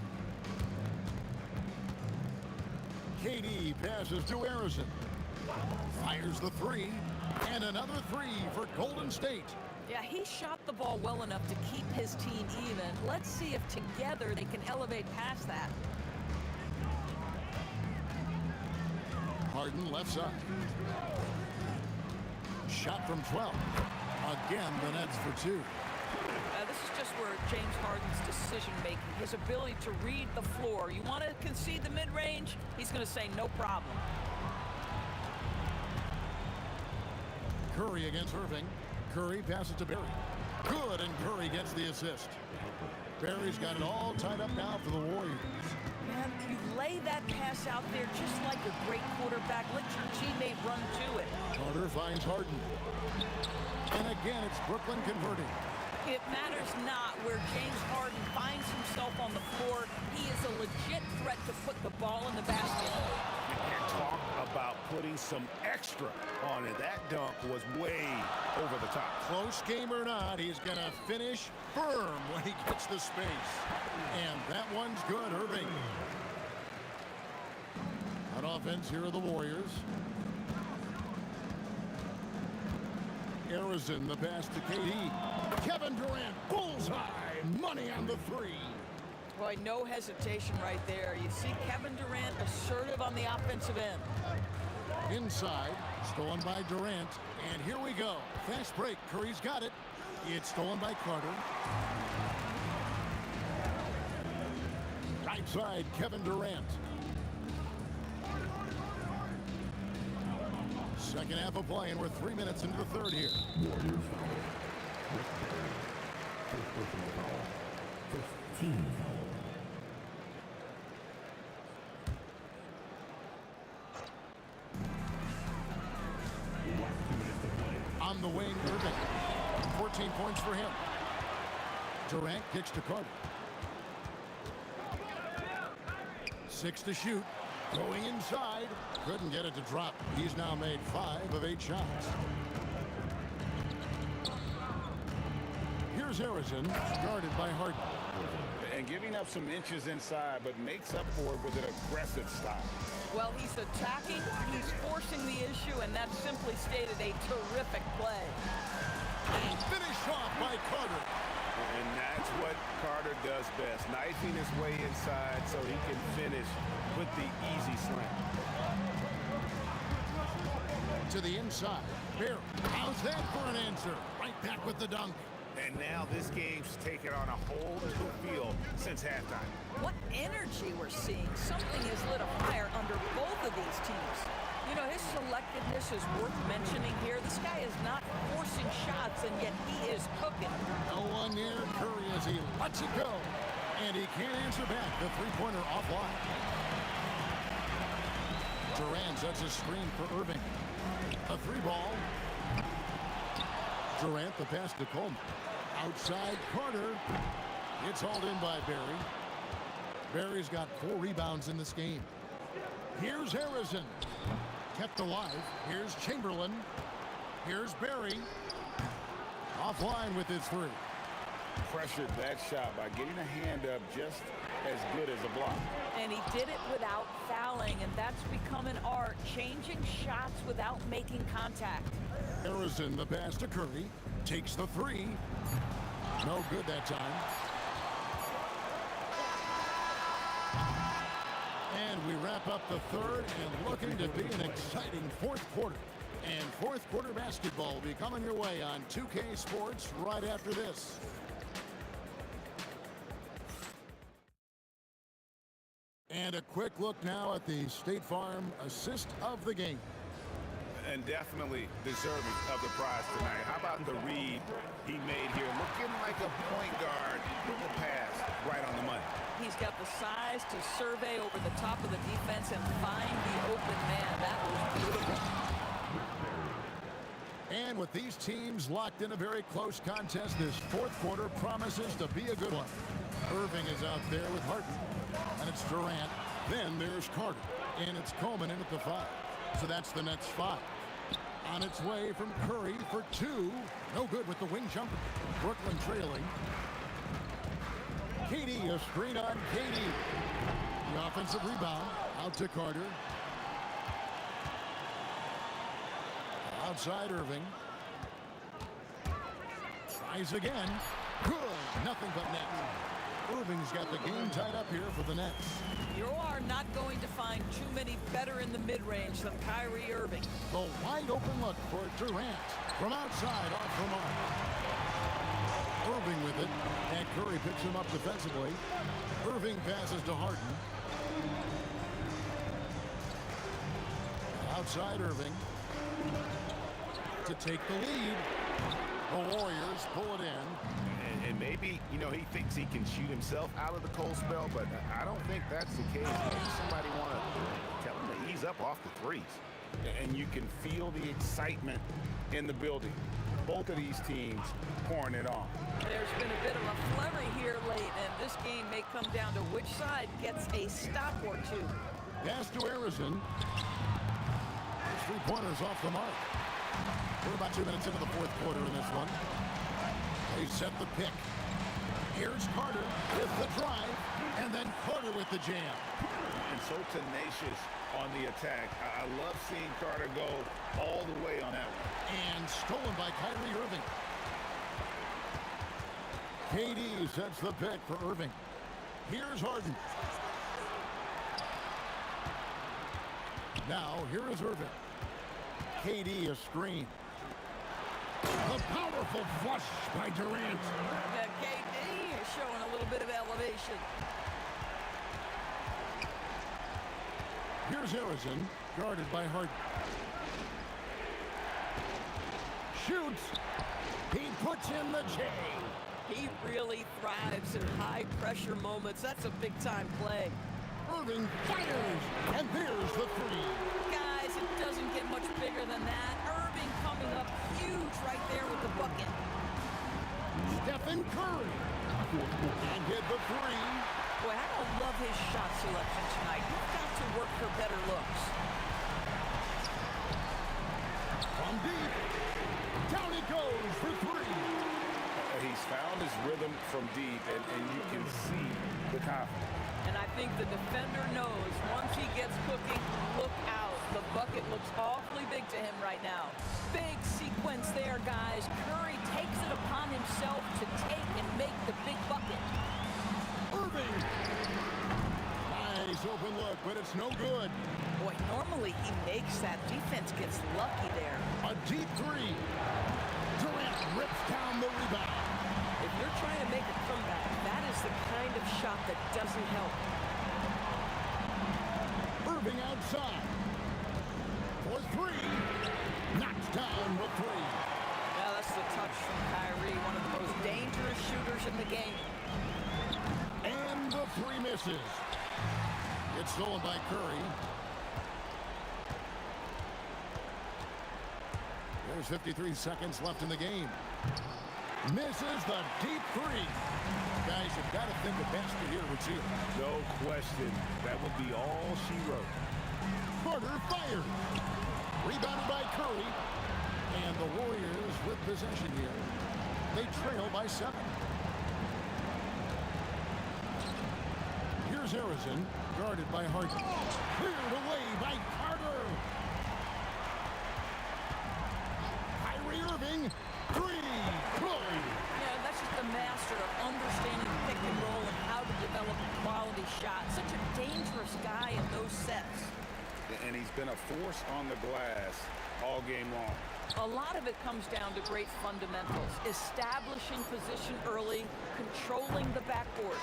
KD passes to Harrison. Fires the 3. And another 3 for Golden State. Yeah, he shot the ball well enough to keep his team even. Let's see if together they can elevate past that. Harden left side. Shot from 12. Again, the Nets for 2. This is just where James Harden's decision-making, his ability to read the floor. You want to concede the mid-range? He's going to say no problem. Curry against Irving. Curry passes to Barry. Good, and Curry gets the assist. Barry's got it all tied up now for the Warriors. Man, you lay that pass out there just like a great quarterback. Let your teammate run to it. Carter finds Harden. And again, it's Brooklyn converting. It matters not where James Harden finds himself on the floor. He is a legit threat to put the ball in the basket. And talk about putting some extra on it. That dunk was way over the top. Close game or not, he's going to finish firm when he gets the space. And that one's good, Irving. On offense, here are the Warriors. Harrison, the pass to KD. Kevin Durant, bullseye, money on the 3. Boy, no hesitation right there. You see Kevin Durant assertive on the offensive end. Inside, stolen by Durant. And here we go. Fast break. Curry's got it. It's stolen by Carter. Right side, Kevin Durant. Second half of play, and we're 3 minutes into the third here. Warriors foul. First personal foul. First team foul. On the wing, Irving. 14 points for him. Durant kicks to Carter. 6 to shoot. Going inside. Couldn't get it to drop. He's now made 5 of 8 shots. Here's Harrison, guarded by Harden. And giving up some inches inside, but makes up for it with an aggressive style. Well, he's attacking, he's forcing the issue, and that's simply stated a terrific play. Finished off by Carter. And that's what Carter does best, knifing his way inside so he can finish with the easy slam. To the inside. Barry, how's that for an answer? Right back with the dunk. And now this game's taken on a whole new feel since halftime. What energy we're seeing. Something has lit a fire under both of these teams. You know, his selectiveness is worth mentioning here. This guy is not forcing shots, and yet he is cooking. No one near Curry as he lets it go. And he can't answer back. The three-pointer offline. Durant sets a screen for Irving. A 3-ball. Durant the pass to Coleman. Outside Carter. It's hauled in by Barry. Barry's got 4 rebounds in this game. Here's Harrison. Kept alive. Here's Chamberlain. Here's Barry. Offline with his 3. Pressured that shot by getting a hand up just as good as a block. And he did it without fouling, and that's become an art, changing shots without making contact. Harrison, the pass to Curry. Takes the 3. No good that time. And we wrap up the third and looking to be an exciting fourth quarter. And fourth quarter basketball will be coming your way on 2K Sports right after this. And a quick look now at the State Farm assist of the game. And definitely deserving of the prize tonight. How about the read he made here? Looking like a point guard with the pass right on the money. He's got the size to survey over the top of the defense and find the open man. That was beautiful. And with these teams locked in a very close contest, this fourth quarter promises to be a good one. Irving is out there with Harden. And it's Durant. Then there's Carter. And it's Coleman in at the 5. So that's the Nets 5. On its way from Curry for 2. No good with the wing jumper. Brooklyn trailing. KD, a screen on KD. The offensive rebound. Out to Carter. Outside Irving. Tries again. Good. Nothing but net. Irving's got the game tied up here for the Nets. You are not going to find too many better in the mid-range than Kyrie Irving. The wide open look for Durant. From outside, off the mark. Irving with it. And Curry picks him up defensively. Irving passes to Harden. Outside Irving. To take the lead. The Warriors pull it in. And maybe, you know, he thinks he can shoot himself out of the cold spell, but I don't think that's the case. Maybe somebody want to tell him to ease up off the threes. And you can feel the excitement in the building. Both of these teams pouring it on. There's been a bit of a flurry here late, and this game may come down to which side gets a stop or two. Pass to Harrison. Three-pointers off the mark. We're about 2 minutes into the fourth quarter in this one. They set the pick. Here's Carter with the drive, and then Carter with the jam. And so tenacious on the attack. I love seeing Carter go all the way on that one. And stolen by Kyrie Irving. KD sets the pick for Irving. Here's Harden. Now, here is Irving. KD a screen. The powerful flush by Durant. KD is showing a little bit of elevation. Here's Harrison, guarded by Harden. Shoots. He puts in the J. He really thrives in high-pressure moments. That's a big-time play. Irving fires, and there's the 3. Guys, it doesn't get much bigger than that. Irving coming up huge right there with the bucket. Stephen Curry. And hit the 3. Boy, I don't love his shot selection tonight. You've got to work for better looks. From deep. Down he goes for 3. He's found his rhythm from deep, and you can see the confidence. And I think the defender knows once he gets cooking, look out. The bucket looks awfully big to him right now. Big sequence there, guys. Curry takes it upon himself to take and make the big bucket. Irving. Nice open look, but it's no good. Boy, normally he makes that. Defense gets lucky there. A deep 3. Durant rips down the rebound. If you're trying to make a comeback, that is the kind of shot that doesn't help. Irving outside. For 3. Knocks down the 3. Yeah, that's the touch from Kyrie, one of the most dangerous shooters in the game. And the 3 misses. It's stolen by Curry. There's 53 seconds left in the game. Misses the deep 3. Guys, you've got to think the basket here would seal. No question. That would be all she wrote. Carter fired. Rebounded by Curry. And the Warriors with possession here. They trail by 7. Here's Harrison, guarded by Harden. Cleared away by Carter. Kyrie Irving, 3. Good. Yeah, that's just a master of understanding pick and roll and how to develop a quality shot. Such a dangerous guy in those sets. And he's been a force on the glass all game long. A lot of it comes down to great fundamentals. Establishing position early, controlling the backboard.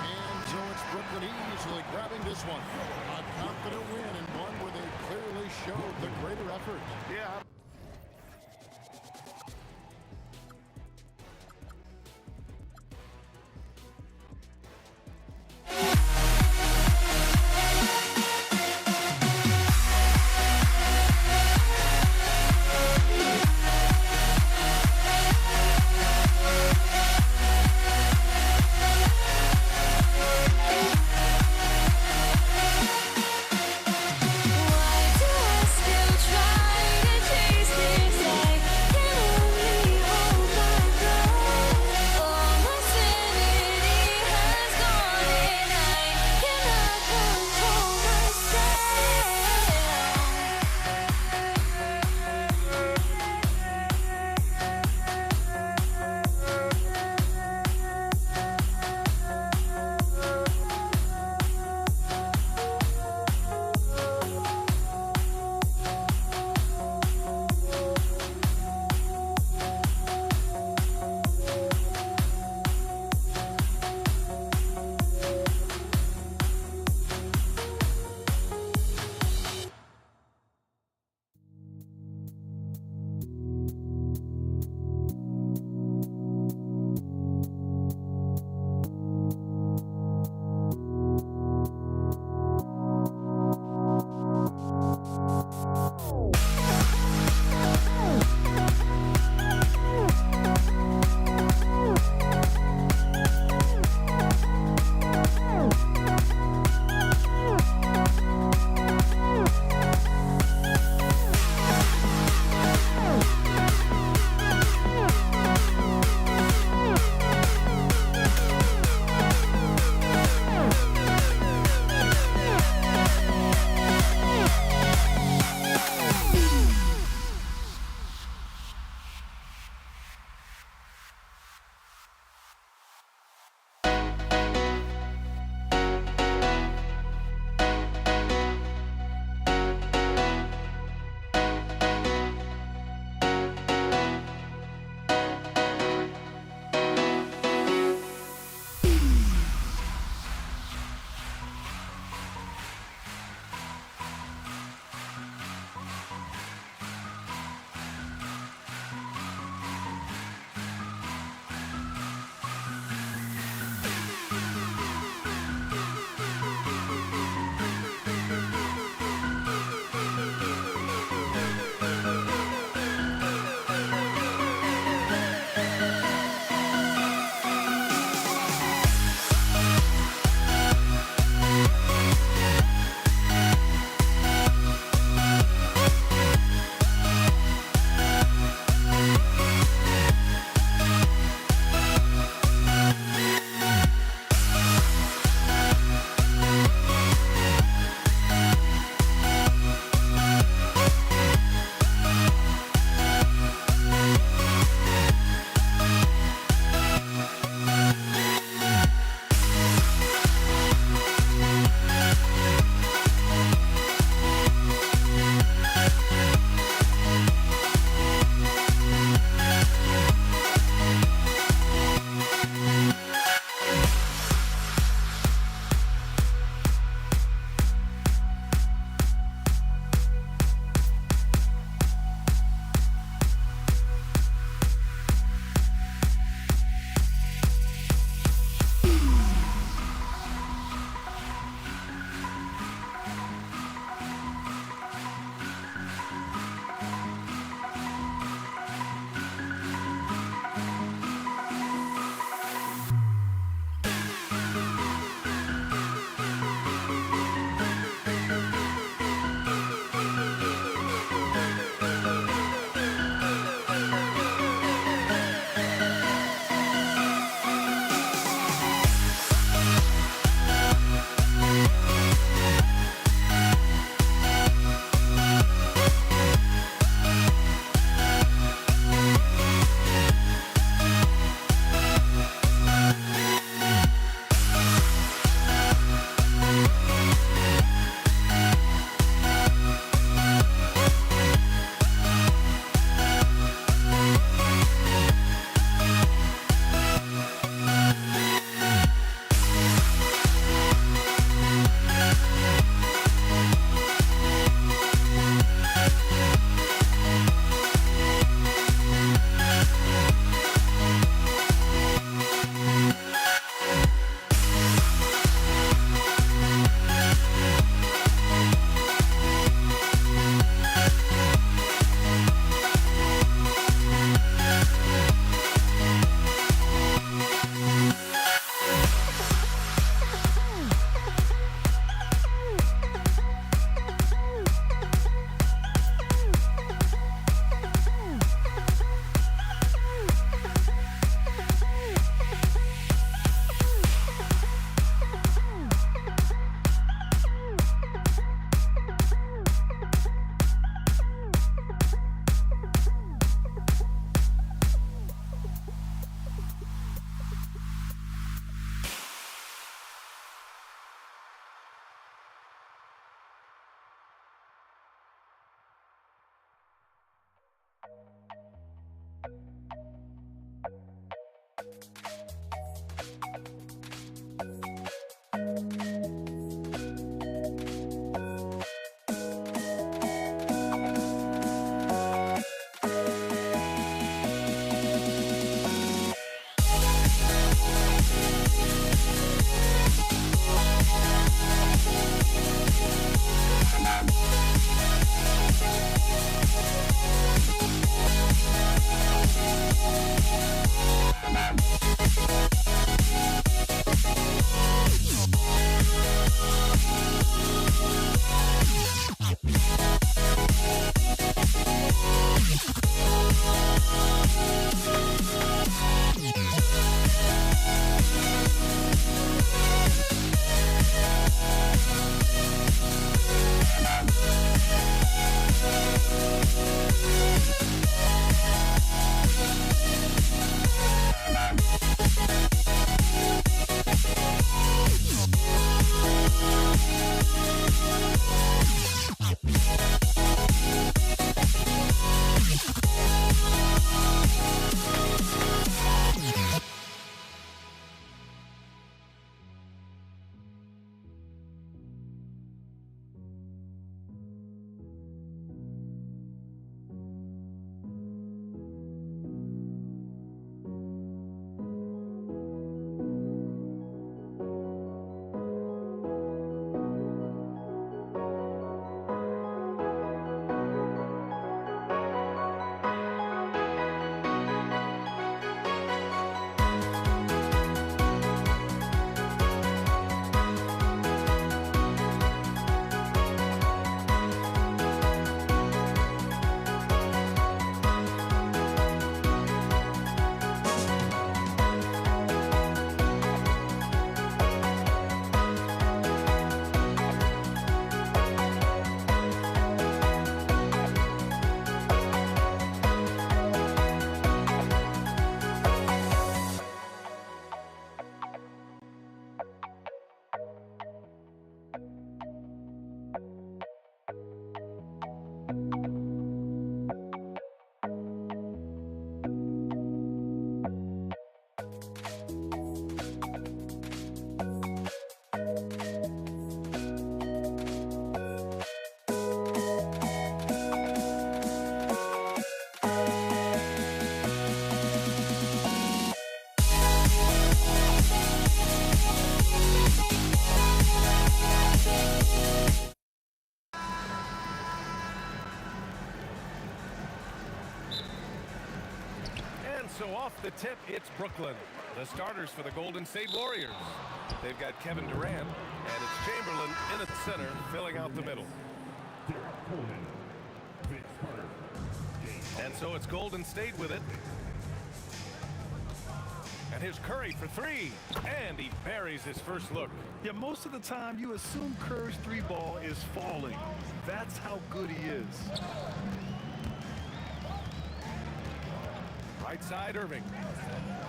And so it's Brooklyn easily grabbing this one. A confident win and one where they clearly showed the greater effort. Yeah. So off the tip, it's Brooklyn. The starters for the Golden State Warriors. They've got Kevin Durant, and it's Chamberlain in at the center, filling out the middle. And so it's Golden State with it. And here's Curry for three. And he buries his first look. Yeah, most of the time you assume Curry's three ball is falling. That's how good he is. Right side, Irving.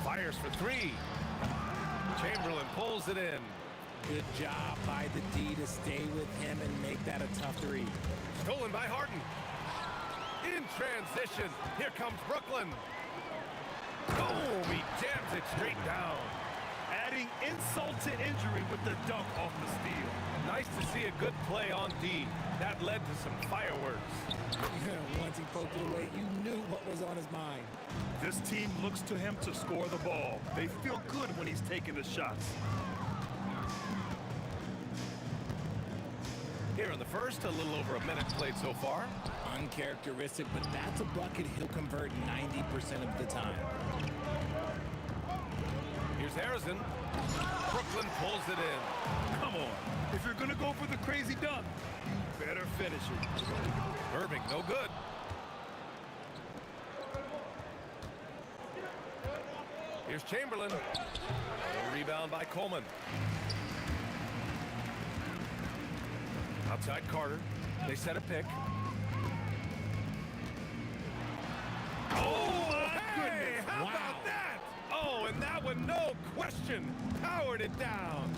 Fires for three. Chamberlain pulls it in. Good job by the D to stay with him and make that a tough three. Stolen by Harden. In transition, here comes Brooklyn. Boom, he jams it straight down. Adding insult to injury with the dunk off the steal. Nice to see a good play on D. That led to some fireworks. Once he poked it away, you knew what was on his mind. This team looks to him to score the ball. They feel good when he's taking the shots. Here in the first, a little over a minute played so far. Uncharacteristic, but that's a bucket he'll convert 90% of the time. Here's Harrison. Brooklyn pulls it in. Come on. If you're going to go for the crazy dunk, you better finish it. Irving, no good. Here's Chamberlain. A rebound by Coleman. Outside Carter. They set a pick. Oh, my goodness. How about that? Oh, and that one, no question, powered it down.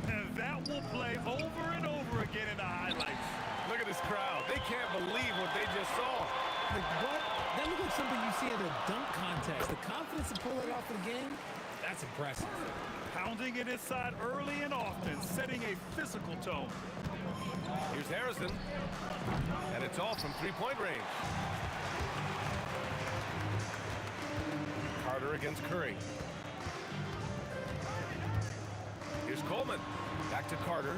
And that will play over and over again in the highlights. Look at this crowd. They can't believe what they just saw. Like what? That looks like something you see at a dunk contest. The confidence to pull it off again, that's impressive. Pounding it inside early and often, setting a physical tone. Here's Harrison. And it's off from three-point range. Carter against Curry. Here's Coleman. Back to Carter.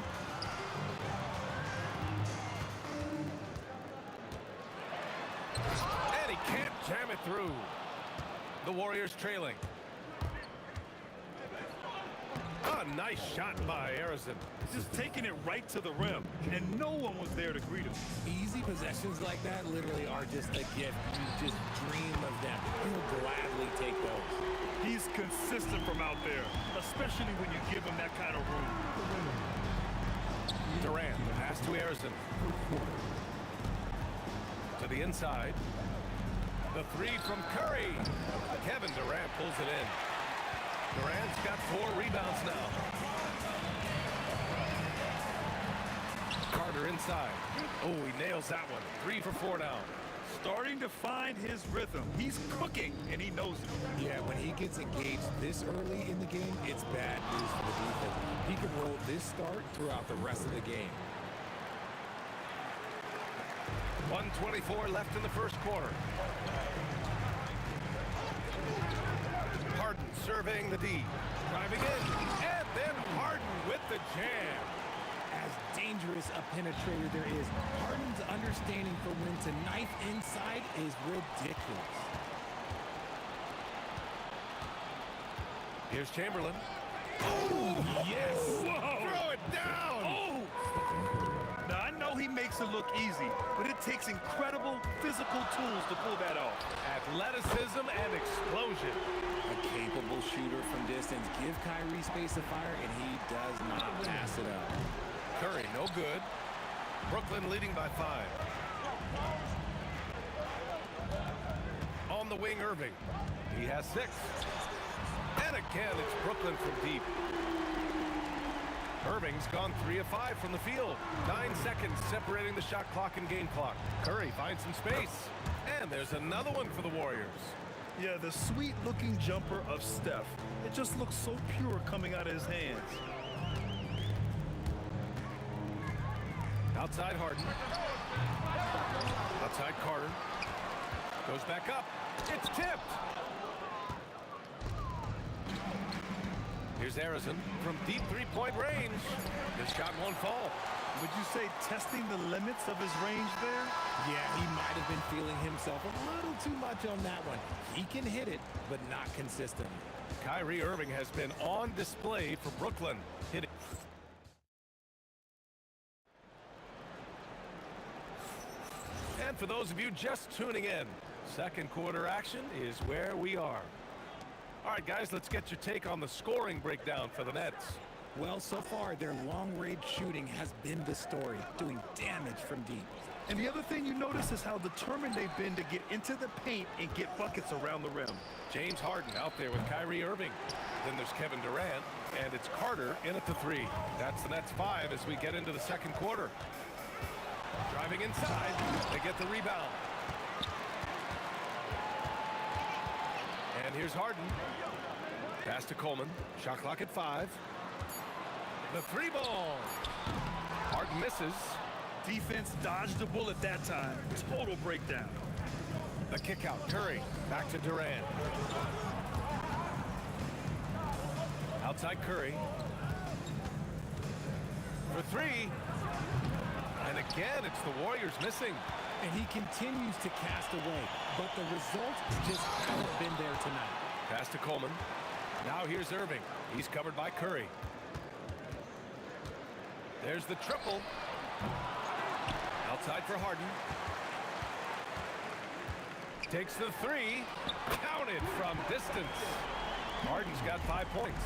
And he can't jam it through. The Warriors trailing. A nice shot by Harrison. Just taking it right to the rim, and no one was there to greet him. Easy possessions like that literally are just a gift. You just dream of them. He'll gladly take those. He's consistent from out there, especially when you give him that kind of room. Durant, pass to Harrison. To the inside. The three from Curry. Kevin Durant pulls it in. Durant's got 4 rebounds now. Carter inside. Oh, he nails that one. 3 for 4 now. Starting to find his rhythm. He's cooking, and he knows it. Yeah, when he gets engaged this early in the game, it's bad news for the defense. He can roll this start throughout the rest of the game. 1:24 left in the first quarter. Harden surveying the D. Driving in. And then Harden with the jam. As dangerous a penetrator there is, Harden's understanding for when to knife inside is ridiculous. Here's Chamberlain. Oh, yes. Whoa. Throw it down. Oh. Now, I know he makes it look easy, but it takes incredible physical tools to pull that off. Athleticism and explosion. A capable shooter from distance. Give Kyrie space to fire, and he does not pass it up. Curry, no good. Brooklyn leading by 5. On the wing, Irving. He has 6. And again, it's Brooklyn from deep. Irving's gone 3 of 5 from the field. 9 seconds separating the shot clock and game clock. Curry finds some space. And there's another one for the Warriors. Yeah, the sweet-looking jumper of Steph. It just looks so pure coming out of his hands. Outside Harden. Outside Carter. Goes back up. It's tipped. Here's Harrison from deep three-point range. This shot won't fall. Would you say testing the limits of his range there? Yeah, he might have been feeling himself a little too much on that one. He can hit it, but not consistently. Kyrie Irving has been on display for Brooklyn. Hitting. And for those of you just tuning in, second quarter action is where we are. All right, guys, let's get your take on the scoring breakdown for the Nets. Well, so far, their long-range shooting has been the story, doing damage from deep. And the other thing you notice is how determined they've been to get into the paint and get buckets around the rim. James Harden out there with Kyrie Irving. Then there's Kevin Durant, and it's Carter in at the 3. That's the Nets 5 as we get into the second quarter. Driving inside, they get the rebound. And here's Harden. Pass to Coleman. Shot clock at 5. The 3 ball. Harden misses. Defense dodged the bullet that time. Total breakdown. The kick out. Curry. Back to Durant. Outside Curry. For 3. And again, it's the Warriors missing. And he continues to cast away, but the results just haven't been there tonight. Pass to Coleman. Now here's Irving. He's covered by Curry. There's the triple. Outside for Harden. Takes the 3. Counted from distance. Harden's got 5 points.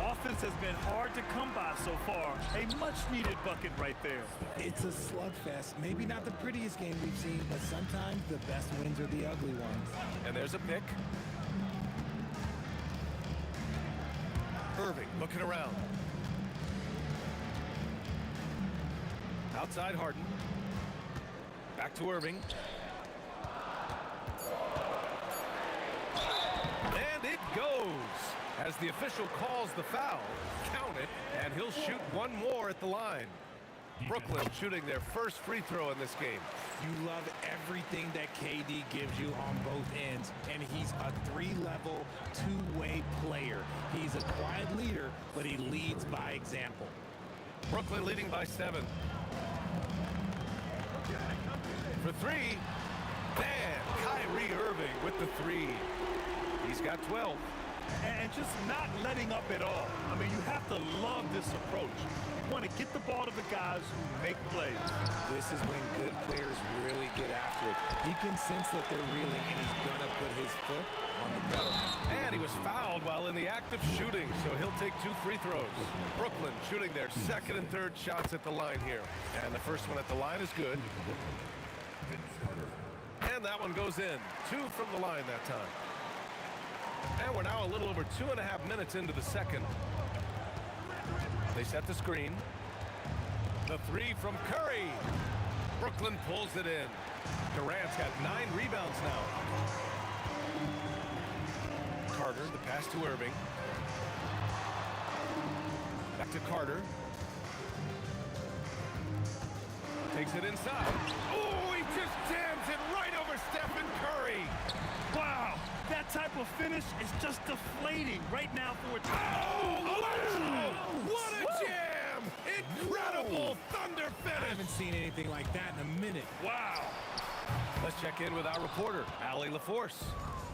Offense has been hard to come by so far. A much-needed bucket right there. It's a slugfest. Maybe not the prettiest game we've seen, but sometimes the best wins are the ugly ones. And there's a pick. Irving looking around. Outside Harden. Back to Irving. And it goes. As the official calls the foul, count it, and he'll shoot one more at the line. Brooklyn shooting their first free throw in this game. You love everything that KD gives you on both ends, and he's a 3-level, 2-way player. He's a quiet leader, but he leads by example. Brooklyn leading by 7. For 3, and Kyrie Irving with the 3. He's got 12. And just not letting up at all. I mean, you have to love this approach. You want to get the ball to the guys who make plays. This is when good players really get after it. He can sense that they're reeling, and he's going to put his foot on the pedal. And he was fouled while in the act of shooting, so he'll take 2 free throws. Brooklyn shooting their second and third shots at the line here. And the first one at the line is good. And that one goes in. 2 from the line that time. And we're now a little over 2.5 minutes into the second. They set the screen. The 3 from Curry. Brooklyn pulls it in. Durant's got 9 rebounds now. Carter, the pass to Irving. Back to Carter. Takes it inside. Oh, he just jams it right over Stephen Curry. Wow, that type of finish is just deflating right now for a team. Oh, wow! What a jam! Incredible thunder finish! I haven't seen anything like that in a minute. Wow! Let's check in with our reporter, Allie LaForce.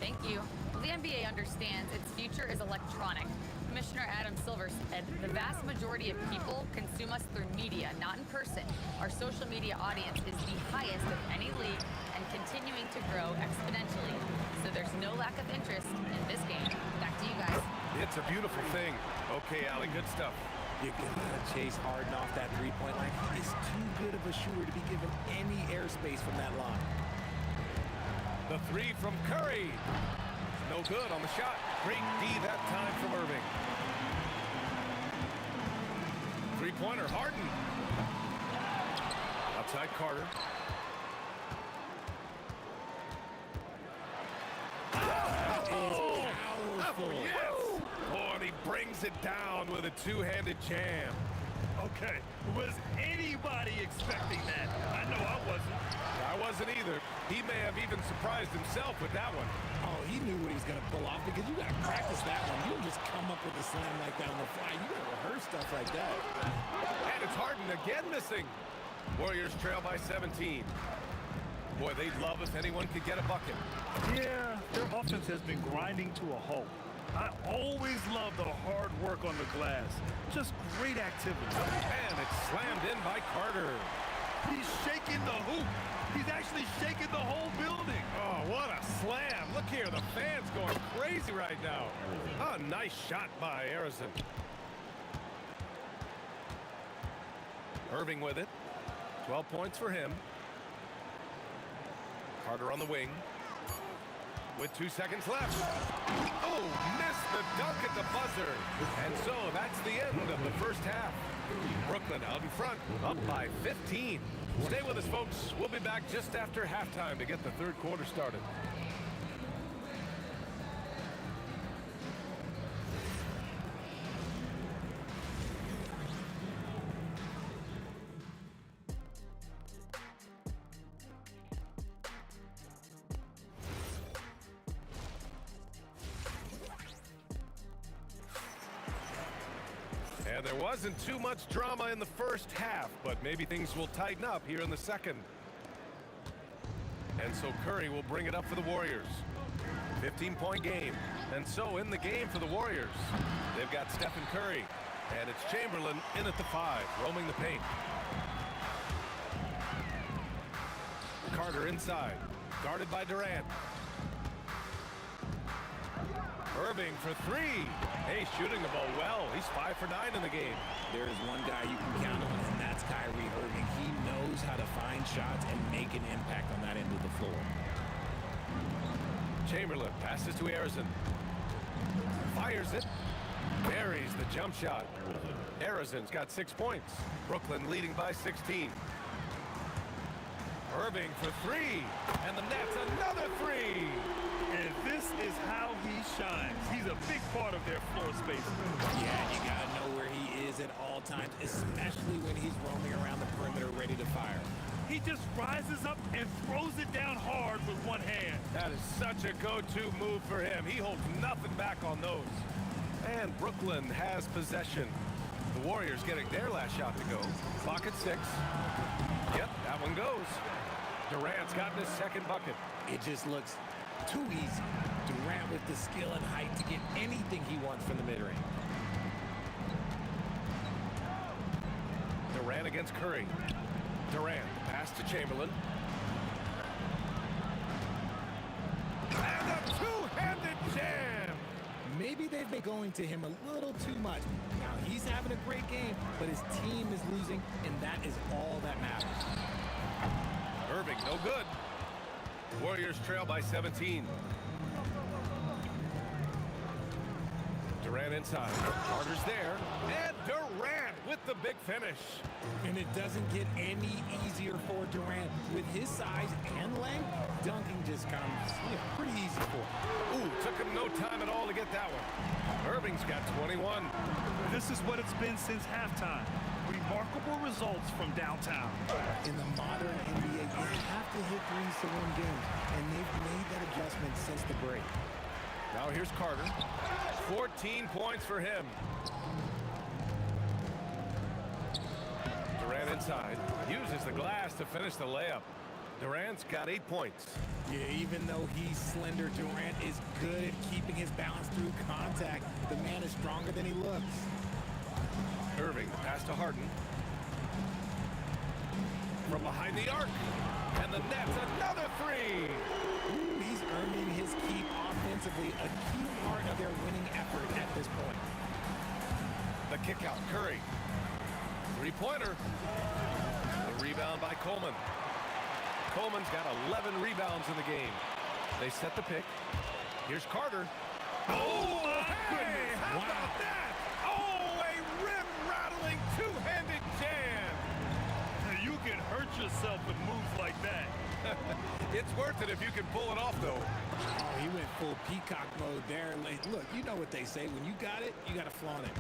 Thank you. Well, the NBA understands its future is electronic. Commissioner Adam Silver said the vast majority of people consume us through media, not in person. Our social media audience is the highest of any league and continuing to grow exponentially. So there's no lack of interest in this game. Back to you guys. It's a beautiful thing. Okay, Allie, good stuff. You gotta chase Harden off that 3-point line. He's too good of a shooter to be given any airspace from that line. The 3 from Curry. No good on the shot. Great D that time from Irving. 3-pointer, Harden. Outside Carter. Oh, powerful. Yes! Oh, and he brings it down with a 2-handed jam. Okay, was anybody expecting that? I know I wasn't. I wasn't either. He may have even surprised himself with that one. Oh, he knew what he was going to pull off because you got to practice that one. You don't just come up with a slam like that on the fly. You got to rehearse stuff like that. And it's Harden again missing. Warriors trail by 17. Boy, they'd love if anyone could get a bucket. Yeah, their offense has been grinding to a halt. I always love the hard work on the glass. Just great activity. And it's slammed in by Carter. He's shaking the hoop. He's actually shaking the whole building. Oh, what a slam. Look here, the fans going crazy right now. A nice shot by Harrison. Irving with it. 12 points for him. Carter on the wing. With 2 seconds left. Oh, missed the dunk at the buzzer. And so that's the end of the first half. Brooklyn out in front, up by 15. Stay with us, folks. We'll be back just after halftime to get the third quarter started. And there wasn't too much drama in the first half, but maybe things will tighten up here in the second. And so Curry will bring it up for the Warriors. 15-point game. And so in the game for the Warriors, they've got Stephen Curry. And it's Chamberlain in at the 5, roaming the paint. Carter inside, guarded by Durant. Irving for 3. Hey, shooting the ball well. He's 5 for 9 in the game. There is one guy you can count on, and that's Kyrie Irving. He knows how to find shots and make an impact on that end of the floor. Chamberlain passes to Harrison. Fires it. Buries the jump shot. Harrison's got 6 points. Brooklyn leading by 16. Irving for 3. And the net's another 3. And this is how he shines. He's a big part of their floor space. Yeah, you got to know where he is at all times, especially when he's roaming around the perimeter ready to fire. He just rises up and throws it down hard with one hand. That is such a go-to move for him. He holds nothing back on those. And Brooklyn has possession. The Warriors getting their last shot to go. Clock at 6. Yep, that one goes. Durant's gotten his second bucket. It just looks too easy. Durant with the skill and height to get anything he wants from the mid-range. Durant against Curry. Durant, pass to Chamberlain. And a two-handed jam! Maybe they've been going to him a little too much. Now, he's having a great game, but his team is losing, and that is all that matters. Irving, no good. Warriors trail by 17. Durant inside. Carter's there. And Durant with the big finish. And it doesn't get any easier for Durant. With his size and length, dunking just comes pretty easy for him. Ooh, took him no time at all to get that one. Irving's got 21. This is what it's been since halftime. Remarkable results from downtown. In the modern NBA, you have to hit threes to win games, and they've made that adjustment since the break. Now here's Carter. 14 points for him. Durant inside. Uses the glass to finish the layup. Durant's got 8 points. Yeah, even though he's slender, Durant is good at keeping his balance through contact. The man is stronger than he looks. Irving, pass to Harden. From behind the arc. And the net's another 3. Ooh, he's earning his keep offensively, a key part of their winning effort at this point. The kick out, Curry. 3-pointer. The rebound by Coleman. Coleman's got 11 rebounds in the game. They set the pick. Here's Carter. Oh, my goodness. How about that? Oh, a rim-rattling two-handed jam. You can hurt yourself with moves like that. It's worth it if you can pull it off, though. Oh, he went full peacock mode there. Look, you know what they say. When you got it, you got to flaunt it.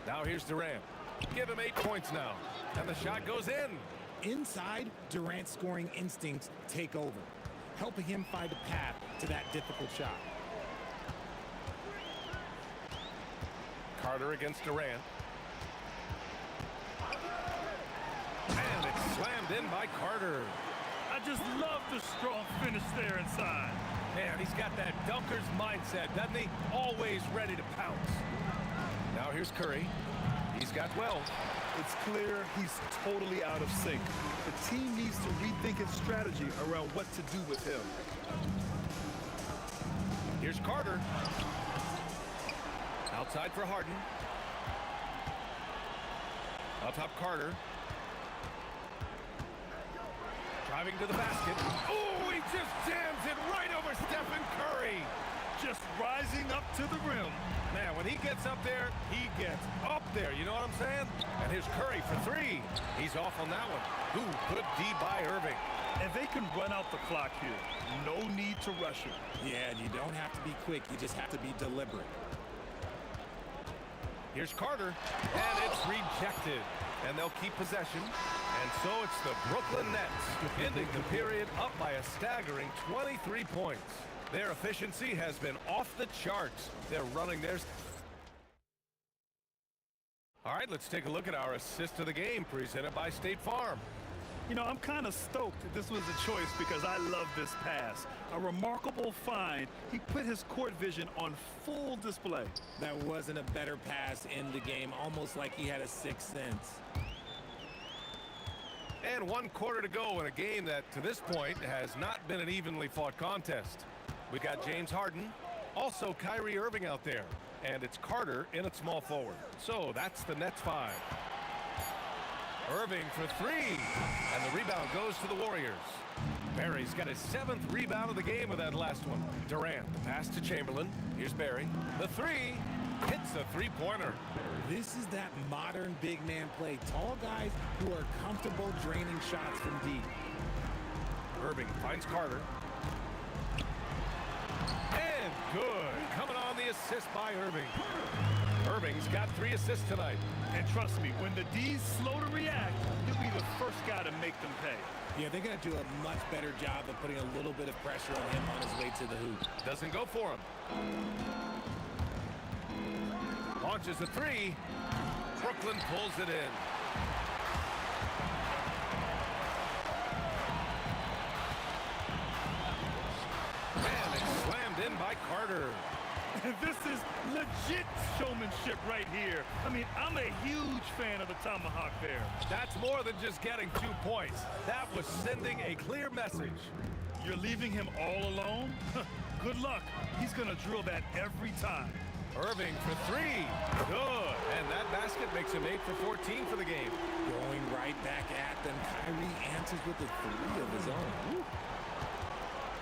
Now here's Durant. Give him 8 points now. And the shot goes in. Inside, Durant's scoring instincts take over. helping him find a path to that difficult shot. Carter against Durant. And it's slammed in by Carter. I just love the strong finish there inside. Man, he's got that dunker's mindset, doesn't he? Always ready to pounce. Now here's Curry. He's got 12. It's clear he's totally out of sync. The team needs to rethink its strategy around what to do with him. Here's Carter. Outside for Harden. Up top, Carter. Driving to the basket. Oh, he just jams it right over Stephen Curry. Just rising up to the rim. Man, when he gets up there, he gets up there. You know what I'm saying? And here's Curry for three. He's off on that one. Ooh, good D by Irving. And they can run out the clock here. No need to rush it. Yeah, and you don't have to be quick. You just have to be deliberate. Here's Carter, and it's rejected. And they'll keep possession. And so it's the Brooklyn Nets, ending the period up by a staggering 23 points. Their efficiency has been off the charts. They're running theirs. All right, let's take a look at our assist of the game presented by State Farm. You know, I'm kind of stoked that this was a choice because I love this pass. A remarkable find. He put his court vision on full display. That wasn't a better pass in the game, almost like he had a sixth sense. And 1 quarter to go in a game that, to this point, has not been an evenly fought contest. We got James Harden, also Kyrie Irving out there, and it's Carter in at small forward. So that's the Nets 5. Irving for three, and the rebound goes to the Warriors. Barry's got his 7th rebound of the game with that last one. Durant, the pass to Chamberlain. Here's Barry. The three hits a three-pointer. This is that modern big man play. Tall guys who are comfortable draining shots from deep. Irving finds Carter. And good. Coming on the assist by Irving. Irving's got 3 assists tonight. And trust me, when the D's slow to react, he'll be the first guy to make them pay. Yeah, they're going to do a much better job of putting a little bit of pressure on him on his way to the hoop. Doesn't go for him. Launches a three. Brooklyn pulls it in. And it's slammed in by Carter. This is legit showmanship right here. I mean, I'm a huge fan of the tomahawk there. That's more than just getting 2 points. That was sending a clear message. You're leaving him all alone? Good luck. He's going to drill that every time. Irving for three. Good. And that basket makes him 8 for 14 for the game. Going right back at them. Kyrie answers with a 3 of his own. Woo.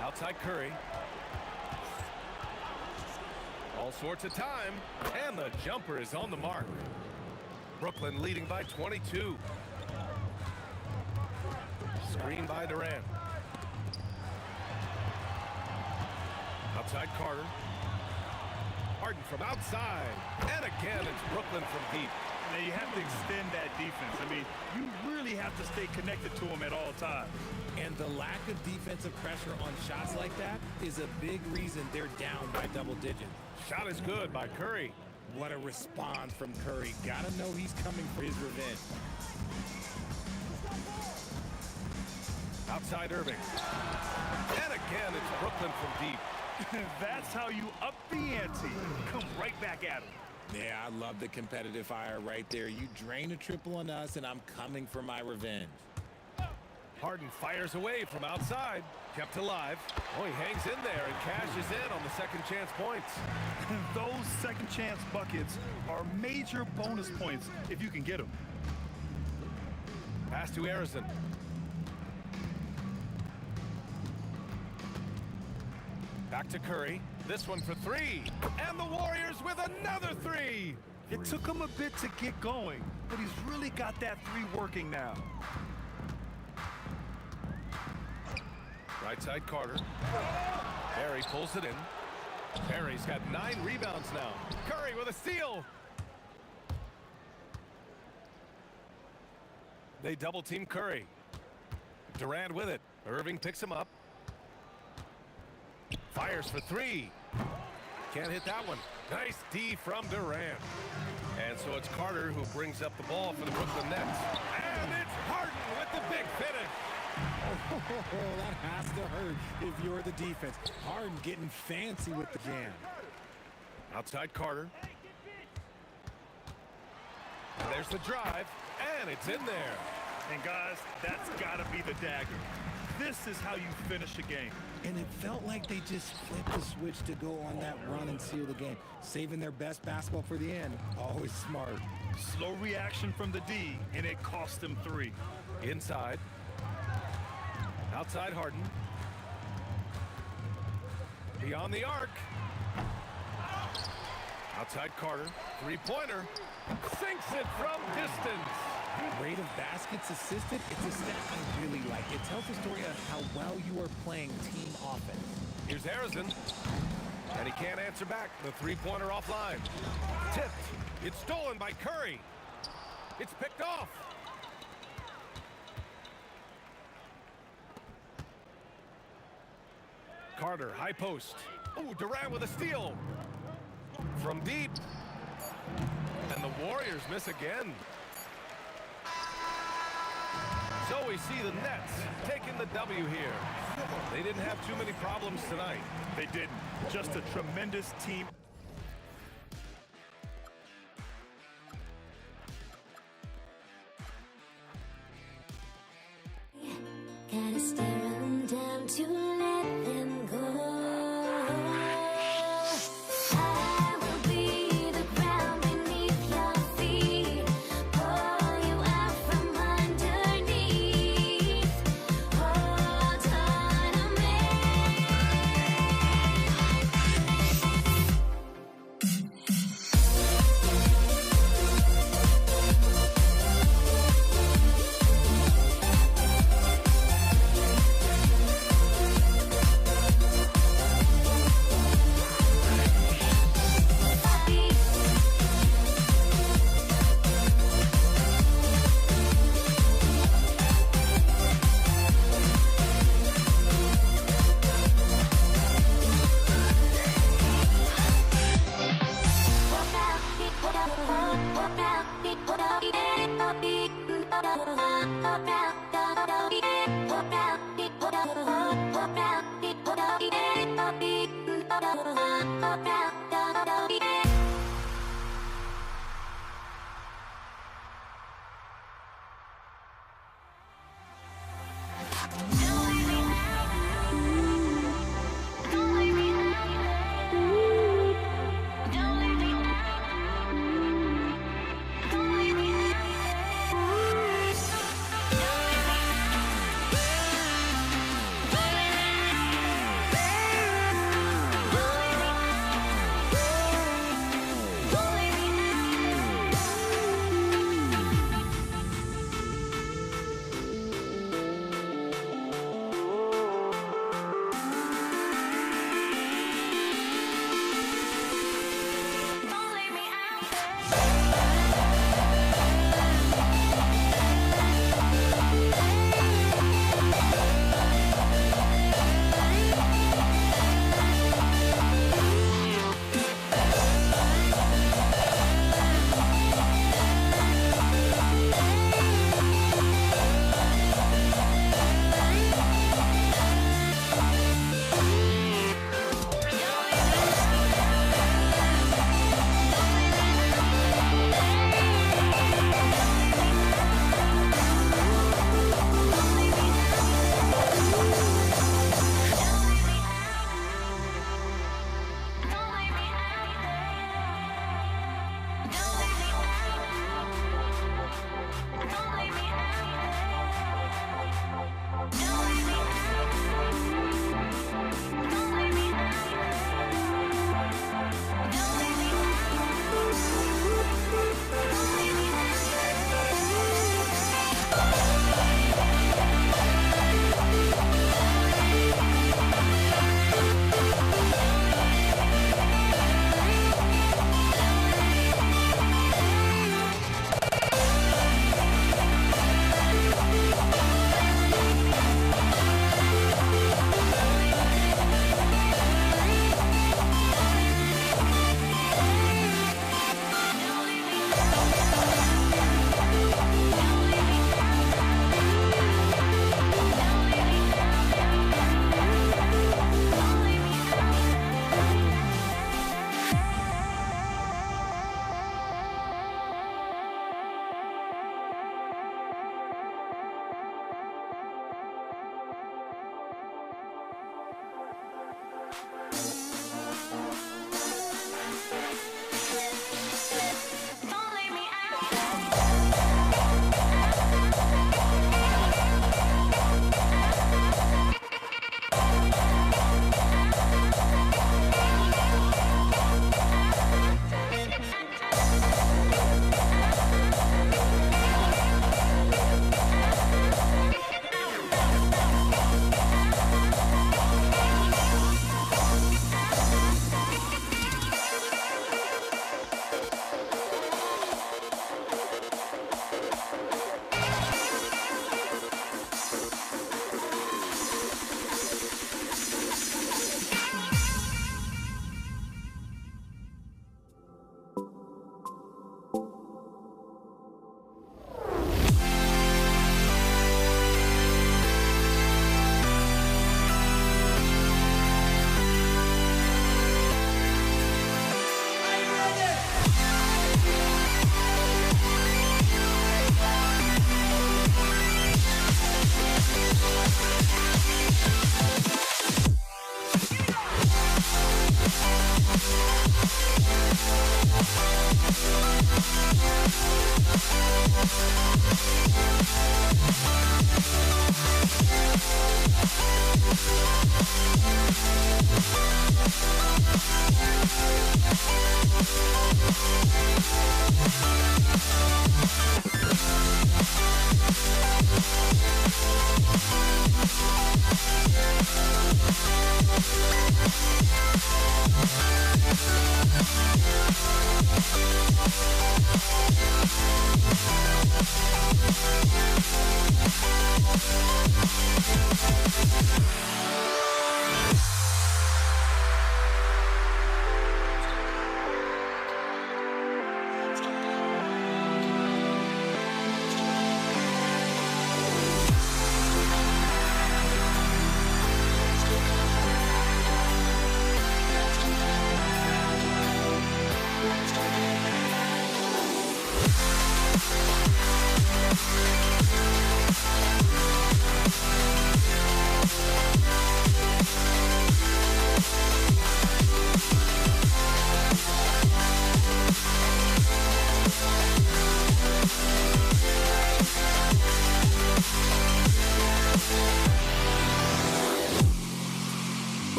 Outside Curry. All sorts of time. And the jumper is on the mark. Brooklyn leading by 22. Screen by Durant. Outside Carter. Harden from outside. And again, it's Brooklyn from deep. Now, you have to extend that defense. I mean, you really have to stay connected to him at all times. And the lack of defensive pressure on shots like that is a big reason they're down by double digits. Shot is good by Curry. What a response from Curry. Gotta know he's coming for his revenge. Outside Irving. And again, it's Brooklyn from deep. That's how you up the ante. Come right back at him. Yeah, I love the competitive fire right there. You drain a triple on us, and I'm coming for my revenge. Harden fires away from outside. Kept alive. Oh, he hangs in there and cashes in on the second chance points. Those second chance buckets are major bonus points if you can get them. Pass to Harrison. Back to Curry. This one for three. And the Warriors with another three. It took him a bit to get going, but he's really got that three working now. Right side Carter. Barry pulls it in. Barry's got 9 rebounds now. Curry with a steal. They double team Curry. Durant with it. Irving picks him up. Fires for three. Can't hit that one. Nice D from Durant. And so it's Carter who brings up the ball for the Brooklyn Nets. And it's Harden with the big finish. Oh, that has to hurt if you're the defense. Harden getting fancy with the jam. Outside Carter. And there's the drive, and it's in there. And guys, that's got to be the dagger. This is how you finish a game. And it felt like they just flipped the switch to go on that run and seal the game. Saving their best basketball for the end. Always smart. Slow reaction from the D, and it cost them 3. Inside. Outside Harden. Beyond the arc. Outside Carter. Three-pointer. Sinks it from distance. Rate of baskets assisted, it's a stat I really like. It tells the story of how well you are playing team offense. Here's Harrison. And he can't answer back. The three-pointer offline. Tipped. It's stolen by Curry. It's picked off. Carter, high post. Ooh, Durant with a steal. From deep. And the Warriors miss again. So we see the Nets taking the W here. They didn't have too many problems tonight. They didn't. Just a tremendous team. Gotta stare 'em down to let them go. I will be the ground beneath your feet. Pull you out from underneath. Hold on to me.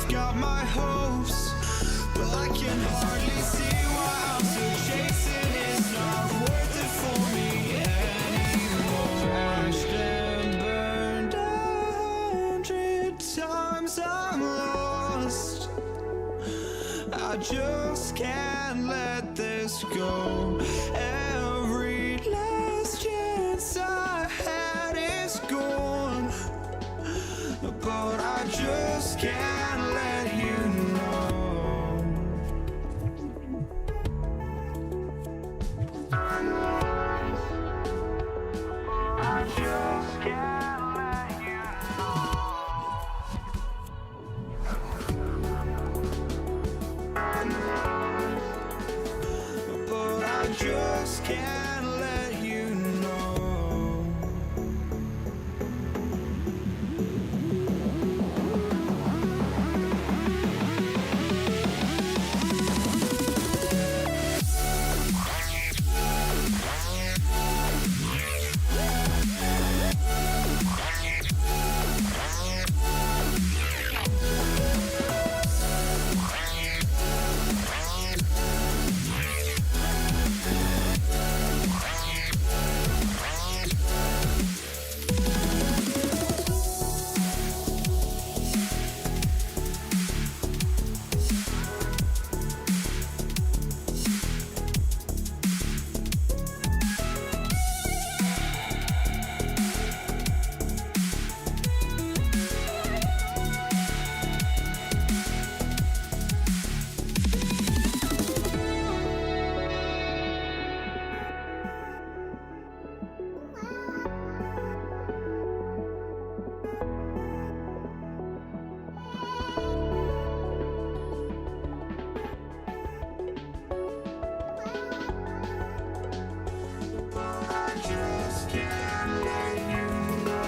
I've got my hopes, but I can hardly see why I'm still chasing. It's not worth it for me anymore. Crashed and burned 100 times I'm lost. I just can't let this go. Every last chance I had is gone, but I just can't let you know. I just can't let you know. But I just can't let you know.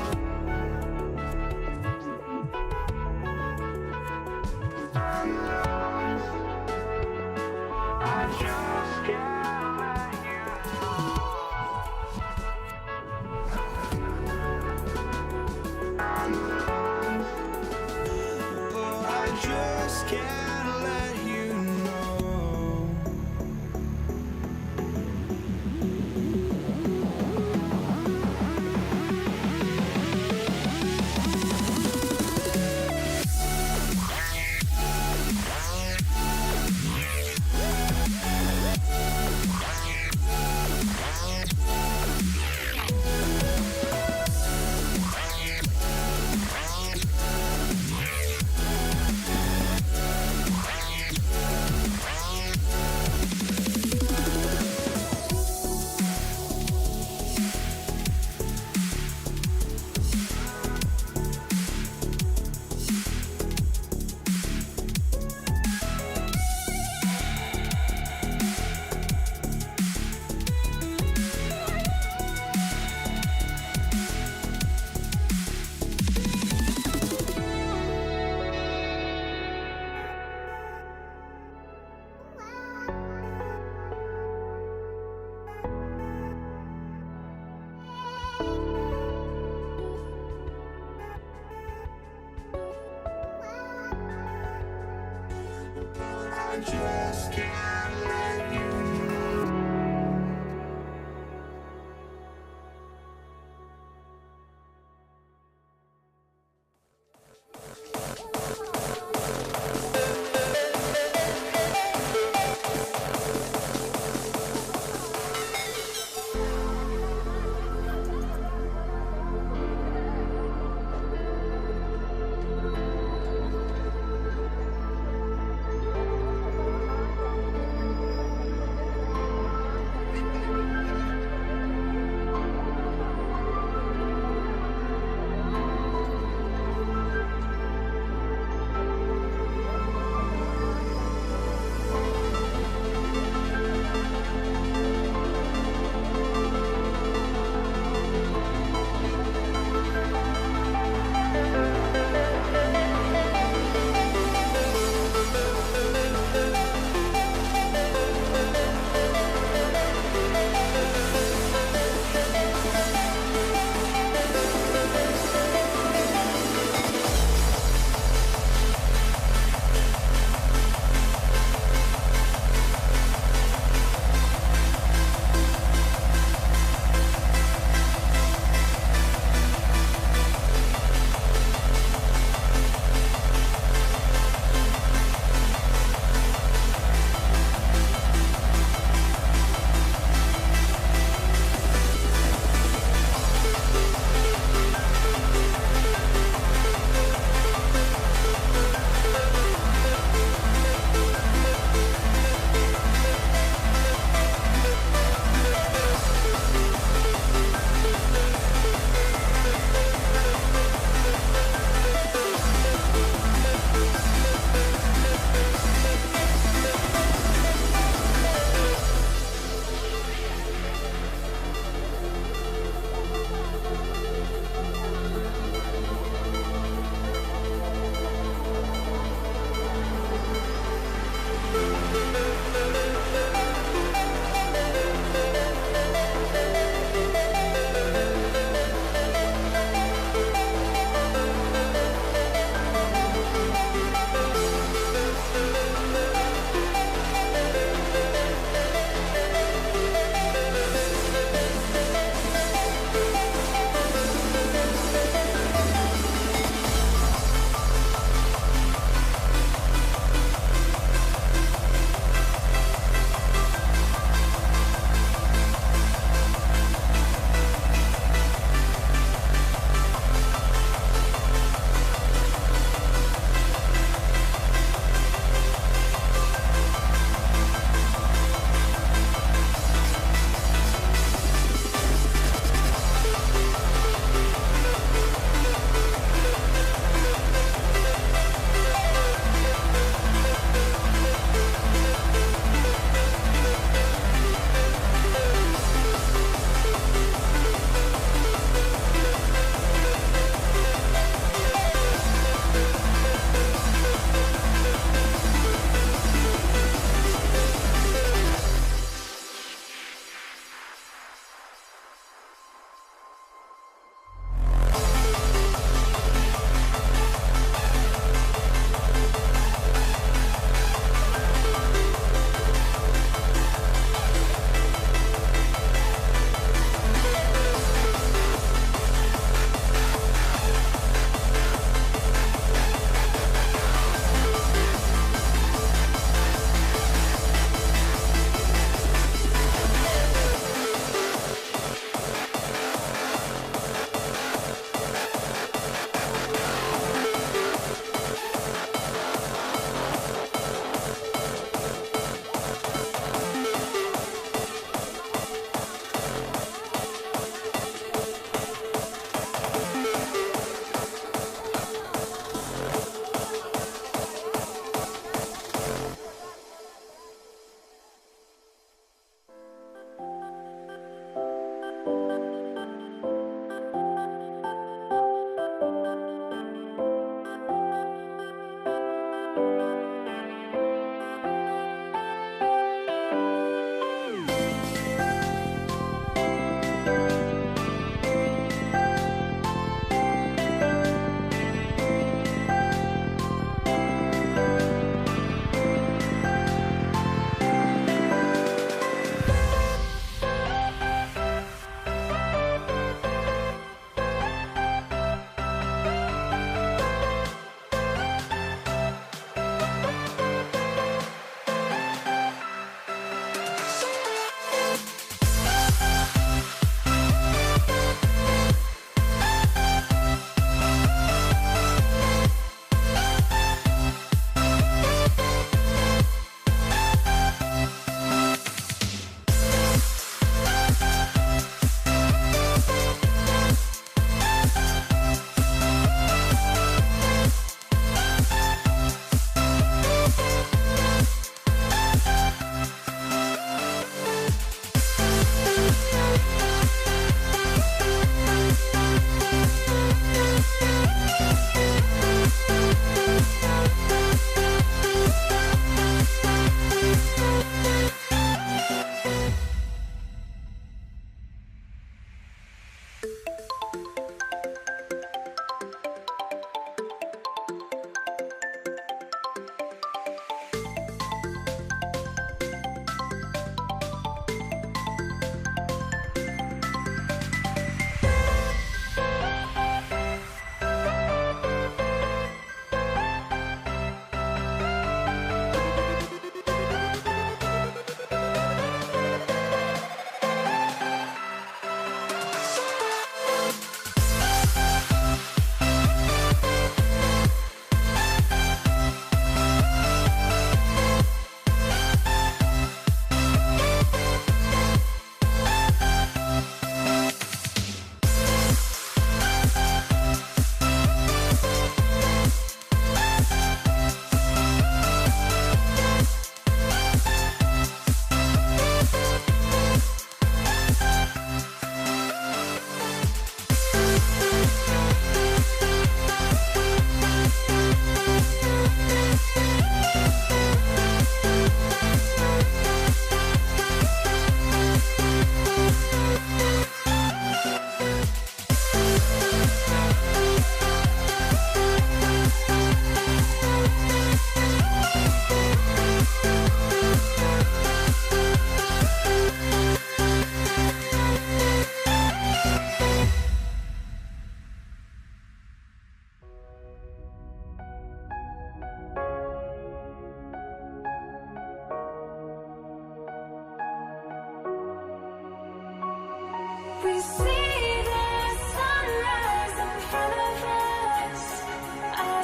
I just can't let you know.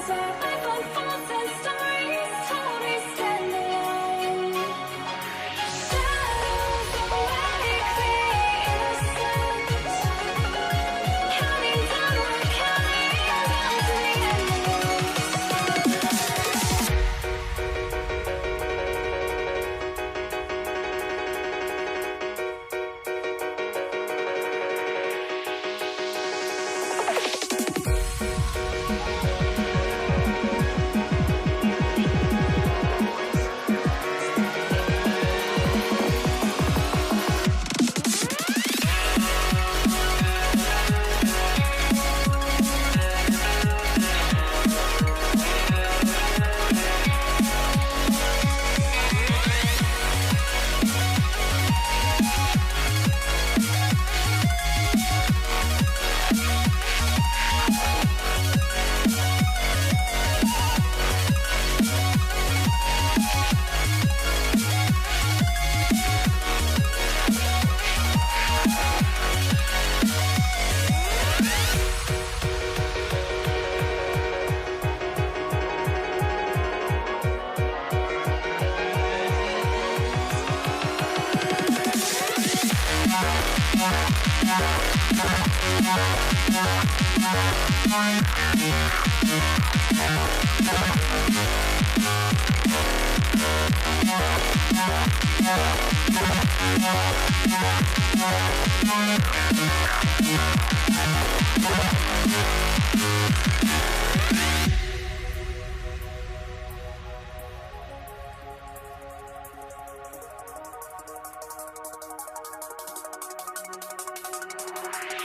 As our rifle falls and stories told, we stand alone. Shadows awake the innocent, counting down, we're counting down to the end.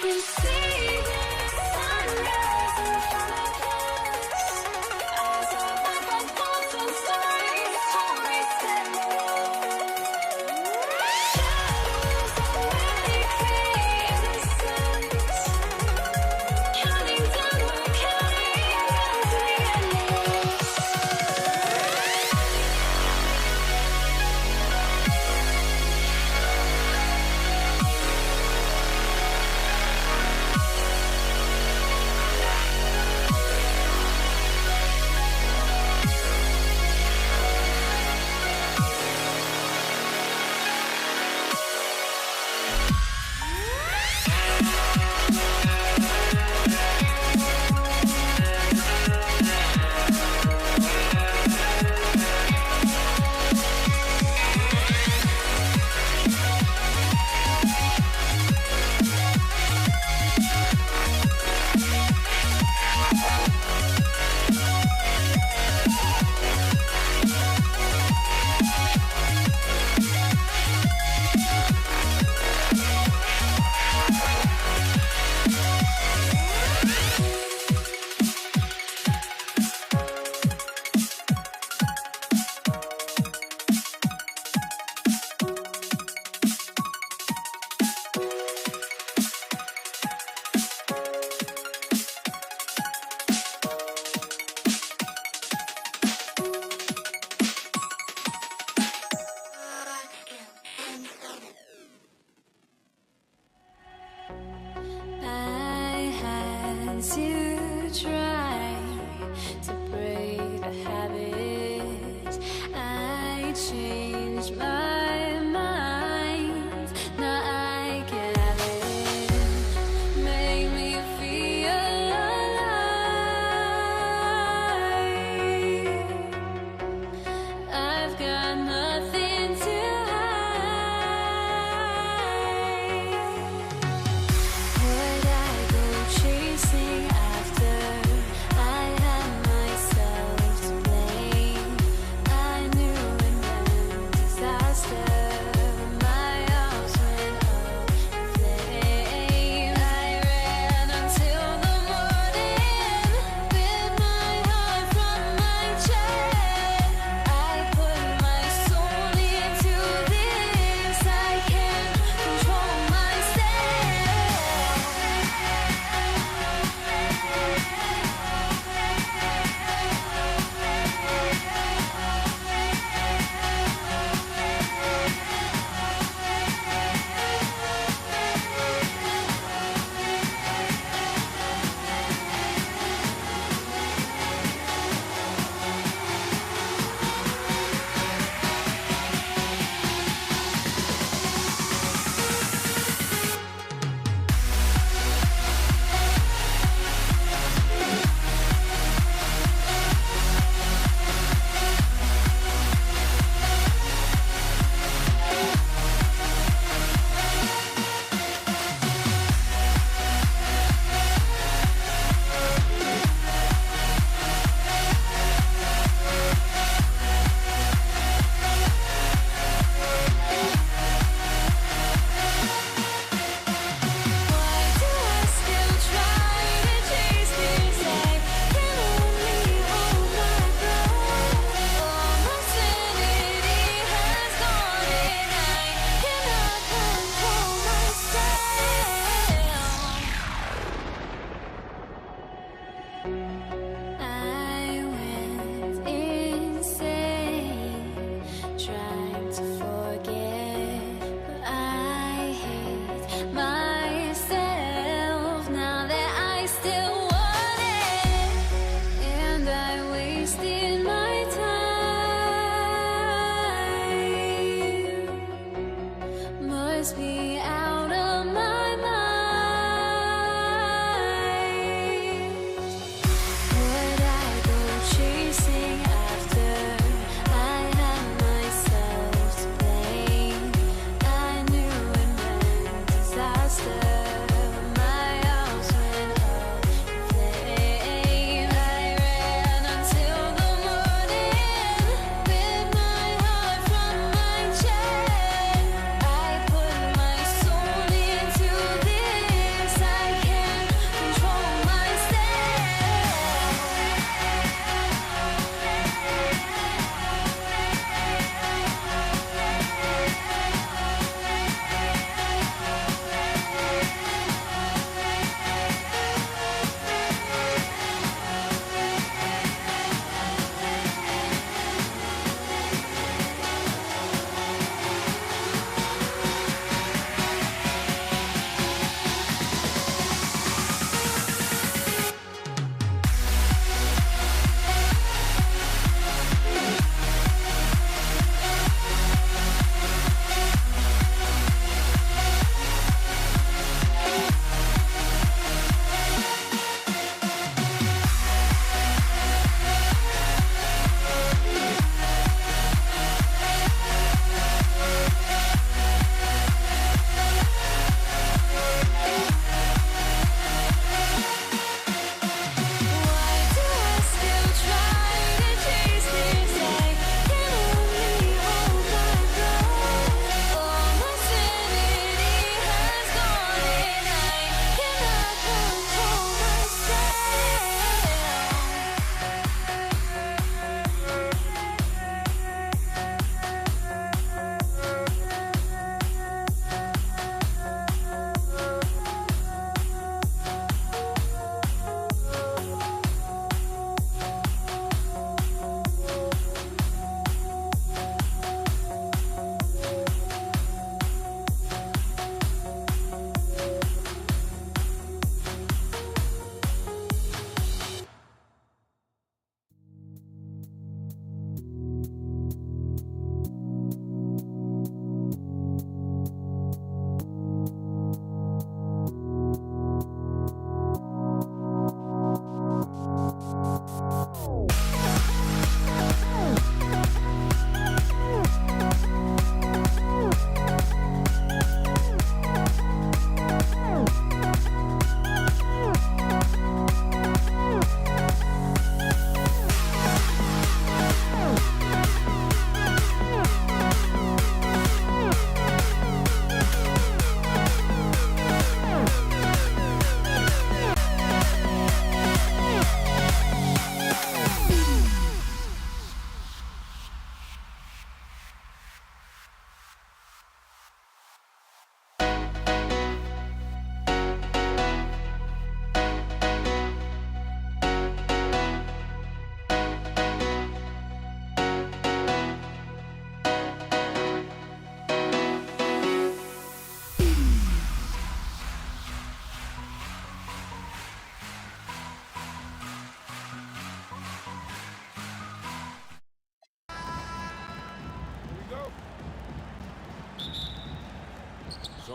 You see the sunrise in front of us. As our rifle falls and stories told, we stand alone. Shadows awake the innocent, counting down, we're counting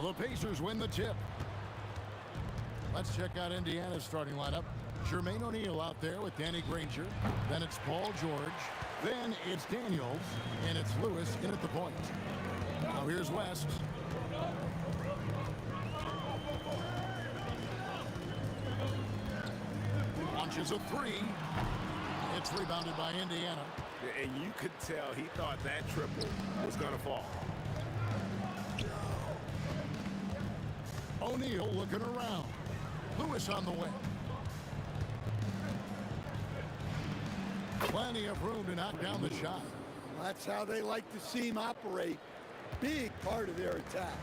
So the Pacers win the tip. Let's check out Indiana's starting lineup. Jermaine O'Neal out there with Danny Granger. Then it's Paul George. Then it's Daniels. And it's Lewis in at the point. Now here's West. Launches a three. It's rebounded by Indiana. And you could tell he thought that triple was going to fall. O'Neal looking around. Lewis on the way. Plenty of room to knock down the shot. That's how they like to see him operate. Big part of their attack.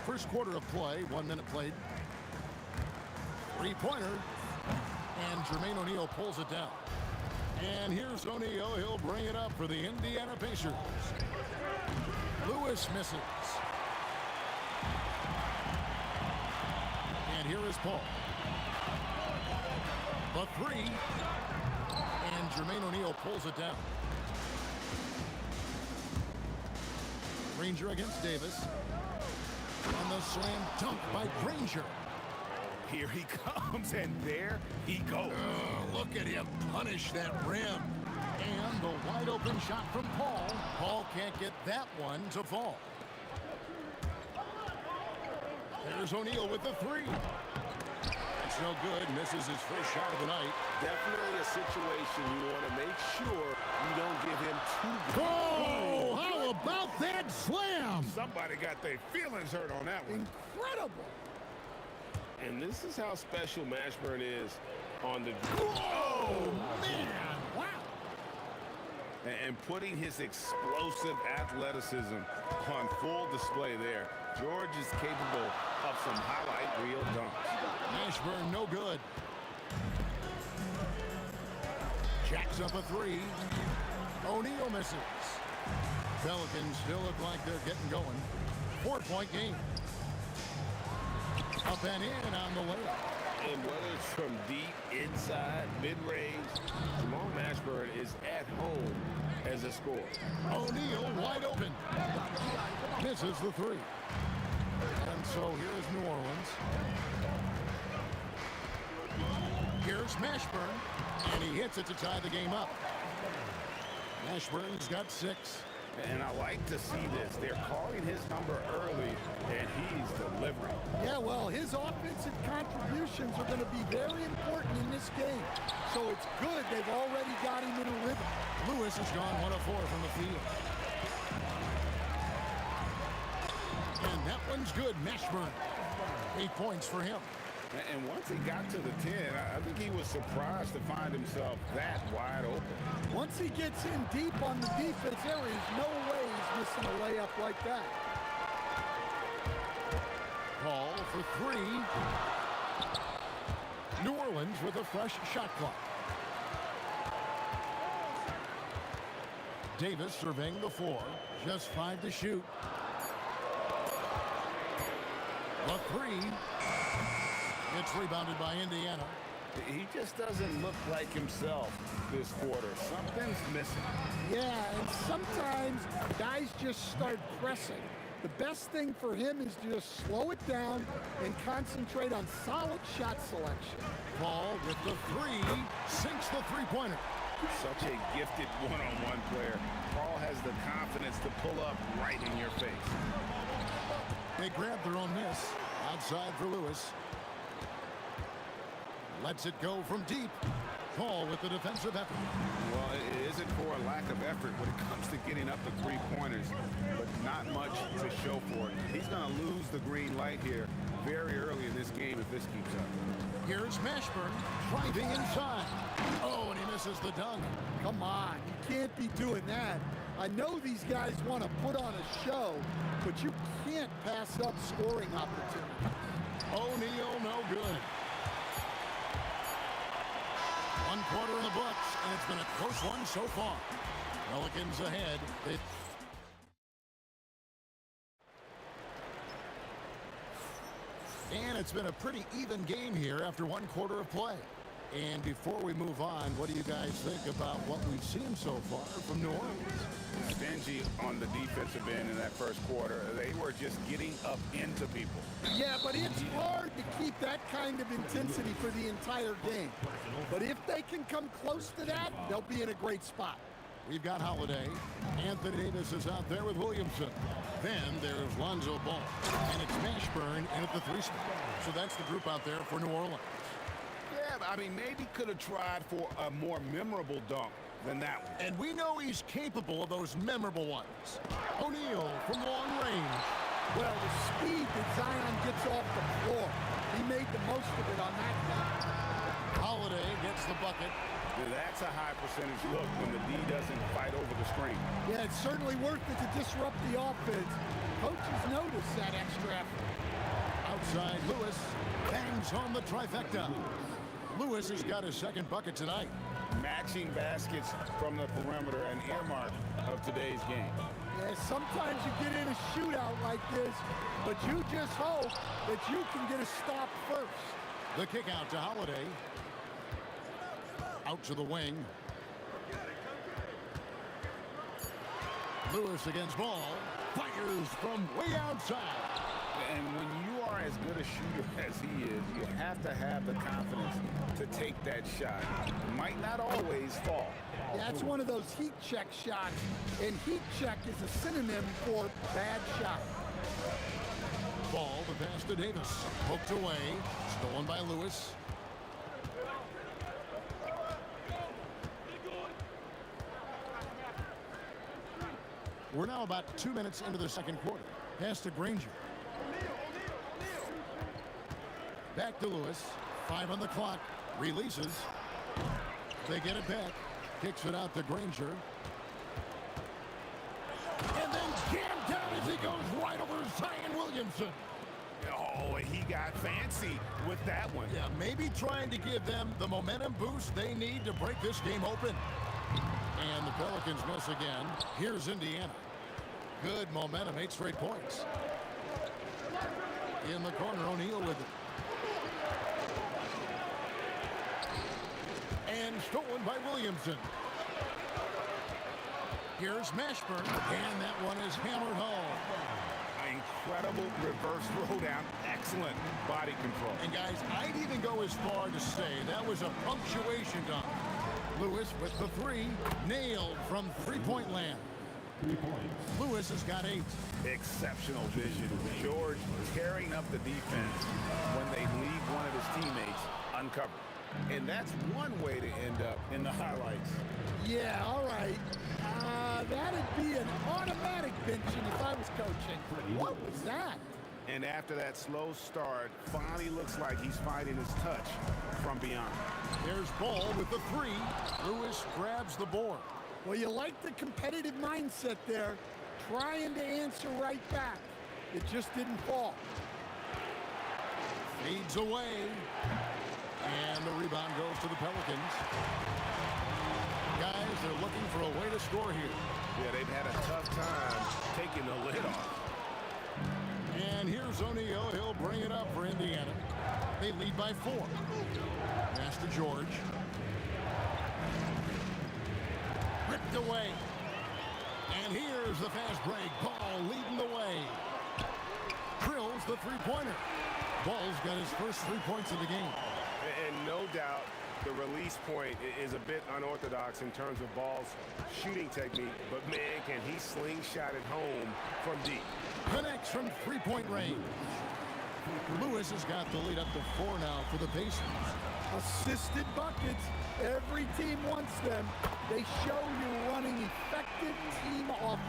First quarter of play, 1 minute played. Three-pointer. And Jermaine O'Neal pulls it down. And here's O'Neal. He'll bring it up for the Indiana Pacers. Lewis misses. And here is Paul. The three. And Jermaine O'Neal pulls it down. Granger against Davis. And the slam dunk by Granger. Here he comes, and there he goes. Look at him punish that rim. And the wide open shot from Paul. Paul can't get that one to fall. There's O'Neal with the three. It's no good. Misses his first shot of the night. Definitely a situation you want to make sure you don't give him too good. Oh, how about that slam? Somebody got their feelings hurt on that one. Incredible. And this is how special Mashburn is on the... Oh, man. Wow. And putting his explosive athleticism on full display there. George is capable of some highlight reel dunks. Mashburn no good. Jacks up a three. O'Neal misses. Pelicans still look like they're getting going. 4-point game. Up and in on the layup. And whether it's from deep, inside, mid-range, Jamal Mashburn is at home as a scorer. O'Neal wide open. Misses the three. And so here's New Orleans. Here's Mashburn. And he hits it to tie the game up. Mashburn's got 6. And I like to see this. They're calling his number early, and he's delivering. Yeah, well, his offensive contributions are going to be very important in this game. So it's good they've already got him in a rhythm. Lewis has gone 1 of 4 from the field. And that one's good. Mashburn. 8 points for him. And once he got to the 10, I think he was surprised to find himself that wide open. Once he gets in deep on the defense area, no way he's missing a layup like that. Paul for 3. New Orleans with a fresh shot clock. Davis surveying the 4. Just 5 to shoot. The 3. It's rebounded by Indiana. He just doesn't look like himself this quarter. Something's missing. Yeah, and sometimes guys just start pressing. The best thing for him is to just slow it down and concentrate on solid shot selection. Paul with the 3. Sinks the three-pointer. Such a gifted one-on-one player. Paul has the confidence to pull up right in your face. They grab their own miss. Outside for Lewis. Lets it go from deep. Paul with the defensive effort. Well, it isn't for a lack of effort when it comes to getting up the three-pointers, but not much to show for it. He's going to lose the green light here very early in this game if this keeps up. Here's Mashburn driving inside. Oh, and he misses the dunk. Come on, you can't be doing that. I know these guys want to put on a show, but you can't pass up scoring opportunities. O'Neal no good. 1 quarter in the books, and it's been a close one so far. Pelicans ahead. And it's been a pretty even game here after 1 quarter of play. And before we move on, what do you guys think about what we've seen so far from New Orleans? Stingy on the defensive end in that first quarter. They were just getting up into people. Yeah, but it's hard to keep that kind of intensity for the entire game. But if they can come close to that, they'll be in a great spot. We've got Holiday. Anthony Davis is out there with Williamson. Then there's Lonzo Ball. And it's Mashburn in at the 3 spot. So that's the group out there for New Orleans. Yeah, I mean, maybe could have tried for a more memorable dunk than that one. And we know he's capable of those memorable ones. O'Neal from long range. Well, the speed that Zion gets off the floor, he made the most of it on that day. Holiday gets the bucket. That's a high percentage look when the D doesn't fight over the screen. Yeah, it's certainly worth it to disrupt the offense. Coaches notice that extra effort. Outside, Lewis bangs home the trifecta. Lewis has got his second bucket tonight. Matching baskets from the perimeter, an earmark of today's game. Yeah, sometimes you get in a shootout like this, but you just hope that you can get a stop first. The kick out to Holiday. Out to the wing. Lewis against Ball. Fires from way outside. And when you are as good a shooter as he is, you have to have the confidence to take that shot. It might not always fall. That's one of those heat check shots, and heat check is a synonym for bad shot. Ball, the pass to Davis. Poked away. Stolen by Lewis. We're now about 2 minutes into the second quarter. Pass to Granger. Back to Lewis. 5 on the clock. Releases. They get it back. Kicks it out to Granger. And then jammed down as he goes right over Zion Williamson. Oh, he got fancy with that one. Yeah, maybe trying to give them the momentum boost they need to break this game open. And the Pelicans miss again. Here's Indiana. Good momentum, 8 straight points. In the corner, O'Neal with it. And stolen by Williamson. Here's Mashburn, and that one is hammered home. Incredible reverse throwdown. Excellent body control. And guys, I'd even go as far to say that was a punctuation dunk. Lewis with the 3, nailed from three-point land. Lewis has got 8. Exceptional vision. George tearing up the defense when they leave one of his teammates uncovered. And that's one way to end up in the highlights. Yeah, all right. That'd be an automatic benching if I was coaching. What was that? And after that slow start, finally looks like he's finding his touch from beyond. There's Ball with the 3. Lewis grabs the board. Well, you like the competitive mindset there, trying to answer right back. It just didn't fall. Fades away. And the rebound goes to the Pelicans. Guys, they're looking for a way to score here. Yeah, they've had a tough time taking the lid off. And here's O'Neal. He'll bring it up for Indiana. They lead by 4. Pass to George. Ripped away. And here's the fast break. Ball leading the way. Drills the three-pointer. Ball's got his first 3 points of the game. And no doubt the release point is a bit unorthodox in terms of Ball's shooting technique, but man, can he slingshot it home from deep. Connects from three-point range. Lewis has got the lead up to 4 now for the Pacers. Assisted buckets. Every team wants them. They show you're running effective team offense.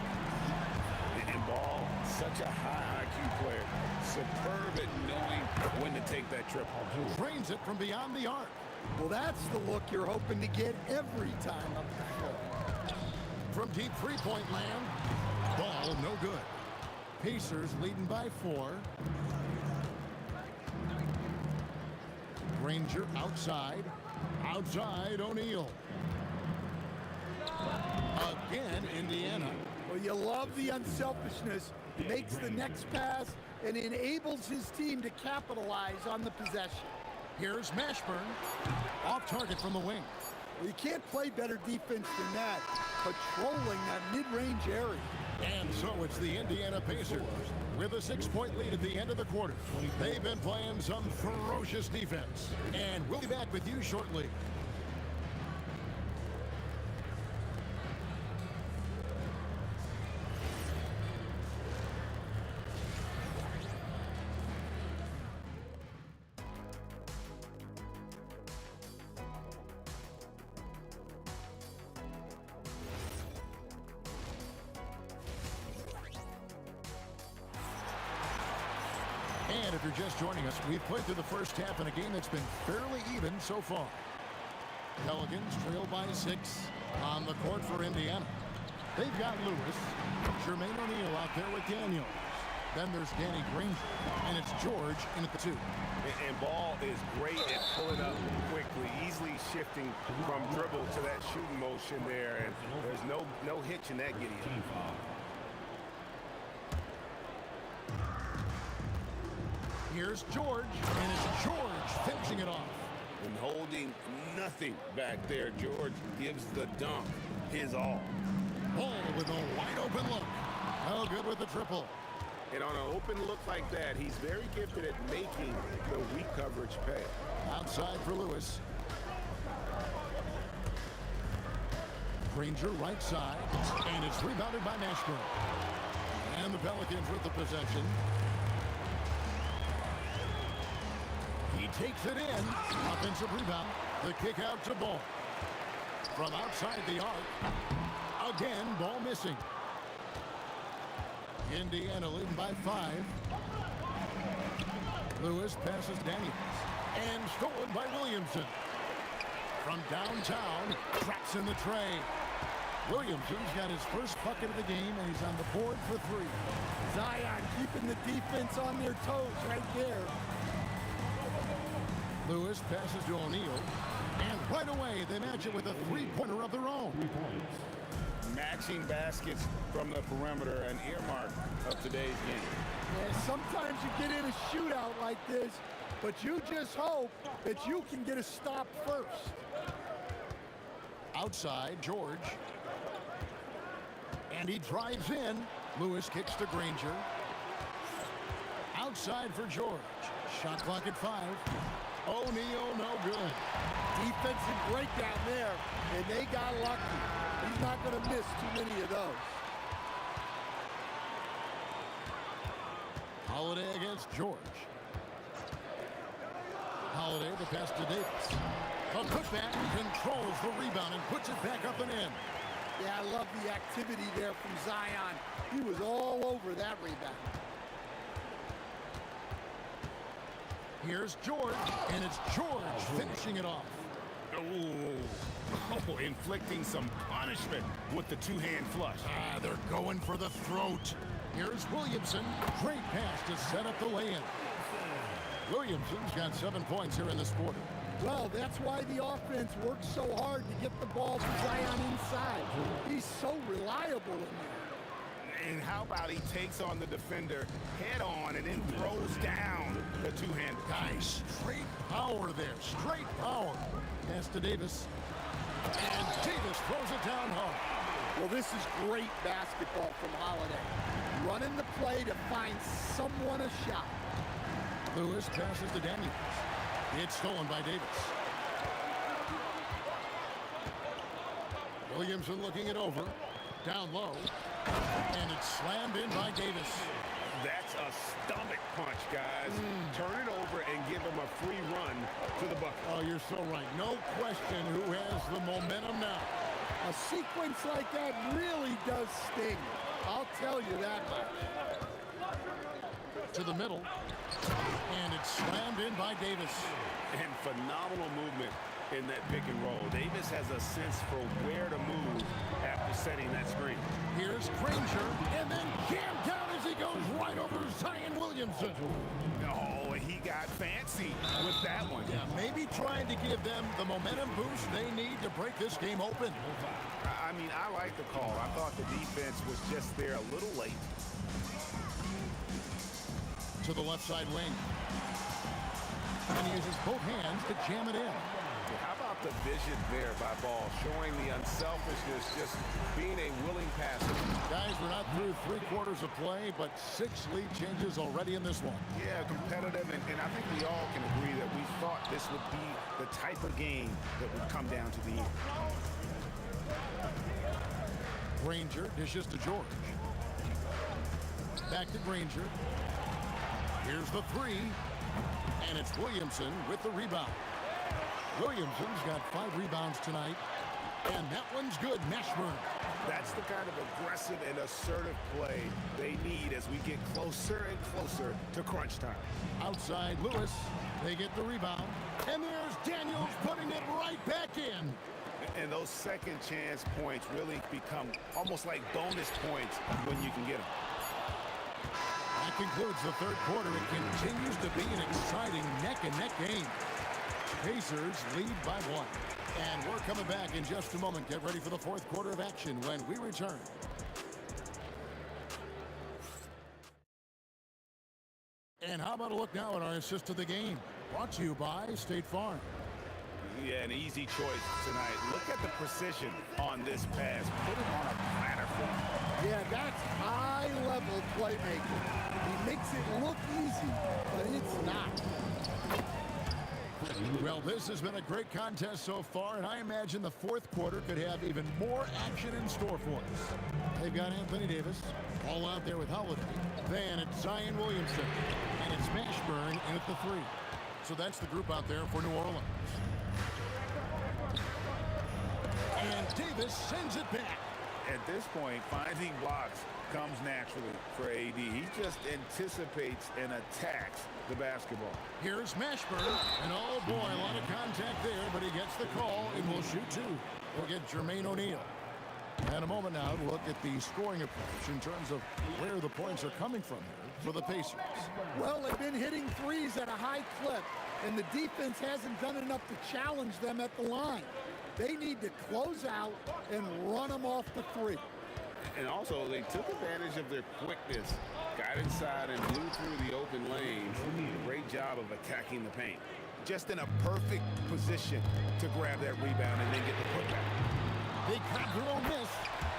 And Ball, such a high IQ player. Superb at knowing when to take that triple. Drains it from beyond the arc. Well, that's the look you're hoping to get every time up the floor. From deep three-point land. Ball no good. Pacers leading by 4. Granger outside. Outside O'Neal. Again, Indiana. Well, you love the unselfishness. Makes the next pass and enables his team to capitalize on the possession. Here's Mashburn. Off target from the wing. Well, you can't play better defense than that, patrolling that mid-range area. And so it's the Indiana Pacers with a 6-point lead at the end of the quarter. They've been playing some ferocious defense. And we'll be back with you shortly. And if you're just joining us, we've played through the first half in a game that's been fairly even so far. Pelicans trail by 6 on the court for Indiana. They've got Lewis, Jermaine O'Neal out there with Daniels. Then there's Danny Granger, and it's George in at the 2. And Ball is great at pulling up quickly, easily shifting from dribble to that shooting motion there, and there's no hitch in that Gideon. Here's George, and it's George finishing it off. And holding nothing back there, George gives the dunk his all. Ball with a wide open look. Oh, good with the triple. And on an open look like that, he's very gifted at making the weak coverage pay. Outside for Lewis. Granger right side, and it's rebounded by Mashburn. And the Pelicans with the possession. He takes it in. Offensive rebound. The kick out to Ball. From outside the arc. Again, Ball missing. Indiana leading by 5. Lewis passes Daniels. And stolen by Williamson. From downtown, traps in the tray. Williamson's got his first bucket of the game, and he's on the board for 3. Zion keeping the defense on their toes right there. Lewis passes to O'Neal, and right away they match it with a 3-pointer of their own. Matching baskets from the perimeter, an earmark of today's game. Yeah, sometimes you get in a shootout like this, but you just hope that you can get a stop first. Outside, George. And he drives in. Lewis kicks to Granger. Outside for George. Shot clock at 5. O'Neal, no good. Defensive breakdown there, and they got lucky. He's not going to miss too many of those. Holiday against George. Holiday, the pass to Davis. A putback, controls the rebound and puts it back up and in. Yeah, I love the activity there from Zion. He was all over that rebound. Here's George, and it's George finishing it off. Oh, inflicting some punishment with the two-hand flush. They're going for the throat. Here's Williamson. Great pass to set up the lay-in. Williamson's got 7 points here in this quarter. Well, that's why the offense works so hard to get the ball to Zion inside. He's so reliable in there. And how about he takes on the defender head on and then throws down the two-hander. Guys, straight power there. Straight power. Pass to Davis. And Davis throws it down hard. Well, this is great basketball from Holiday. Running the play to find someone a shot. Lewis passes to Daniels. It's stolen by Davis. Williamson looking it over. Down low. And it's slammed in by Davis. That's a stomach punch, guys. Turn it over and give him a free run to the bucket. Oh, you're so right. No question who has the momentum now. A sequence like that really does sting. I'll tell you that much. To the middle. And it's slammed in by Davis. And phenomenal movement in that pick and roll. Davis has a sense for where to move after setting that screen. Here's Granger, and then jammed down as he goes right over Zion Williamson. Oh, he got fancy with that one. Yeah, maybe trying to give them the momentum boost they need to break this game open. I mean, I like the call. I thought the defense was just there a little late. To the left side wing. and he uses both hands to jam it in. How about the vision there by Ball, showing the unselfishness, just being a willing passer. Guys, we're not through 3/4 of play, but 6 lead changes already in this one. Yeah, competitive, and I think we all can agree that we thought this would be the type of game that would come down to the end. Granger dishes to George. Back to Granger. Here's the 3, and it's Williamson with the rebound. Williamson's got 5 rebounds tonight, and that one's good. Mashburn. That's the kind of aggressive and assertive play they need as we get closer and closer to crunch time. Outside Lewis, they get the rebound, and there's Daniels putting it right back in. And those second chance points really become almost like bonus points when you can get them. That concludes the 3rd quarter. It continues to be an exciting neck-and-neck game. Pacers lead by 1. And we're coming back in just a moment. Get ready for the 4th quarter of action when we return. And how about a look now at our assist of the game? Brought to you by State Farm. Yeah, an easy choice tonight. Look at the precision on this pass. Put it on a platter for him. Yeah, that's high-level playmaking. He makes it look easy, but it's not. Well, this has been a great contest so far, and I imagine the 4th quarter could have even more action in store for us. They've got Anthony Davis all out there with Holiday. Then it's Zion Williamson, and it's Mashburn in at the 3. So that's the group out there for New Orleans. And Davis sends it back. At this point, finding blocks comes naturally for AD. He just anticipates and attacks the basketball. Here's Mashburn, and oh boy, a lot of contact there, but he gets the call and will shoot 2. We'll get Jermaine O'Neal. And a moment now to look at the scoring approach in terms of where the points are coming from here for the Pacers. Well, they've been hitting threes at a high clip, and the defense hasn't done enough to challenge them at the line. They need to close out and run them off the 3. And also, they took advantage of their quickness, got inside and blew through the open lanes. Great job of attacking the paint. Just in a perfect position to grab that rebound and then get the putback. Big control miss.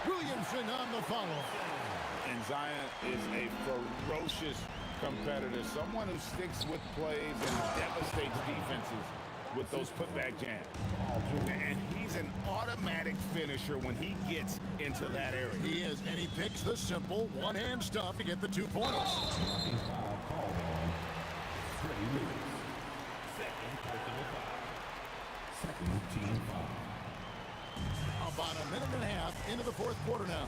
Williamson on the follow. And Zion is a ferocious competitor, someone who sticks with plays and devastates defenses with those putback jams. And he's an automatic finisher when he gets into that area. He is, and he picks the simple one-hand stuff to get the 2 points. Second team foul. About a minute and a half into the 4th quarter now.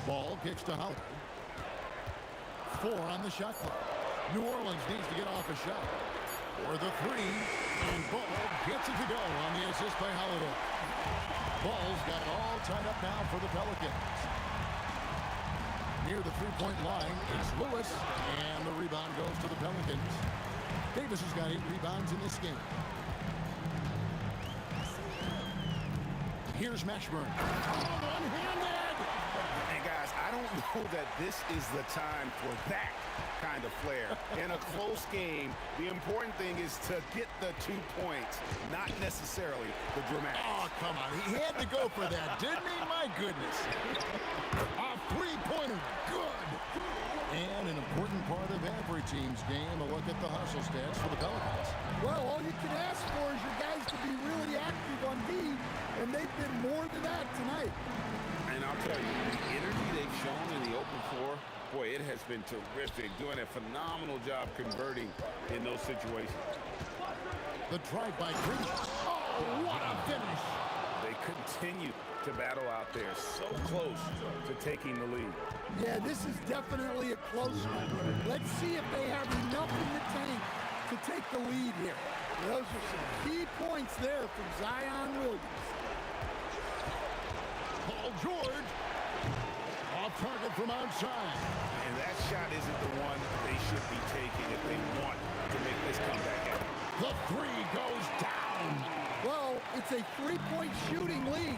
Ball kicks to Howard. 4 on the shot clock. New Orleans needs to get off a shot. For the 3, and Ball gets it to go on the assist by Holiday. Ball's got it all tied up now for the Pelicans. Near the 3-point line, it's Lewis, and the rebound goes to the Pelicans. Davis has got 8 rebounds in this game. Here's Mashburn. Oh, one-handed! And guys, I don't know that this is the time for that kind of flair. In a close game, the important thing is to get the 2 points, not necessarily the dramatic. Oh, come on. He had to go for that, didn't he? My goodness. A 3-pointer. Good. And an important part of every team's game, a look at the hustle stats for the Pelicans. Well, all you can ask for is your guys to be really active on D, and they've been more than that tonight. And I'll tell you, the energy they've shown in the open floor, boy, it has been terrific. Doing a phenomenal job converting in those situations. The drive by Green. Oh, what a finish. They continue to battle out there, so close to taking the lead. Yeah, this is definitely a close one. Let's see if they have enough in the tank to take the lead here. Those are some key points there from Zion Williams. Paul George. Off target from outside. And that shot isn't the one they should be taking if they want to make this comeback happen. The 3 goes down. Well, it's a 3-point shooting lead.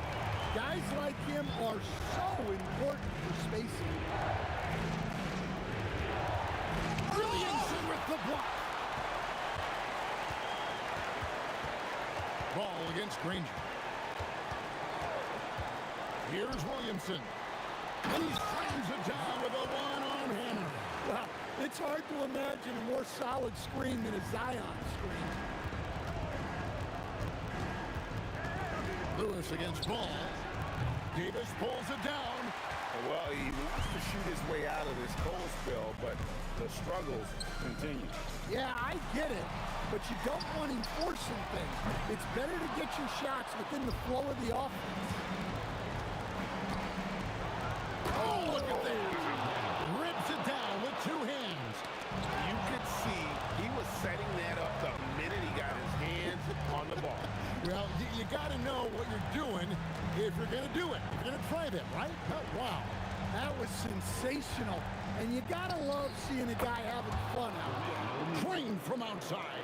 Guys like him are so important for spacing. Williamson with the block. Ball against Granger. Here's Williamson. And he slams it down with a one-arm hammer. Well, it's hard to imagine a more solid screen than a Zion screen. Lewis against Ball. Davis pulls it down. Well, he wants to shoot his way out of this cold spell, but the struggles continue. Yeah, I get it, but you don't want him forcing things. It's better to get your shots within the flow of the offense. Oh, look at that. Rips it down with two hands. You could see he was setting that up the minute he got his hands on the ball. Well, you got to know what you're doing if you're going to do it. You're going to try that, right? Oh, wow. That was sensational. And you got to love seeing a guy having fun out there. Trained from outside.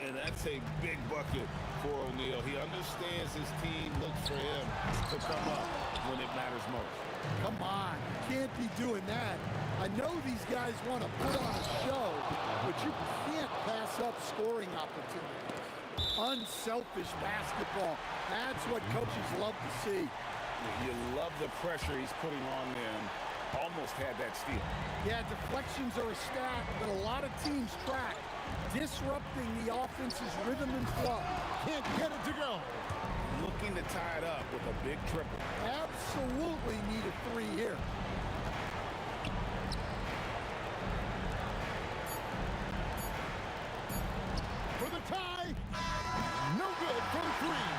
And that's a big bucket for O'Neal. He understands his team looks for him to come up when it matters most. Come on, you can't be doing that. I know these guys want to put on a show, but you can't pass up scoring opportunities. Unselfish basketball. That's what coaches love to see. You love the pressure he's putting on them. Almost had that steal. Yeah, deflections are a stat that a lot of teams track. Disrupting the offense's rhythm and flow. Can't get it to go. Looking to tie it up with a big triple. Absolutely need a three here. For the tie. No good from three.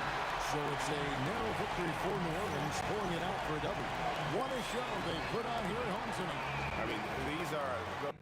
So it's a narrow victory for New Orleans, pulling it out for a W. What a show they put on here at home tonight. I mean, these are the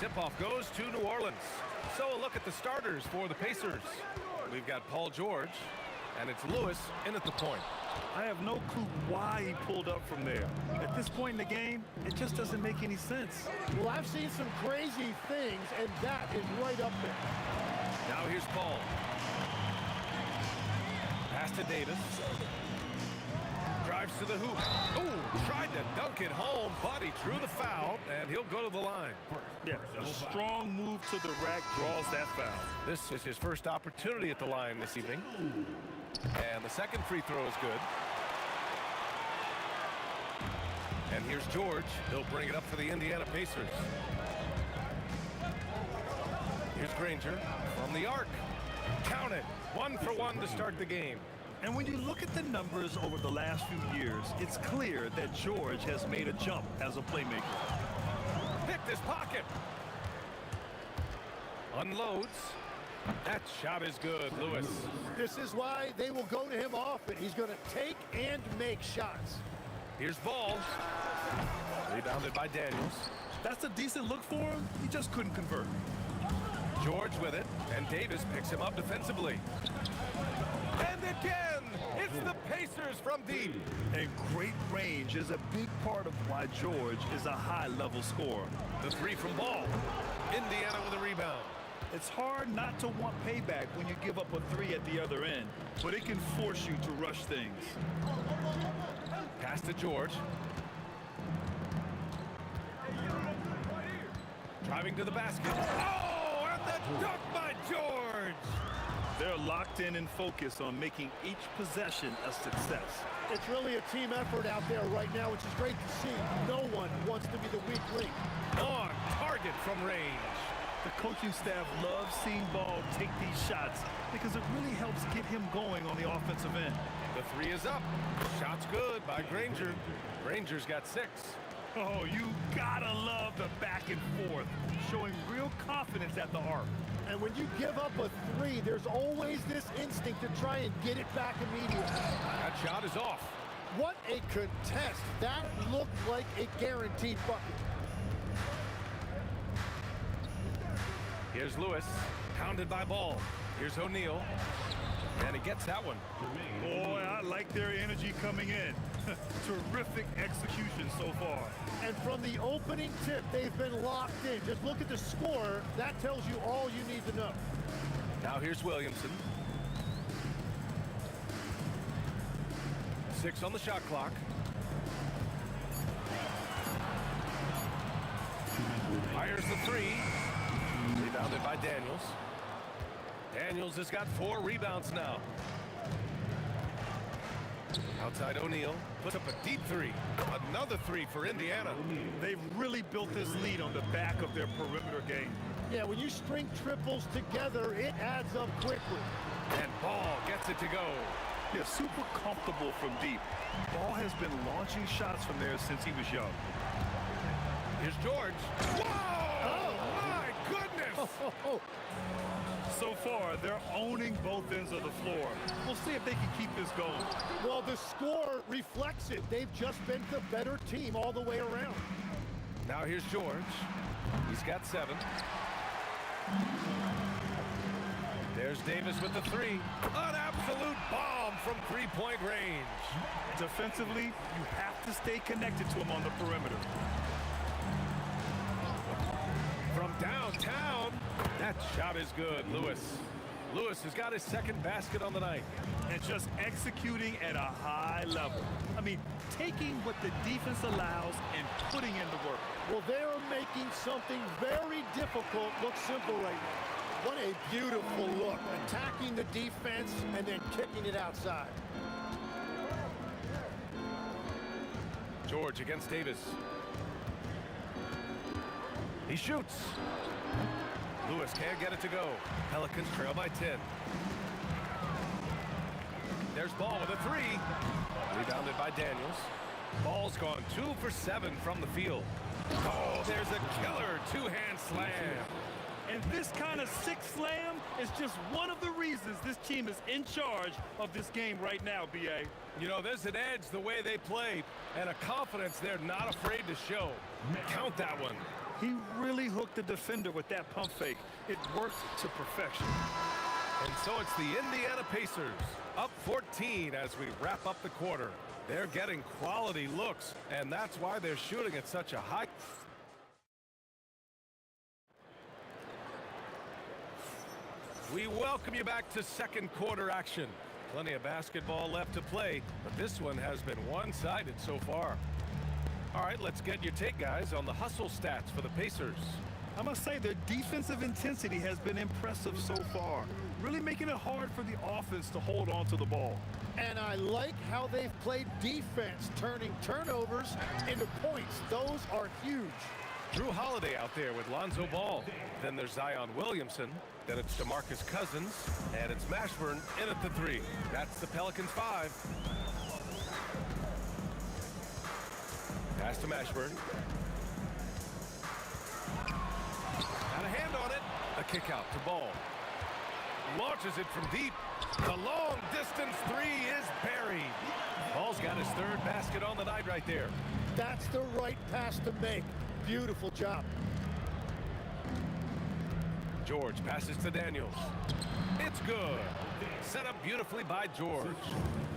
Tip-off goes to New Orleans. So a look at the starters for the Pacers. We've got Paul George, and it's Lewis in at the point. I have no clue why he pulled up from there. At this point in the game, it just doesn't make any sense. Well, I've seen some crazy things, and that is right up there. Now here's Paul. Pass to Davis. Drives to the hoop. Oh, tried to dunk it home, but he drew the foul, and he'll go to the line. Yeah, a strong move to the rack draws that foul. This is his first opportunity at the line this evening. And the second free throw is good. And here's George. He'll bring it up for the Indiana Pacers. Here's Granger from the arc. Count it. 1 for 1 to start the game. And when you look at the numbers over the last few years, it's clear that George has made a jump as a playmaker. Picked his pocket. Unloads. That shot is good, Lewis. This is why they will go to him often. He's going to take and make shots. Here's Ball. Rebounded by Daniels. That's a decent look for him. He just couldn't convert. George with it, and Davis picks him up defensively. And again, it's the Pacers from deep. And great range is a big part of why George is a high-level scorer. The three from Ball. Indiana with a rebound. It's hard not to want payback when you give up a three at the other end, but it can force you to rush things. Pass to George. Driving to the basket. Oh, and the dunk by George. They're locked in and focused on making each possession a success. It's really a team effort out there right now, which is great to see. No one wants to be the weak link. On target from range. The coaching staff loves seeing Ball take these shots because it really helps get him going on the offensive end. The three is up. Shot's good by Granger. Granger's got 6. Oh, you gotta love the back and forth, showing real confidence at the arc. And when you give up a 3, there's always this instinct to try and get it back immediately. That shot is off. What a contest. That looked like a guaranteed bucket. Here's Lewis, pounded by Ball. Here's O'Neal, and he gets that one. Boy, I like their energy coming in. Terrific execution so far. And from the opening tip, they've been locked in. Just look at the score. That tells you all you need to know. Now here's Williamson. 6 on the shot clock. Fires the 3. Rebounded by Daniels. Daniels has got 4 rebounds now. Outside O'Neal puts up a deep 3. Another 3 for Indiana. They've really built this lead on the back of their perimeter game. Yeah, when you string triples together, it adds up quickly. And Ball gets it to go. Yeah, super comfortable from deep. Ball has been launching shots from there since he was young. Here's George. Whoa! My goodness! So far, they're owning both ends of the floor. We'll see if they can keep this going. Well, the score reflects it. They've just been the better team all the way around. Now here's George. He's got 7. There's Davis with the 3. An absolute bomb from 3-point range. Defensively, you have to stay connected to him on the perimeter. From downtown, that shot is good, Lewis. Lewis has got his 2nd basket on the night. And just executing at a high level. I mean, taking what the defense allows and putting in the work. Well, they're making something very difficult look simple right now. What a beautiful look. Attacking the defense and then kicking it outside. George against Davis. He shoots. Lewis can't get it to go. Pelicans trail by 10. There's Ball with a 3. Rebounded by Daniels. Ball's gone 2 for 7 from the field. Oh, there's a killer 2-hand slam. And this kind of 6 slam is just one of the reasons this team is in charge of this game right now, B.A. You know, there's an edge the way they play and a confidence they're not afraid to show. Count that one. He really hooked the defender with that pump fake. It worked to perfection. And so it's the Indiana Pacers up 14 as we wrap up the quarter. They're getting quality looks, and that's why they're shooting at such a high. We welcome you back to 2nd quarter action. Plenty of basketball left to play, but this one has been one-sided so far. All right, let's get your take, guys, on the hustle stats for the Pacers. I must say their defensive intensity has been impressive so far, really making it hard for the offense to hold on to the ball. And I like how they've played defense, turning turnovers into points. Those are huge. Drew Holiday out there with Lonzo Ball. Then there's Zion Williamson. Then it's DeMarcus Cousins. And it's Mashburn in at the 3. That's the Pelicans 5. Pass to Mashburn. Got a hand on it. A kick out to Ball. Launches it from deep. The long distance 3 is buried. Ball's got his 3rd basket on the night right there. That's the right pass to make. Beautiful job. George passes to Daniels. It's good. Set up beautifully by George.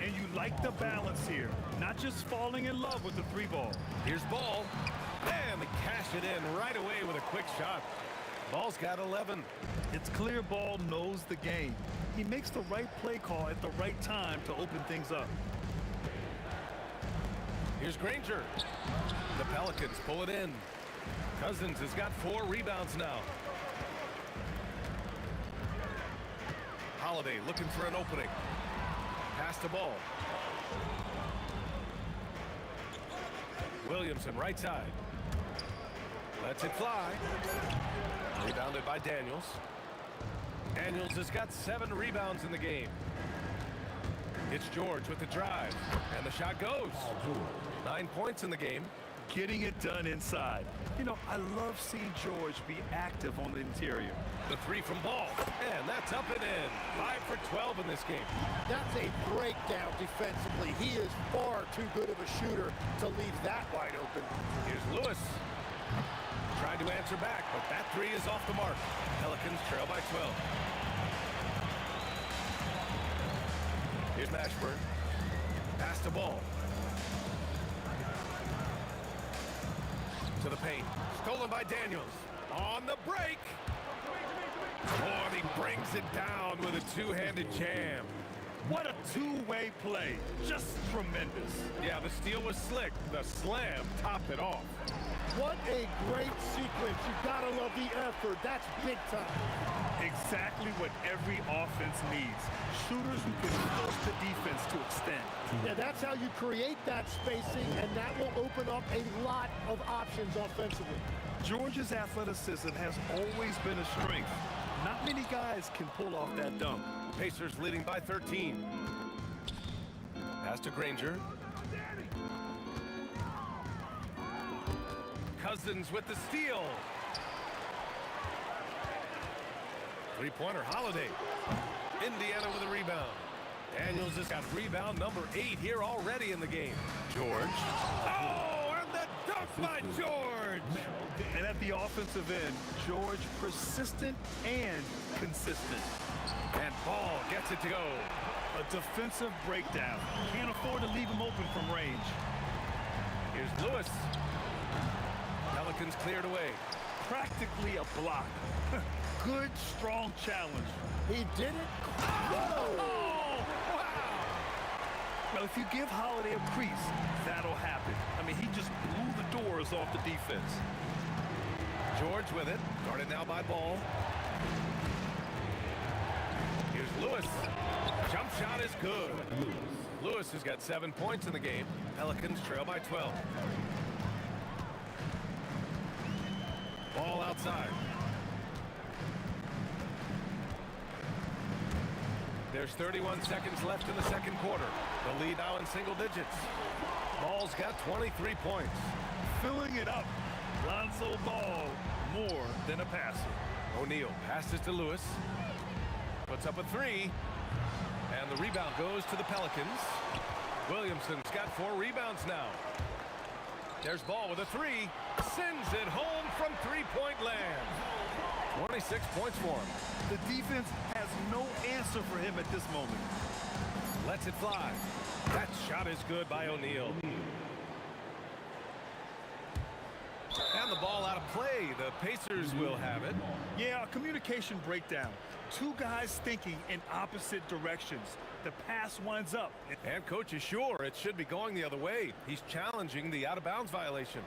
And you like the balance here, not just falling in love with the 3 ball. Here's Ball. And they cash it in right away with a quick shot. Ball's got 11. It's clear Ball knows the game. He makes the right play call at the right time to open things up. Here's Granger. The Pelicans pull it in. Cousins has got 4 rebounds now. Holiday looking for an opening. Pass the ball. Williamson, right side. Lets it fly. Rebounded by Daniels. Daniels has got 7 rebounds in the game. It's George with the drive. And the shot goes. 9 points in the game. Getting it done inside. You know, I love seeing George be active on the interior. The 3 from Ball. And that's up and in. 5 for 12 in this game. That's a breakdown defensively. He is far too good of a shooter to leave that wide open. Here's Lewis. Tried to answer back, but that 3 is off the mark. Pelicans trail by 12. Here's Mashburn. Pass the ball. To the paint. Stolen by Daniels. On the break. Oh, and he brings it down with a two-handed jam. What a two-way play. Just tremendous. Yeah, the steal was slick. The slam topped it off. What a great sequence. You gotta love the effort. That's big time. Exactly what every offense needs. Shooters who can force the defense to extend. Yeah, that's how you create that spacing, and that will open up a lot of options offensively. George's athleticism has always been a strength. Not many guys can pull off that dunk. Pacers leading by 13. Pass to Granger. Cousins with the steal. Three-pointer Holiday. Indiana with a rebound. Daniels has got rebound number 8 here already in the game. George. Oh, and the dunk by George. And at the offensive end, George persistent and consistent. And Ball gets it to go. A defensive breakdown. Can't afford to leave him open from range. Here's Lewis. Pelicans cleared away. Practically a block. Good, strong challenge. He did it. Whoa! Oh, wow! Well, if you give Holiday a crease, that'll happen. I mean, he just blew the doors off the defense. George with it. Guarded now by Ball. Here's Lewis. Jump shot is good. Lewis has got 7 points in the game. Pelicans trail by 12. Ball outside. There's 31 seconds left in the second quarter. The lead now in single digits. Ball's got 23 points. Filling it up. Lonzo Ball, more than a passer. O'Neal passes to Lewis. Puts up a 3. And the rebound goes to the Pelicans. Williamson's got 4 rebounds now. There's Ball with a 3. Sends it home from three-point land. 26 points for him. The defense has no answer for him at this moment. Lets it fly. That shot is good by O'Neal. And the ball out of play. The Pacers will have it. Yeah, a communication breakdown. 2 guys thinking in opposite directions. The pass winds up. And coach is sure it should be going the other way. He's challenging the out-of-bounds violation.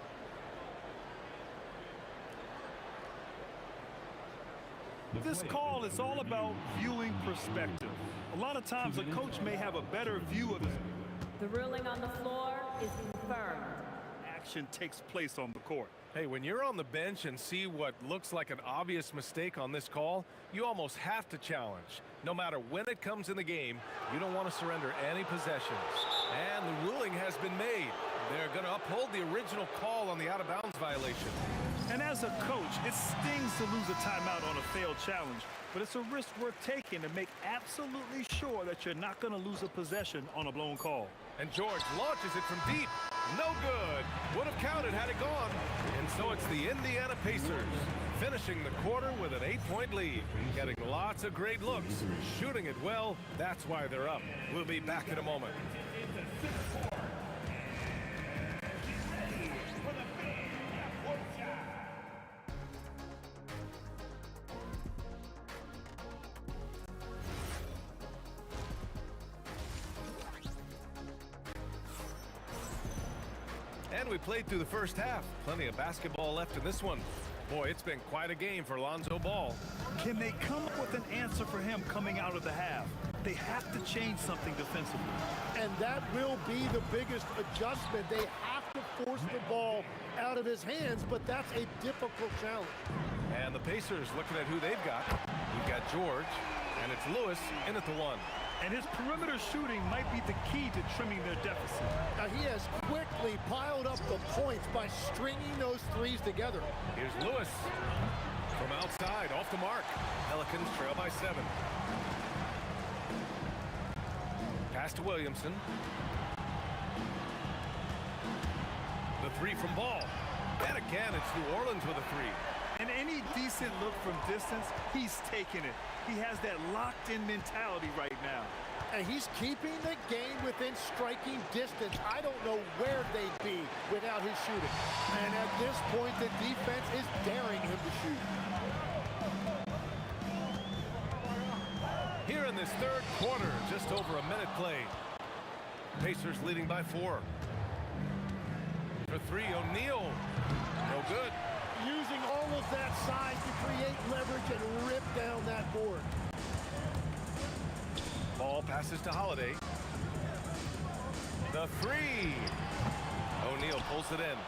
This call is all about viewing perspective. A lot of times a coach may have a better view of this. The ruling on the floor is confirmed. Action takes place on the court. Hey, when you're on the bench and see what looks like an obvious mistake on this call, you almost have to challenge. No matter when it comes in the game, you don't want to surrender any possessions. And the ruling has been made. They're going to uphold the original call on the out-of-bounds violation. And as a coach, it stings to lose a timeout on a failed challenge, but it's a risk worth taking to make absolutely sure that you're not going to lose a possession on a blown call. And George launches it from deep. No good. Would have counted had it gone. And so it's the Indiana Pacers finishing the quarter with an 8-point lead. Getting lots of great looks. Shooting it well. That's why they're up. We'll be back in a moment. And we played through the first half. Plenty of basketball left in this one. Boy, it's been quite a game for Lonzo Ball. Can they come up with an answer for him coming out of the half? They have to change something defensively. And that will be the biggest adjustment. They have to force the ball out of his hands, but that's a difficult challenge. And the Pacers looking at who they've got. We've got George, and it's Lewis in at the one. And his perimeter shooting might be the key to trimming their deficit. Now he has quickly piled up the points by stringing those threes together. Here's Lewis from outside, off the mark. Pelicans trail by 7. Pass to Williamson. The three from Ball. And again, it's New Orleans with a three. And any decent look from distance, he's taking it. He has that locked-in mentality right now. And he's keeping the game within striking distance. I don't know where they'd be without his shooting. And at this point, the defense is daring him to shoot. Here in this third quarter, just over a minute played. Pacers leading by 4. For 3, O'Neal. No good. Using all of that size to create leverage and rip down that board. Ball passes to Holiday. The 3. O'Neal pulls it in.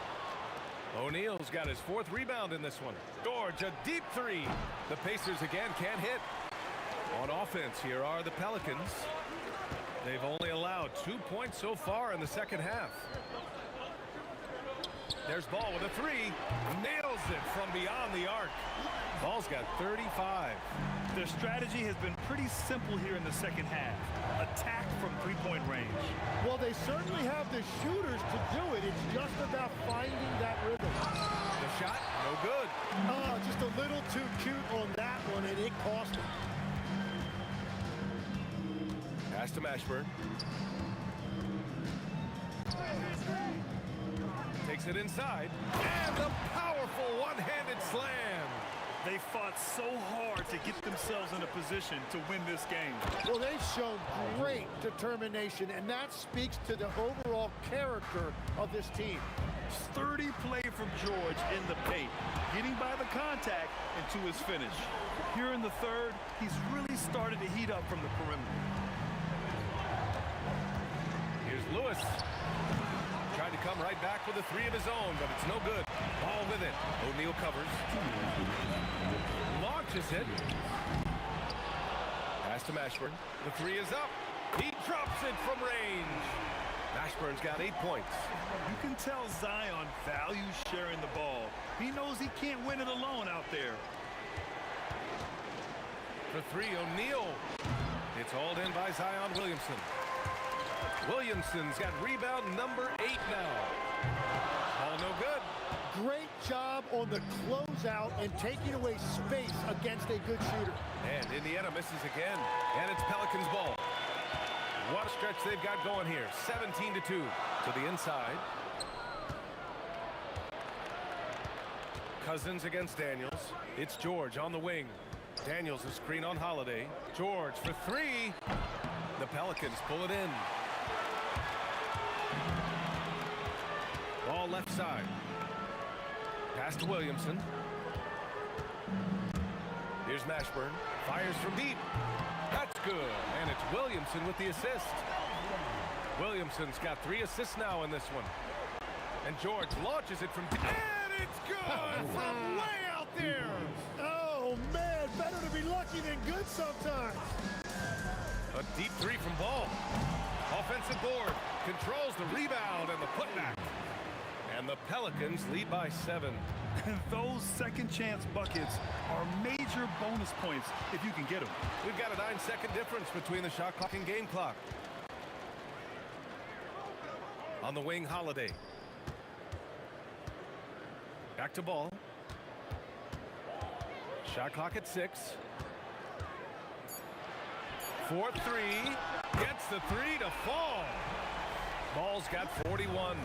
O'Neal's got his 4th rebound in this one. George, a deep 3. The Pacers again can't hit. On offense, here are the Pelicans. They've only allowed 2 points so far in the second half. There's Ball with a 3. Nails it from beyond the arc. Ball's got 35. Their strategy has been pretty simple here in the second half. Attack from three-point range. Well, they certainly have the shooters to do it. It's just about finding that rhythm. The shot, no good. Just a little too cute on that one, and it cost him. Pass to Mashburn. Takes it inside. And a powerful one-handed slam. They fought so hard to get themselves in a position to win this game. Well, they've shown great determination, and that speaks to the overall character of this team. Sturdy play from George in the paint, getting by the contact and to his finish. Here in the third, he's really started to heat up from the perimeter. Here's Lewis. Tried to come right back with a 3 of his own, but it's no good. Ball with it. O'Neal covers. Launches it. Pass to Mashburn. The 3 is up. He drops it from range. Mashburn's got 8 points. You can tell Zion values sharing the ball. He knows he can't win it alone out there. For 3, O'Neal. It's hauled in by Zion Williamson. Williamson's got rebound number 8 now. Ball no good. Great job on the closeout and taking away space against a good shooter. And Indiana misses again. And it's Pelicans ball. What a stretch they've got going here. 17-2 to the inside. Cousins against Daniels. It's George on the wing. Daniels a screen on Holiday. George for 3. The Pelicans pull it in. Ball left side. Pass to Williamson. Here's Mashburn. Fires from deep. That's good. And it's Williamson with the assist. Williamson's got 3 assists now in this one. And George launches it from deep. And it's good from way out there. Oh, man. Better to be lucky than good sometimes. A deep 3 from Ball. Offensive board. Controls the rebound and the putback. And the Pelicans lead by 7. And those second chance buckets are major bonus points if you can get them. We've got a 9-second difference between the shot clock and game clock. On the wing, Holiday. Back to Ball. Shot clock at 6. 4-3. Gets the 3 to fall. Ball's got 41.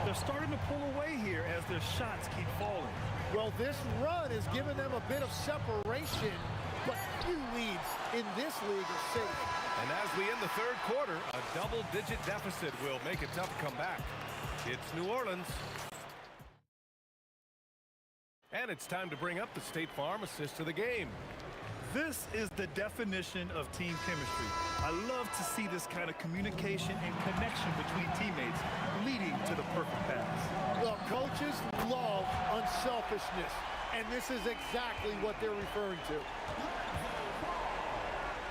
They're starting to pull away here as their shots keep falling. Well, this run has given them a bit of separation, but few leads in this league are safe. And as we end the third quarter, a double-digit deficit will make it tough to come back. It's New Orleans. And it's time to bring up the State Farm assist of the game. This is the definition of team chemistry. I love to see this kind of communication and connection between teammates leading to the perfect pass. Well, coaches love unselfishness, and this is exactly what they're referring to.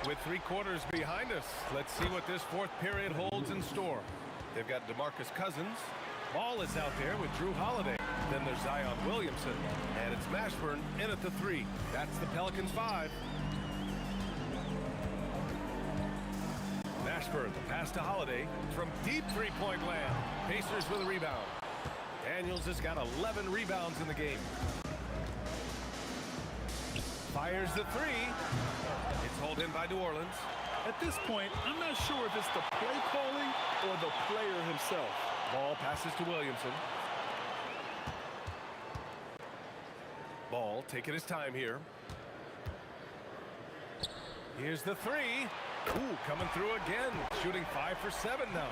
With 3 quarters behind us, let's see what this fourth period holds in store. They've got DeMarcus Cousins. Ball is out there with Drew Holiday. Then there's Zion Williamson. And it's Mashburn in at the 3. That's the Pelicans 5. Mashburn, the pass to Holiday from deep three-point land. Pacers with a rebound. Daniels has got 11 rebounds in the game. Fires the 3. It's hauled in by New Orleans. At this point, I'm not sure if it's the play calling or the player himself. Ball passes to Williamson. Ball taking his time here. Here's the 3. Ooh, coming through again. Shooting 5 for 7 now.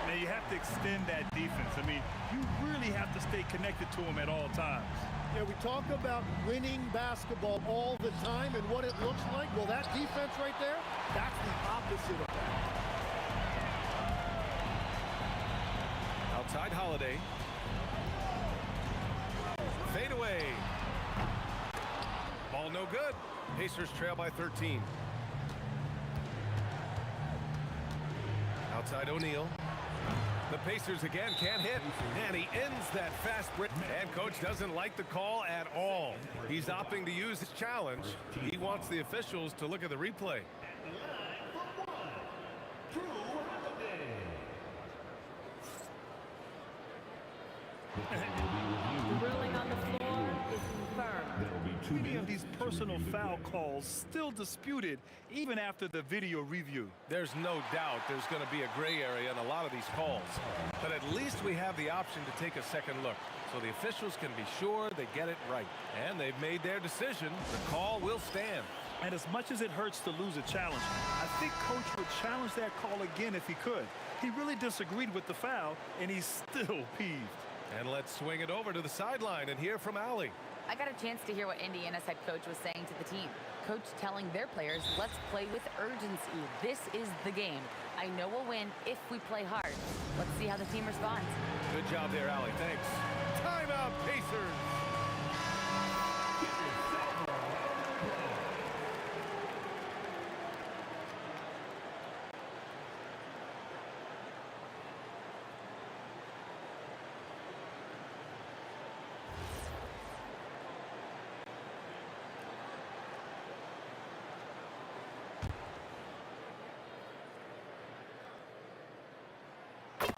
Now, you have to extend that defense. I mean, you really have to stay connected to him at all times. Yeah, we talk about winning basketball all the time and what it looks like. Well, that defense right there, that's the opposite of that. Outside Holiday. Fade away. Ball no good. Pacers trail by 13. Outside O'Neal. The Pacers again can't hit, and he ends that fast break. And coach doesn't like the call at all. He's opting to use his challenge. He wants the officials to look at the replay. The ruling on the floor is confirmed. Many of these personal foul calls still disputed even after the video review. There's no doubt there's going to be a gray area in a lot of these calls. But at least we have the option to take a second look, so the officials can be sure they get it right. And they've made their decision. The call will stand. And as much as it hurts to lose a challenge, I think Coach would challenge that call again if he could. He really disagreed with the foul, and he's still peeved. And let's swing it over to the sideline and hear from Allie. I got a chance to hear what Indiana's head coach was saying to the team. Coach telling their players, let's play with urgency. This is the game. I know we'll win if we play hard. Let's see how the team responds. Good job there, Allie. Thanks. Timeout, Pacers.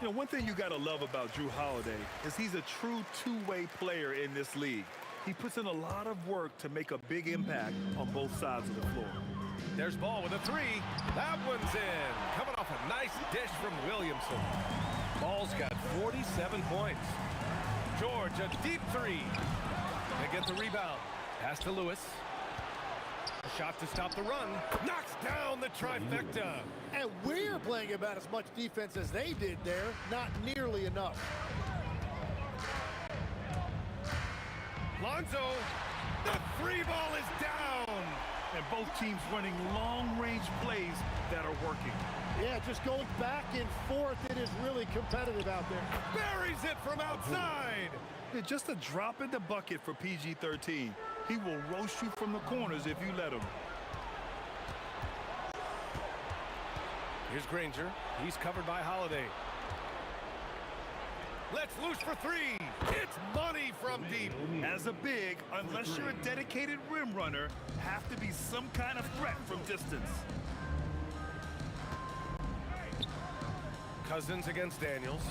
You know, one thing you got to love about Drew Holiday is he's a true two-way player in this league. He puts in a lot of work to make a big impact on both sides of the floor. There's Ball with a 3. That one's in. Coming off a nice dish from Williamson. Ball's got 47 points. George, a deep 3. They get the rebound. Pass to Lewis. A shot to stop the run. Knocks down the trifecta. And we're playing about as much defense as they did there. Not nearly enough. Lonzo, the 3 ball is down. And both teams running long-range plays that are working. Yeah, just going back and forth. It is really competitive out there. Buries it from outside. Yeah, just a drop in the bucket for PG-13. He will roast you from the corners if you let him. Here's Granger. He's covered by Holiday. Let's loose for 3. It's money from deep. As a big, unless you're a dedicated rim runner, have to be some kind of threat from distance. Cousins against Daniels.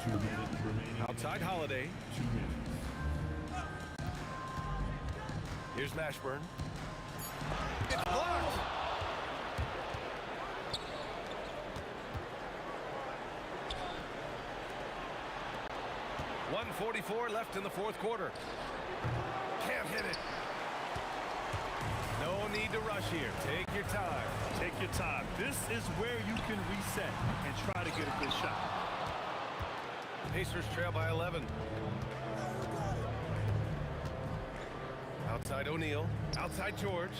2 minutes remaining. Outside Holiday. 2 minutes. Here's Mashburn. It's blocked. .144 left in the fourth quarter. Can't hit it. No need to rush here. Take your time. Take your time. This is where you can reset and try to get a good shot. Pacers trail by 11. Outside O'Neal, outside George.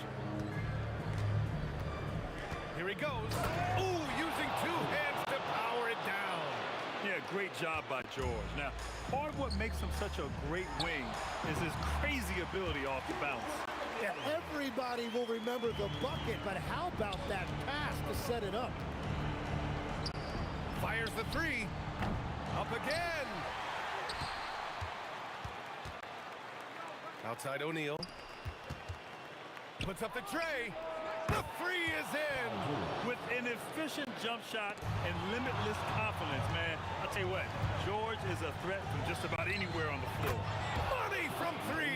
Here he goes. Ooh, using 2 hands to power it down. Yeah, great job by George. Now, part of what makes him such a great wing is his crazy ability off the bounce. Yeah, everybody will remember the bucket, but how about that pass to set it up? Fires the 3. Up again. Outside O'Neal. Puts up the tray. The 3 is in. With an efficient jump shot and limitless confidence, man. I'll tell you what, George is a threat from just about anywhere on the floor. Money from 3.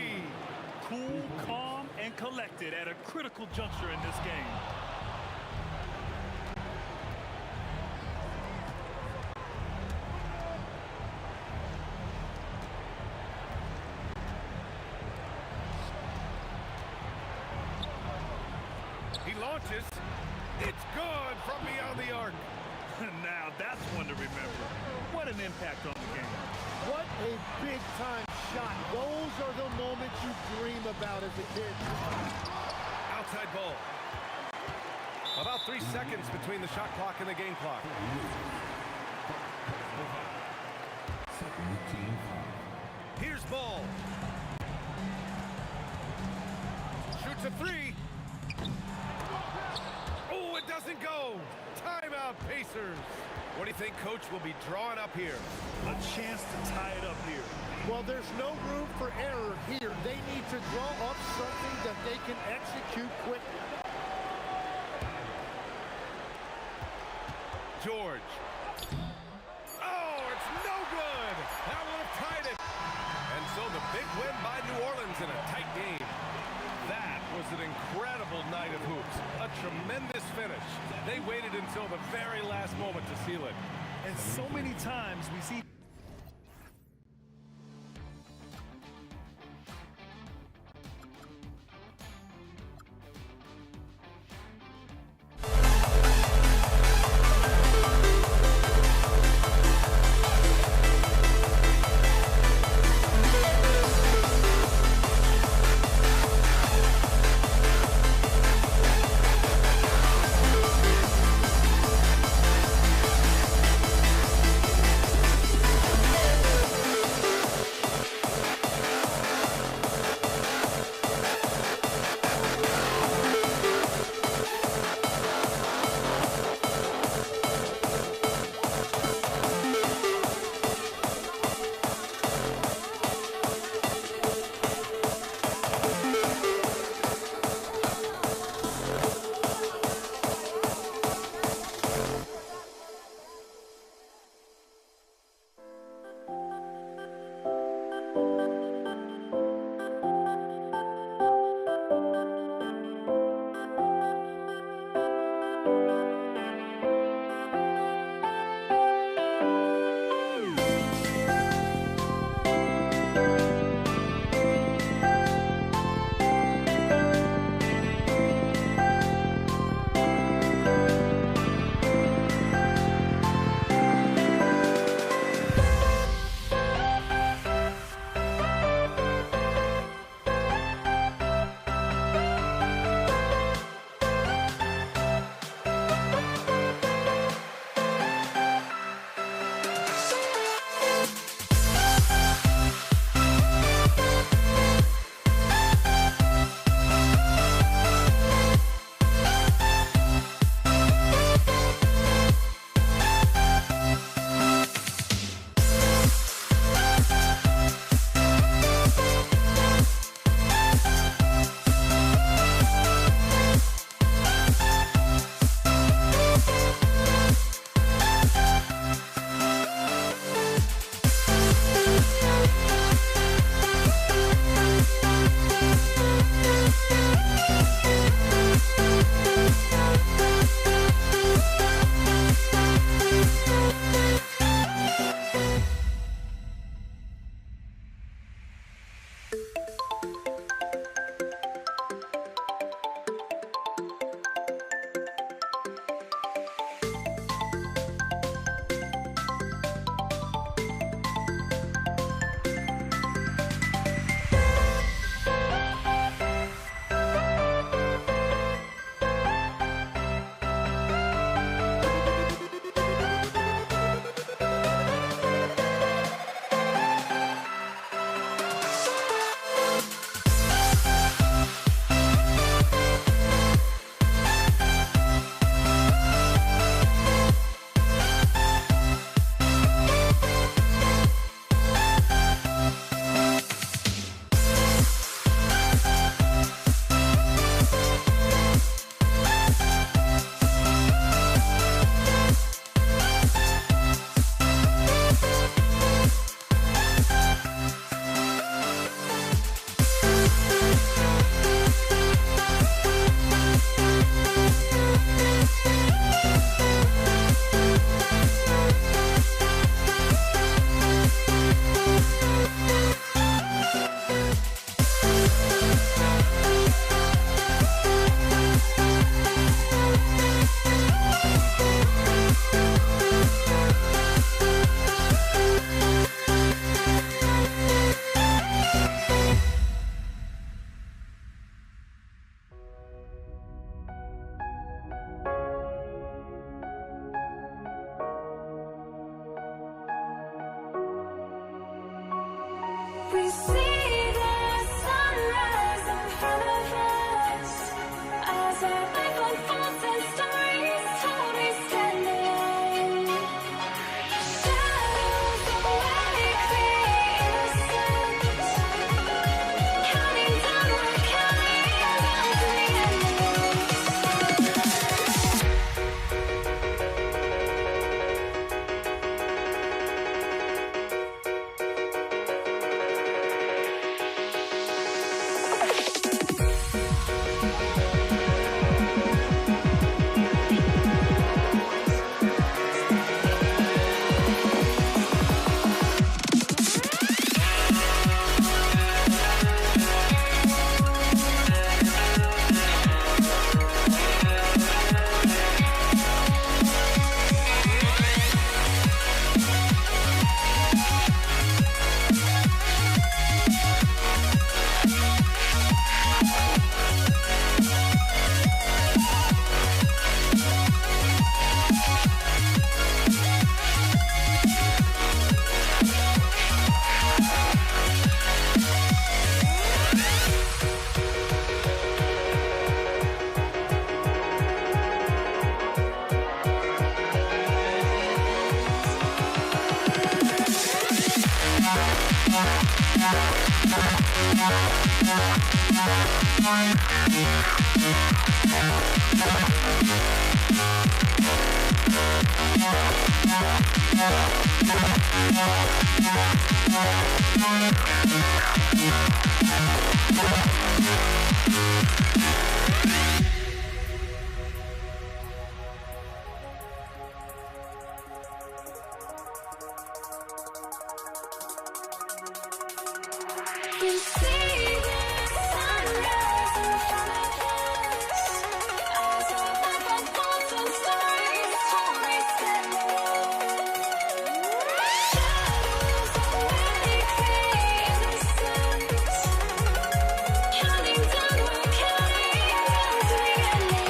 Cool, calm, and collected at a critical juncture in this game. He launches. It's good from beyond the arc. Now that's one to remember. What an impact on the game. What a big-time shot. Those are the moments you dream about as a kid. Outside ball. About 3 seconds between the shot clock and the game clock. Here's ball. Shoots a 3. Oh, it doesn't go. Timeout, Pacers. What do you think Coach will be drawing up here? A chance to tie it up here. Well, there's no room for error here. They need to draw up something that they can execute quickly. George. Oh, it's no good. That would have tied it. And so the big win by New Orleans in a tight game. That was an incredible night of hoops. A tremendous finish. They waited until the very last moment to seal it. And so many times we see We see the sunrise in front of us as our life unfolds and stories told. We stand alone. Shadows awake the innocent, counting down, we're counting down to the endless. We see the sunrise in front of us as our life unfolds and stories told. We stand alone. Shadows awake the innocent, counting down, we're counting down to the endless.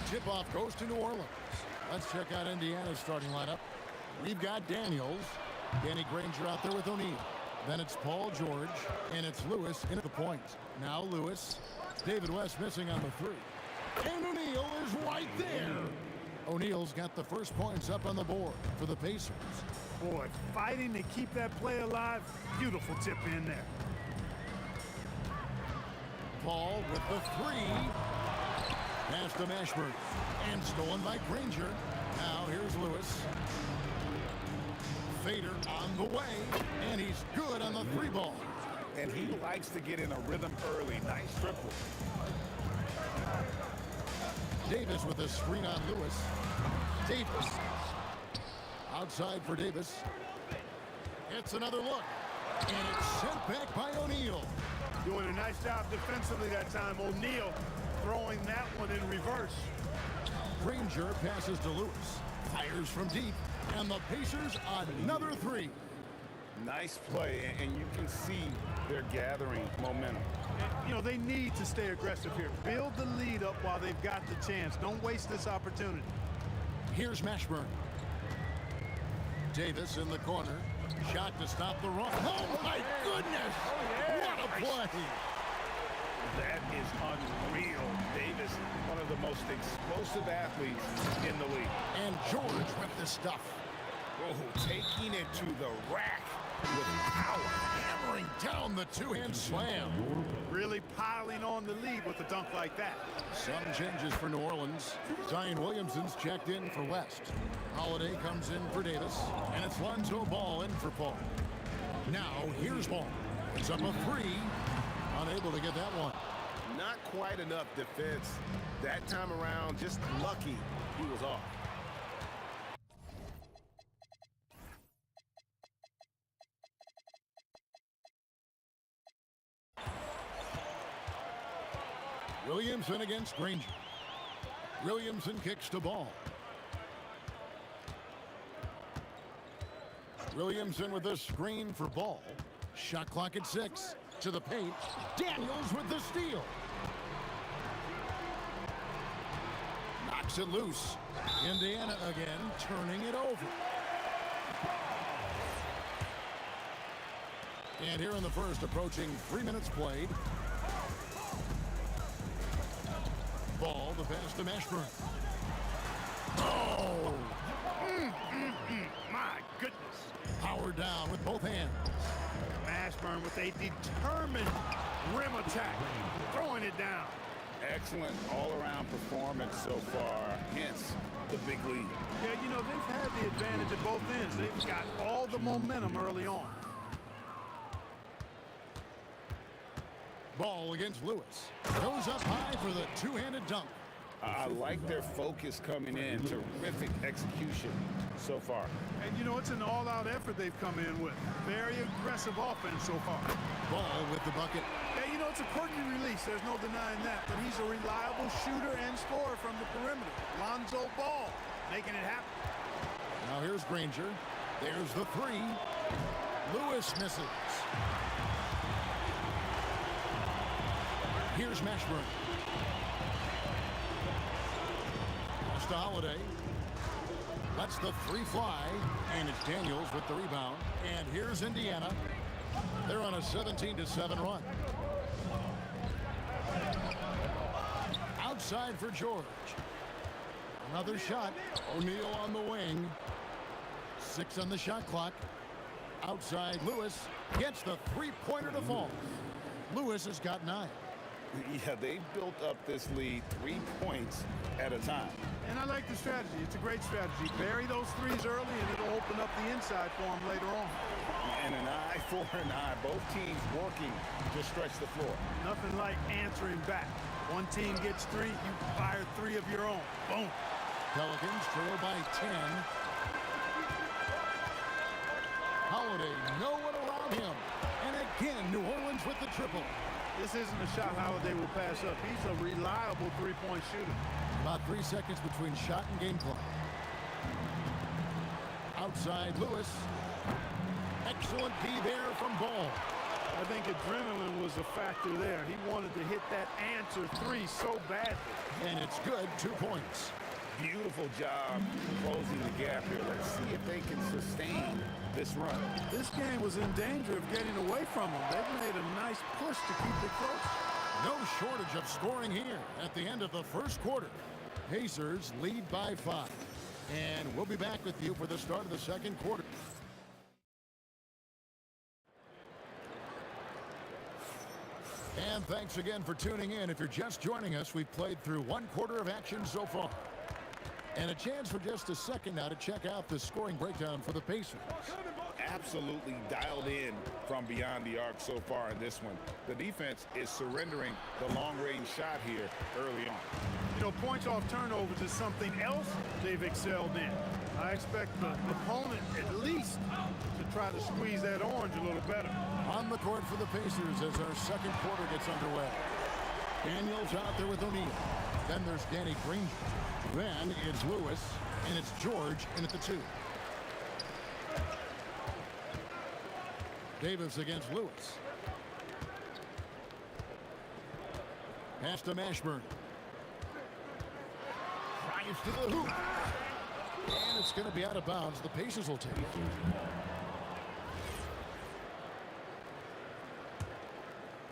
Tip-off goes to New Orleans. Let's check out Indiana's starting lineup. We've got Daniels. Danny Granger out there with O'Neal. Then it's Paul George, and it's Lewis in at the point. Now Lewis. David West missing on the three. And O'Neal is right there. O'Neal's got the first points up on the board for the Pacers. Boy, fighting to keep that play alive. Beautiful tip in there. Paul with the three. Pass to Mashburn. And stolen by Granger. Now here's Lewis. Fader on the way. And he's good on the three ball. And he likes to get in a rhythm early. Nice triple. Davis with a screen on Lewis. Davis. Outside for Davis. It's another look. And it's sent back by O'Neal. Doing a nice job defensively that time. O'Neal throwing that one in reverse. Granger passes to Lewis. Fires from deep. And the Pacers another three. Nice play, and you can see they're gathering momentum. You know, they need to stay aggressive here. Build the lead up while they've got the chance. Don't waste this opportunity. Here's Mashburn. Davis in the corner. Shot to stop the run. Oh, my goodness! What a play! That is unreal. Davis, one of the most explosive athletes in the league. And George with the stuff. Oh, taking it to the rack with power. Hammering down the two-hand slam. Really piling on the lead with a dunk like that. Some changes for New Orleans. Zion Williamson's checked in for West. Holiday comes in for Davis. And it's Lonzo Ball in for Paul. Now, here's Ball. It's up a three. Unable to get that one. Not quite enough defense. That time around, just lucky he was off. Williamson against Granger. Williamson kicks to Ball. Williamson with a screen for Ball. Shot clock at 6. To the paint. Daniels with the steal. Knocks it loose. Indiana again, turning it over. And here in the first, approaching 3 minutes played. Ball, the pass to Mashburn. Oh! My goodness. Power down with both hands. Mashburn with a determined rim attack. Throwing it down. Excellent all-around performance so far, hence the big lead. Yeah, you know, they've had the advantage at both ends. They've got all the momentum early on. Ball against Lewis. Goes up high for the two-handed dunk. I like their focus coming in. Terrific execution so far. And, you know, it's an all-out effort they've come in with. Very aggressive offense so far. Ball with the bucket. Yeah, you know, it's a quirky release. There's no denying that. But he's a reliable shooter and scorer from the perimeter. Lonzo Ball making it happen. Now here's Granger. There's the three. Lewis misses. Here's Mashburn. Pass to Holiday. Lets the three fly. And it's Daniels with the rebound. And here's Indiana. They're on a 17-7 run. Outside for George. Another shot. O'Neal on the wing. 6 on the shot clock. Outside, Lewis gets the three-pointer to fall. Lewis has got 9. Yeah, they built up this lead 3 points at a time. And I like the strategy. It's a great strategy. Bury those threes early, and it'll open up the inside for them later on. And an eye for an eye. Both teams working to stretch the floor. Nothing like answering back. One team gets 3, you fire 3 of your own. Boom. Pelicans trail by 10. Holiday, no one around him. And again, New Orleans with the triple. This isn't a shot Holiday will pass up. He's a reliable three-point shooter. About 3 seconds between shot and game clock. Outside, Lewis. Excellent D there from Ball. I think adrenaline was a factor there. He wanted to hit that answer 3 so badly. And it's good, 2 points. Beautiful job closing the gap here. Let's see if they can sustain this run. This game was in danger of getting away from them. They've made a nice push to keep it close. No shortage of scoring here at the end of the first quarter. Pacers lead by 5. And we'll be back with you for the start of the second quarter. And thanks again for tuning in. If you're just joining us, we've played through 1 quarter of action so far. And a chance for just a second now to check out the scoring breakdown for the Pacers. Absolutely dialed in from beyond the arc so far in this one. The defense is surrendering the long-range shot here early on. You know, points off turnovers is something else they've excelled in. I expect the opponent at least to try to squeeze that orange a little better. On the court for the Pacers as our second quarter gets underway. Daniels out there with O'Neal. Then there's Danny Granger. Then it's Lewis, and it's George in at the 2. Davis against Lewis. Pass to Mashburn. Drives to the hoop. And it's going to be out of bounds. The Pacers will take it.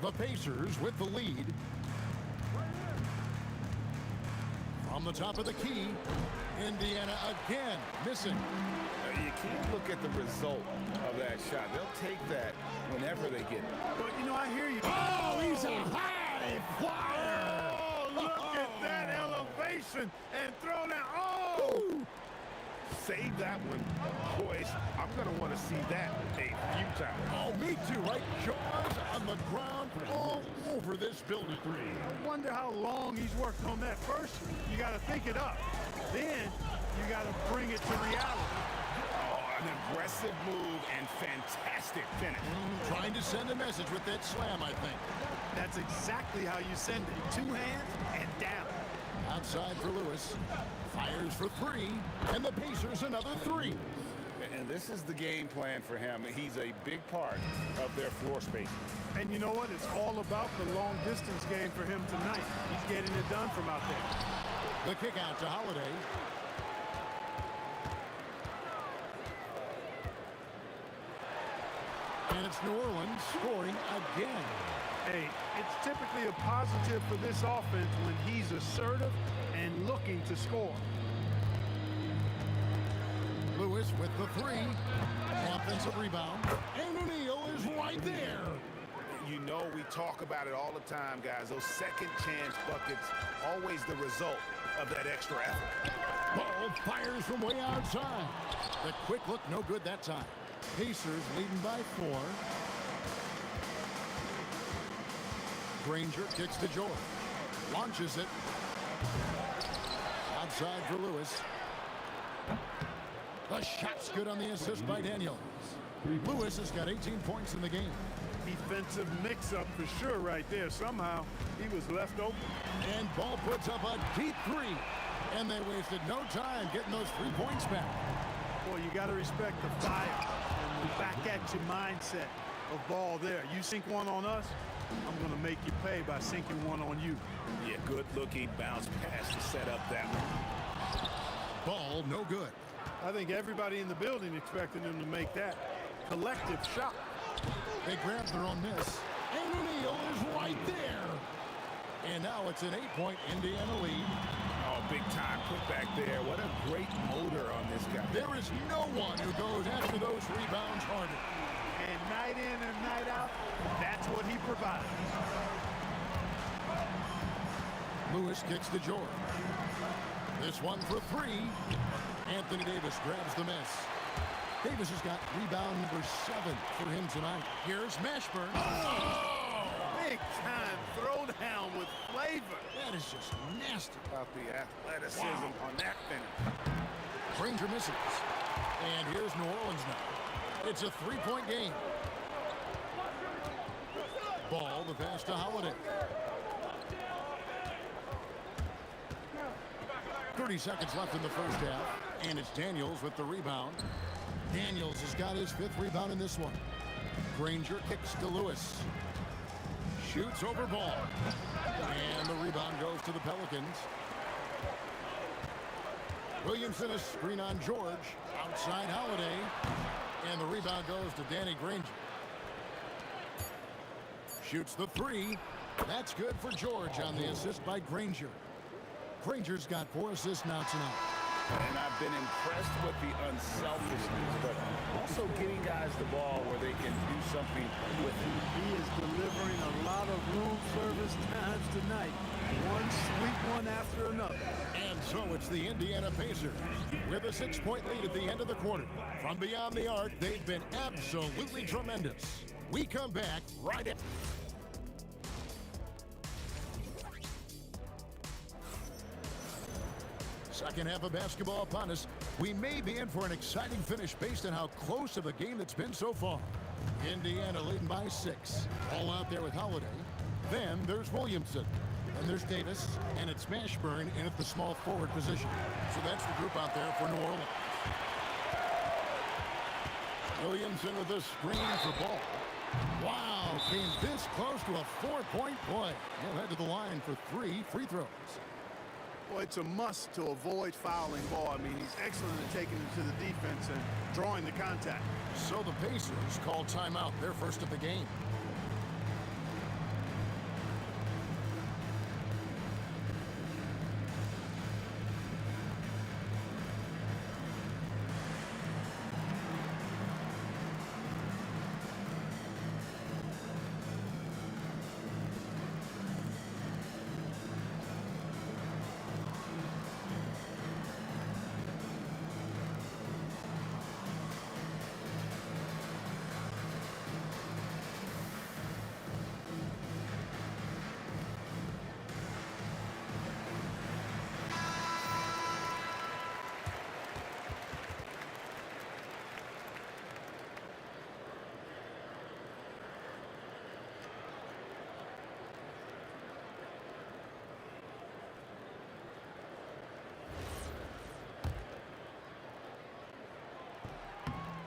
The Pacers with the lead. From the top of the key, Indiana again missing. You can't look at the result of that shot. They'll take that whenever they get it. But, you know, I hear you. Oh, he's a high flyer. Oh, look at that elevation and throw that. Oh! Save that one, boys. I'm going to want to see that a few times. Oh, me too, right? Jaws on the ground all over this building. I wonder how long he's worked on that. First, you got to think it up. Then, you got to bring it to reality. Oh, an aggressive move and fantastic finish. Trying to send a message with that slam, I think. That's exactly how you send it. Two hands and down. Outside for Lewis. Fires for three. And the Pacers another three. And this is the game plan for him. He's a big part of their floor space. And you know what? It's all about the long distance game for him tonight. He's getting it done from out there. The kick out to Holiday. And it's New Orleans scoring again. Hey, it's typically a positive for this offense when he's assertive and looking to score. Lewis with the three. Offensive rebound. And O'Neal is right there. You know we talk about it all the time, guys. Those second chance buckets, always the result of that extra effort. Ball fires from way outside. The quick look, no good that time. Pacers leading by 4. Granger kicks to George. Launches it. Outside for Lewis. The shot's good on the assist by Daniels. Lewis has got 18 points in the game. Defensive mix-up for sure right there. Somehow he was left open. And Ball puts up a deep three. And they wasted no time getting those 3 points back. Boy, you got to respect the fire and the back-at-you mindset of Ball there. You sink one on us, I'm going to make you pay by sinking one on you. Yeah, good-looking bounce pass to set up that one. Ball no good. I think everybody in the building expected him to make that collective shot. They grabbed their own miss. And O'Neal is right there. And now it's an 8-point Indiana lead. Oh, big-time putback there. What a great motor on this guy. There is no one who goes after those rebounds harder. And night in and night out, that's what he provides. Lewis kicks to George. This one for 3. Anthony Davis grabs the miss. Davis has got rebound number 7 for him tonight. Here's Mashburn. Oh! Big time throwdown with flavor. That is just nasty. About the athleticism on that finish. Granger misses. And here's New Orleans now. It's a 3-point game. Ball, the pass to Holiday. 30 seconds left in the first half. And it's Daniels with the rebound. Daniels has got his 5th rebound in this one. Granger kicks to Lewis. Shoots over Ball. And the rebound goes to the Pelicans. Williamson, a screen on George. Outside Holiday. And the rebound goes to Danny Granger. Shoots the 3. That's good for George on the assist by Granger. Granger's got 4 assists now tonight. And I've been impressed with the unselfishness, but also getting guys the ball where they can do something with it. He is delivering a lot of room service times tonight. One sweet one after another. And so it's the Indiana Pacers with a 6-point lead at the end of the quarter. From beyond the arc, they've been absolutely tremendous. We come back right in. Second half of basketball upon us. We may be in for an exciting finish based on how close of a game it's been so far. Indiana leading by 6. All out there with Holiday. Then there's Williamson. And there's Davis. And it's Mashburn in at the small forward position. So that's the group out there for New Orleans. Williamson with a screen for Ball. Wow, came this close to a 4-point play. He'll head to the line for 3 free throws. Well, it's a must to avoid fouling ball. I mean, he's excellent at taking it to the defense and drawing the contact. So the Pacers call timeout. They're first of the game.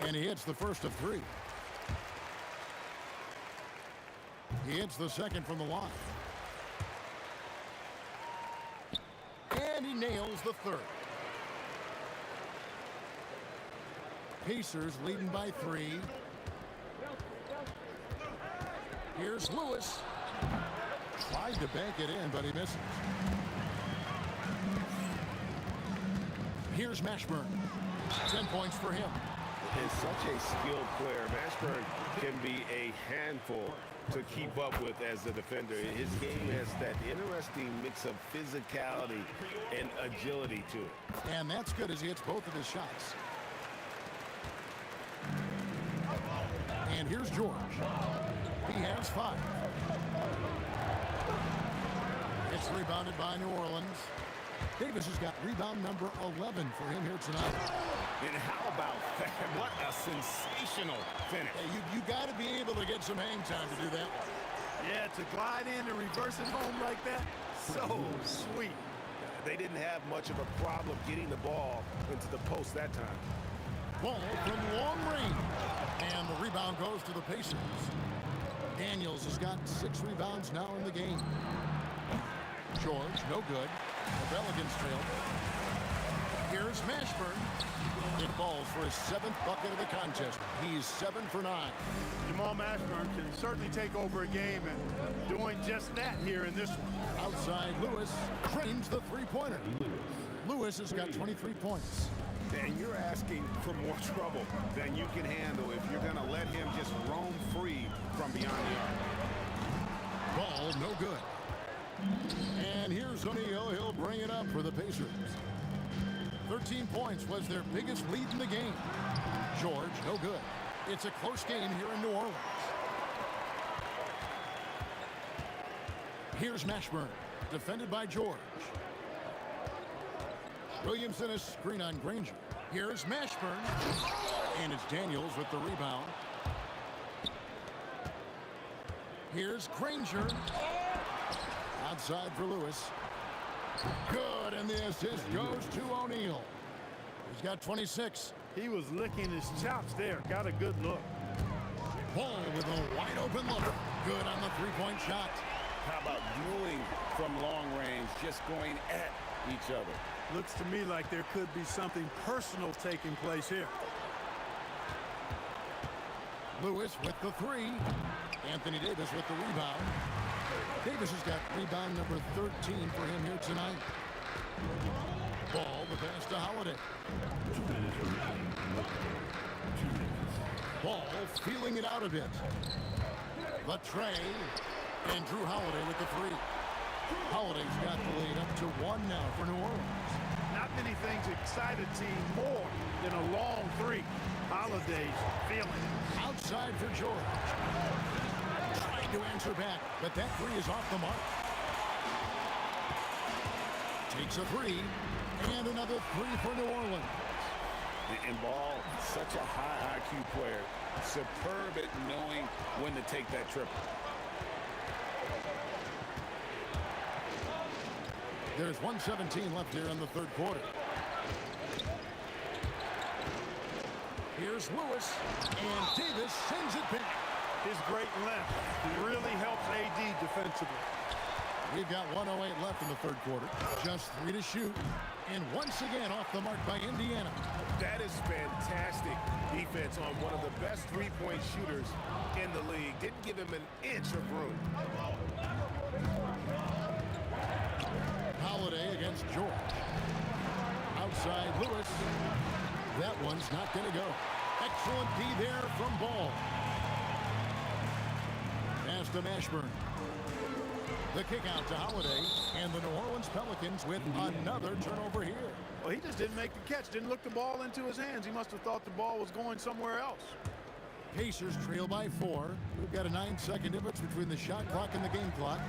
And he hits the first of three. He hits the second from the line. And he nails the third. Pacers leading by 3. Here's Lewis. Tried to bank it in, but he misses. Here's Mashburn. 10 points for him. Is such a skilled player. Mashburn can be a handful to keep up with as a defender. His game has that interesting mix of physicality and agility to it. And that's good as he hits both of his shots. And here's George. He has 5. It's rebounded by New Orleans. Davis has got rebound number 11 for him here tonight. And how about that? What a sensational finish. Hey, you got to be able to get some hang time to do that one. Yeah, to glide in and reverse it home like that, so sweet. They didn't have much of a problem getting the ball into the post that time. Ball from long range. And the rebound goes to the Pacers. Daniels has got 6 rebounds now in the game. George, no good. The Pelicans trail. Here's Mashburn. It falls for his 7th bucket of the contest. He's 7 for 9. Jamal Mashburn can certainly take over a game and doing just that here in this one. Outside Lewis frames the three-pointer. Lewis has got 23 points. And you're asking for more trouble than you can handle if you're going to let him just roam free from beyond the arc. Ball no good. And here's O'Neal. He'll bring it up for the Pacers. 13 points was their biggest lead in the game. George, no good. It's a close game here in New Orleans. Here's Mashburn, defended by George. Williamson is screen on Granger. Here's Mashburn. And it's Daniels with the rebound. Here's Granger. Outside for Lewis. Good, and the assist goes to O'Neal. He's got 26. He was licking his chops there. Got a good look. Ball with a wide open look. Good on the three-point shot. How about dueling from long range, just going at each other? Looks to me like there could be something personal taking place here. Lewis with the 3. Anthony Davis with the rebound. Davis has got rebound number 13 for him here tonight. Ball, the pass to Holiday. Ball feeling it out a bit. The tray. And Drew Holiday with the 3. Holiday's got the lead up to 1 now for New Orleans. Not many things excite a team more than a long 3. Holiday's feeling it. Outside for George. Trying to answer back, but that 3 is off the mark. Takes a 3, and another 3 for New Orleans. And Ball, such a high IQ player. Superb at knowing when to take that triple. There's 1:17 left here in the third quarter. Here's Lewis, and Davis sends it back. His great length really helps AD defensively. We've got 1:08 left in the third quarter. Just 3 to shoot. And once again off the mark by Indiana. That is fantastic defense on one of the best three-point shooters in the league. Didn't give him an inch of room. Holiday against George. Outside Lewis. That one's not going to go. Excellent D there from Ball. Pass to Mashburn. The kick out to Holiday, and the New Orleans Pelicans with another turnover here. Well, he just didn't make the catch, didn't look the ball into his hands. He must have thought the ball was going somewhere else. Pacers trail by 4. We've got a 9-second difference between the shot clock and the game clock.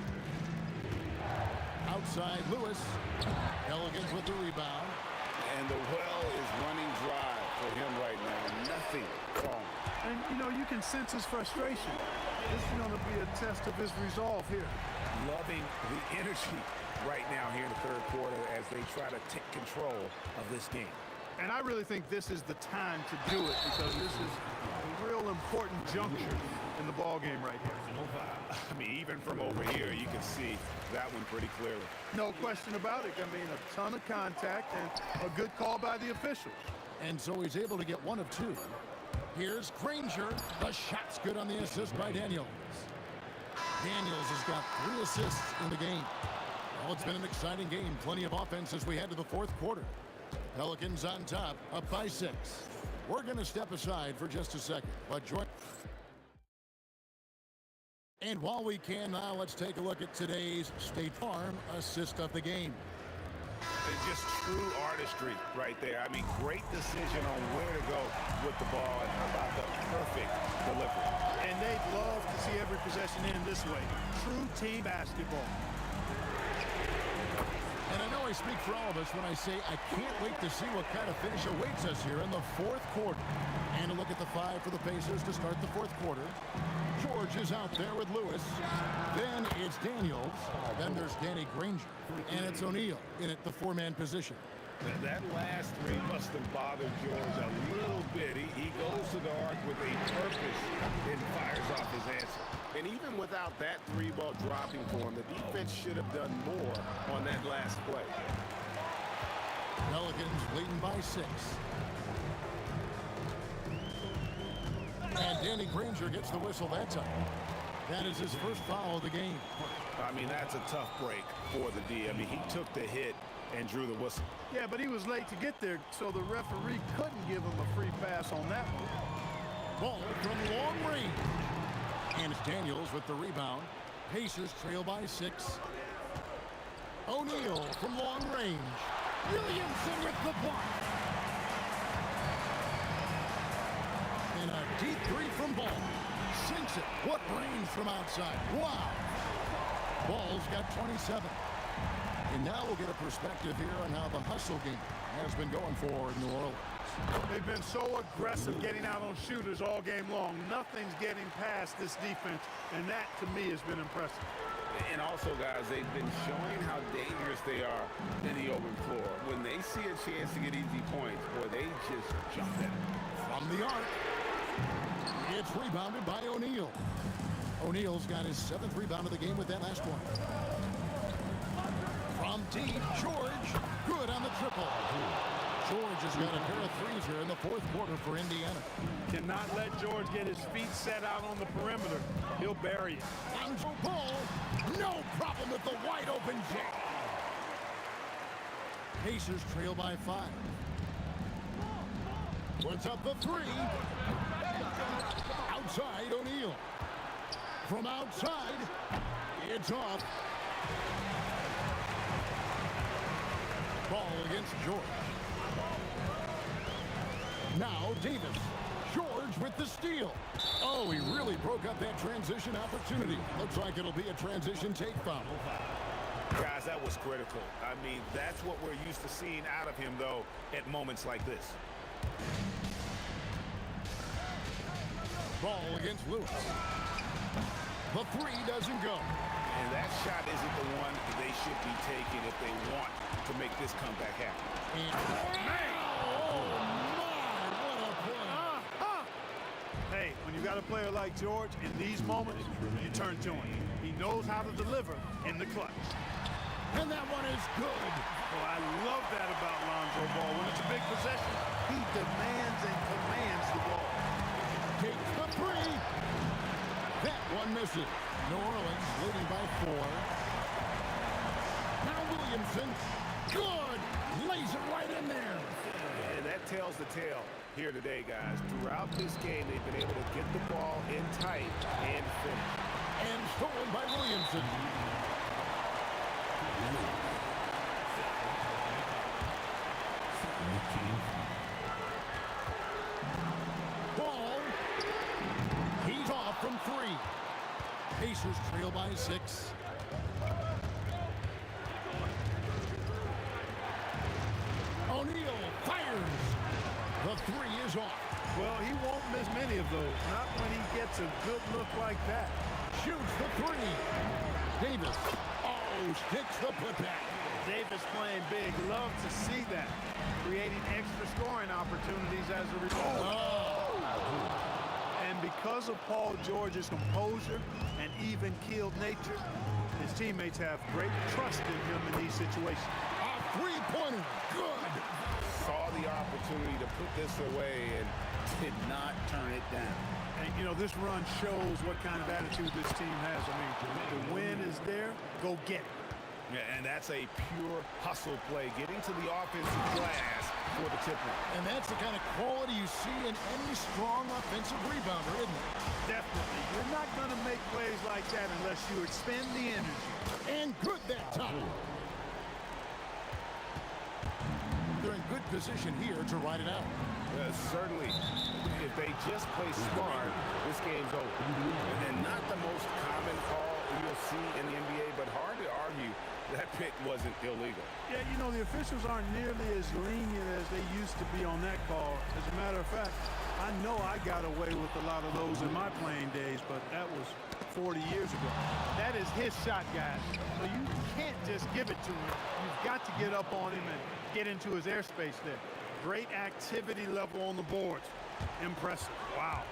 Outside Lewis. Pelicans with the rebound. And the well is running dry for him right now. Nothing wrong. And, you know, you can sense his frustration. This is going to be a test of his resolve here. Loving the energy right now here in the third quarter as they try to take control of this game. And I really think this is the time to do it because this is a real important juncture in the ball game right here. I mean, even from over here, you can see that one pretty clearly. No question about it. I mean, a ton of contact and a good call by the officials. And so he's able to get 1 of 2. Here's Granger. The shot's good on the assist by Daniels. Daniels has got 3 assists in the game. Well, it's been an exciting game. Plenty of offense as we head to the fourth quarter. Pelicans on top, up by 6. We're going to step aside for just a second, but join. And while we can now, let's take a look at today's State Farm assist of the game. It's just true artistry right there. I mean, great decision on where to go with the ball and how about the perfect delivery. And they'd love to see every possession end this way. True team basketball. And I know I speak for all of us when I say I can't wait to see what kind of finish awaits us here in the fourth quarter. And a look at the 5 for the Pacers to start the fourth quarter. George is out there with Lewis. Then it's Daniels. Then there's Danny Granger. And it's O'Neal in at the 4-man position. That last 3 must have bothered George a little bit. He goes to the arc with a purpose and fires off his answer. And even without that 3-ball dropping for him, the defense should have done more on that last play. Pelicans leading by 6. And Danny Granger gets the whistle that time. That is his first foul of the game. I mean, that's a tough break for the D. I mean, he took the hit and drew the whistle. Yeah, but he was late to get there, so the referee couldn't give him a free pass on that one. Ball from long range. And it's Daniels with the rebound. Pacers trail by 6. O'Neal from long range. Williamson with the block. And a deep 3 from Ball. Sinks it. What range from outside. Wow. Ball's got 27. And now we'll get a perspective here on how the hustle game has been going for New Orleans. They've been so aggressive getting out on shooters all game long. Nothing's getting past this defense, and that, to me, has been impressive. And also, guys, they've been showing how dangerous they are in the open floor. When they see a chance to get easy points, boy, they just jump in. From the arc, it's rebounded by O'Neal. O'Neal's got his 7th rebound of the game with that last one. From deep, George, good on the triple. George has got a pair of 3s here in the fourth quarter for Indiana. Cannot let George get his feet set out on the perimeter. He'll bury it. Lonzo Ball, no problem with the wide open jam. Pacers trail by 5. Puts up the 3. Outside, O'Neal. From outside, it's off. Ball against George. Now Davis. George with the steal. Oh, he really broke up that transition opportunity. Looks like it'll be a transition take foul. Guys, that was critical. I mean, that's what we're used to seeing out of him, though, at moments like this. Ball against Lewis. The 3 doesn't go. And that shot isn't the one they should be taking if they want to make this comeback happen. Hey, when you got a player like George, in these moments, you turn to him. He knows how to deliver, in the clutch. And that one is good. Oh, I love that about Lonzo Ball. When it's a big possession, he demands and commands the ball. Takes the three. That one misses. New Orleans leading by 4. Now Williamson. Good. Lays it right in there. And that tells the tale here today, guys. Throughout this game, they've been able to get the ball in tight and finish. And stolen by Williamson. Ball. He's off from 3. Pacers trail by 6. O'Neal fires. The 3 is off. Well, he won't miss many of those. Not when he gets a good look like that. Shoots the 3. Davis. Oh, sticks the putback. Davis playing big. Love to see that. Creating extra scoring opportunities as a result. And because of Paul George's composure and even-keeled nature, his teammates have great trust in him in these situations. A 3-pointer. Good. Saw the opportunity to put this away and did not turn it down. And, you know, this run shows what kind of attitude this team has. I mean, the win is there. Go get it. Yeah, and that's a pure hustle play, getting to the offensive glass for the tip-in. And that's the kind of quality you see in any strong offensive rebounder, isn't it? Definitely. You're not going to make plays like that unless you expend the energy. And good that time. They're in good position here to ride it out. Certainly, if they just play smart, this game's over. And then not the most common call you'll see in the NBA, but hard to argue that pick wasn't illegal. Yeah, you know, the officials aren't nearly as lenient as they used to be on that call. As a matter of fact, I know I got away with a lot of those in my playing days, but that was 40 years ago. That is his shot, guys. So you can't just give it to him. You've got to get up on him and get into his airspace there. Great activity level on the boards. Impressive. Wow.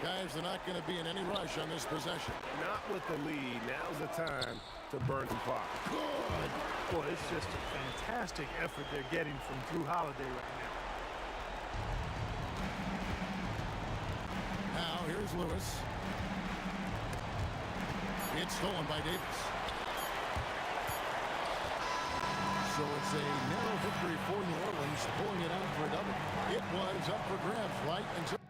Guys, they're not going to be in any rush on this possession. Not with the lead. Now's the time to burn the clock. Good. Boy, it's just a fantastic effort they're getting from Drew Holiday right now. Now, here's Lewis. It's stolen by Davis. So it's a narrow victory for New Orleans, pulling it out for a double. It was up for grabs right until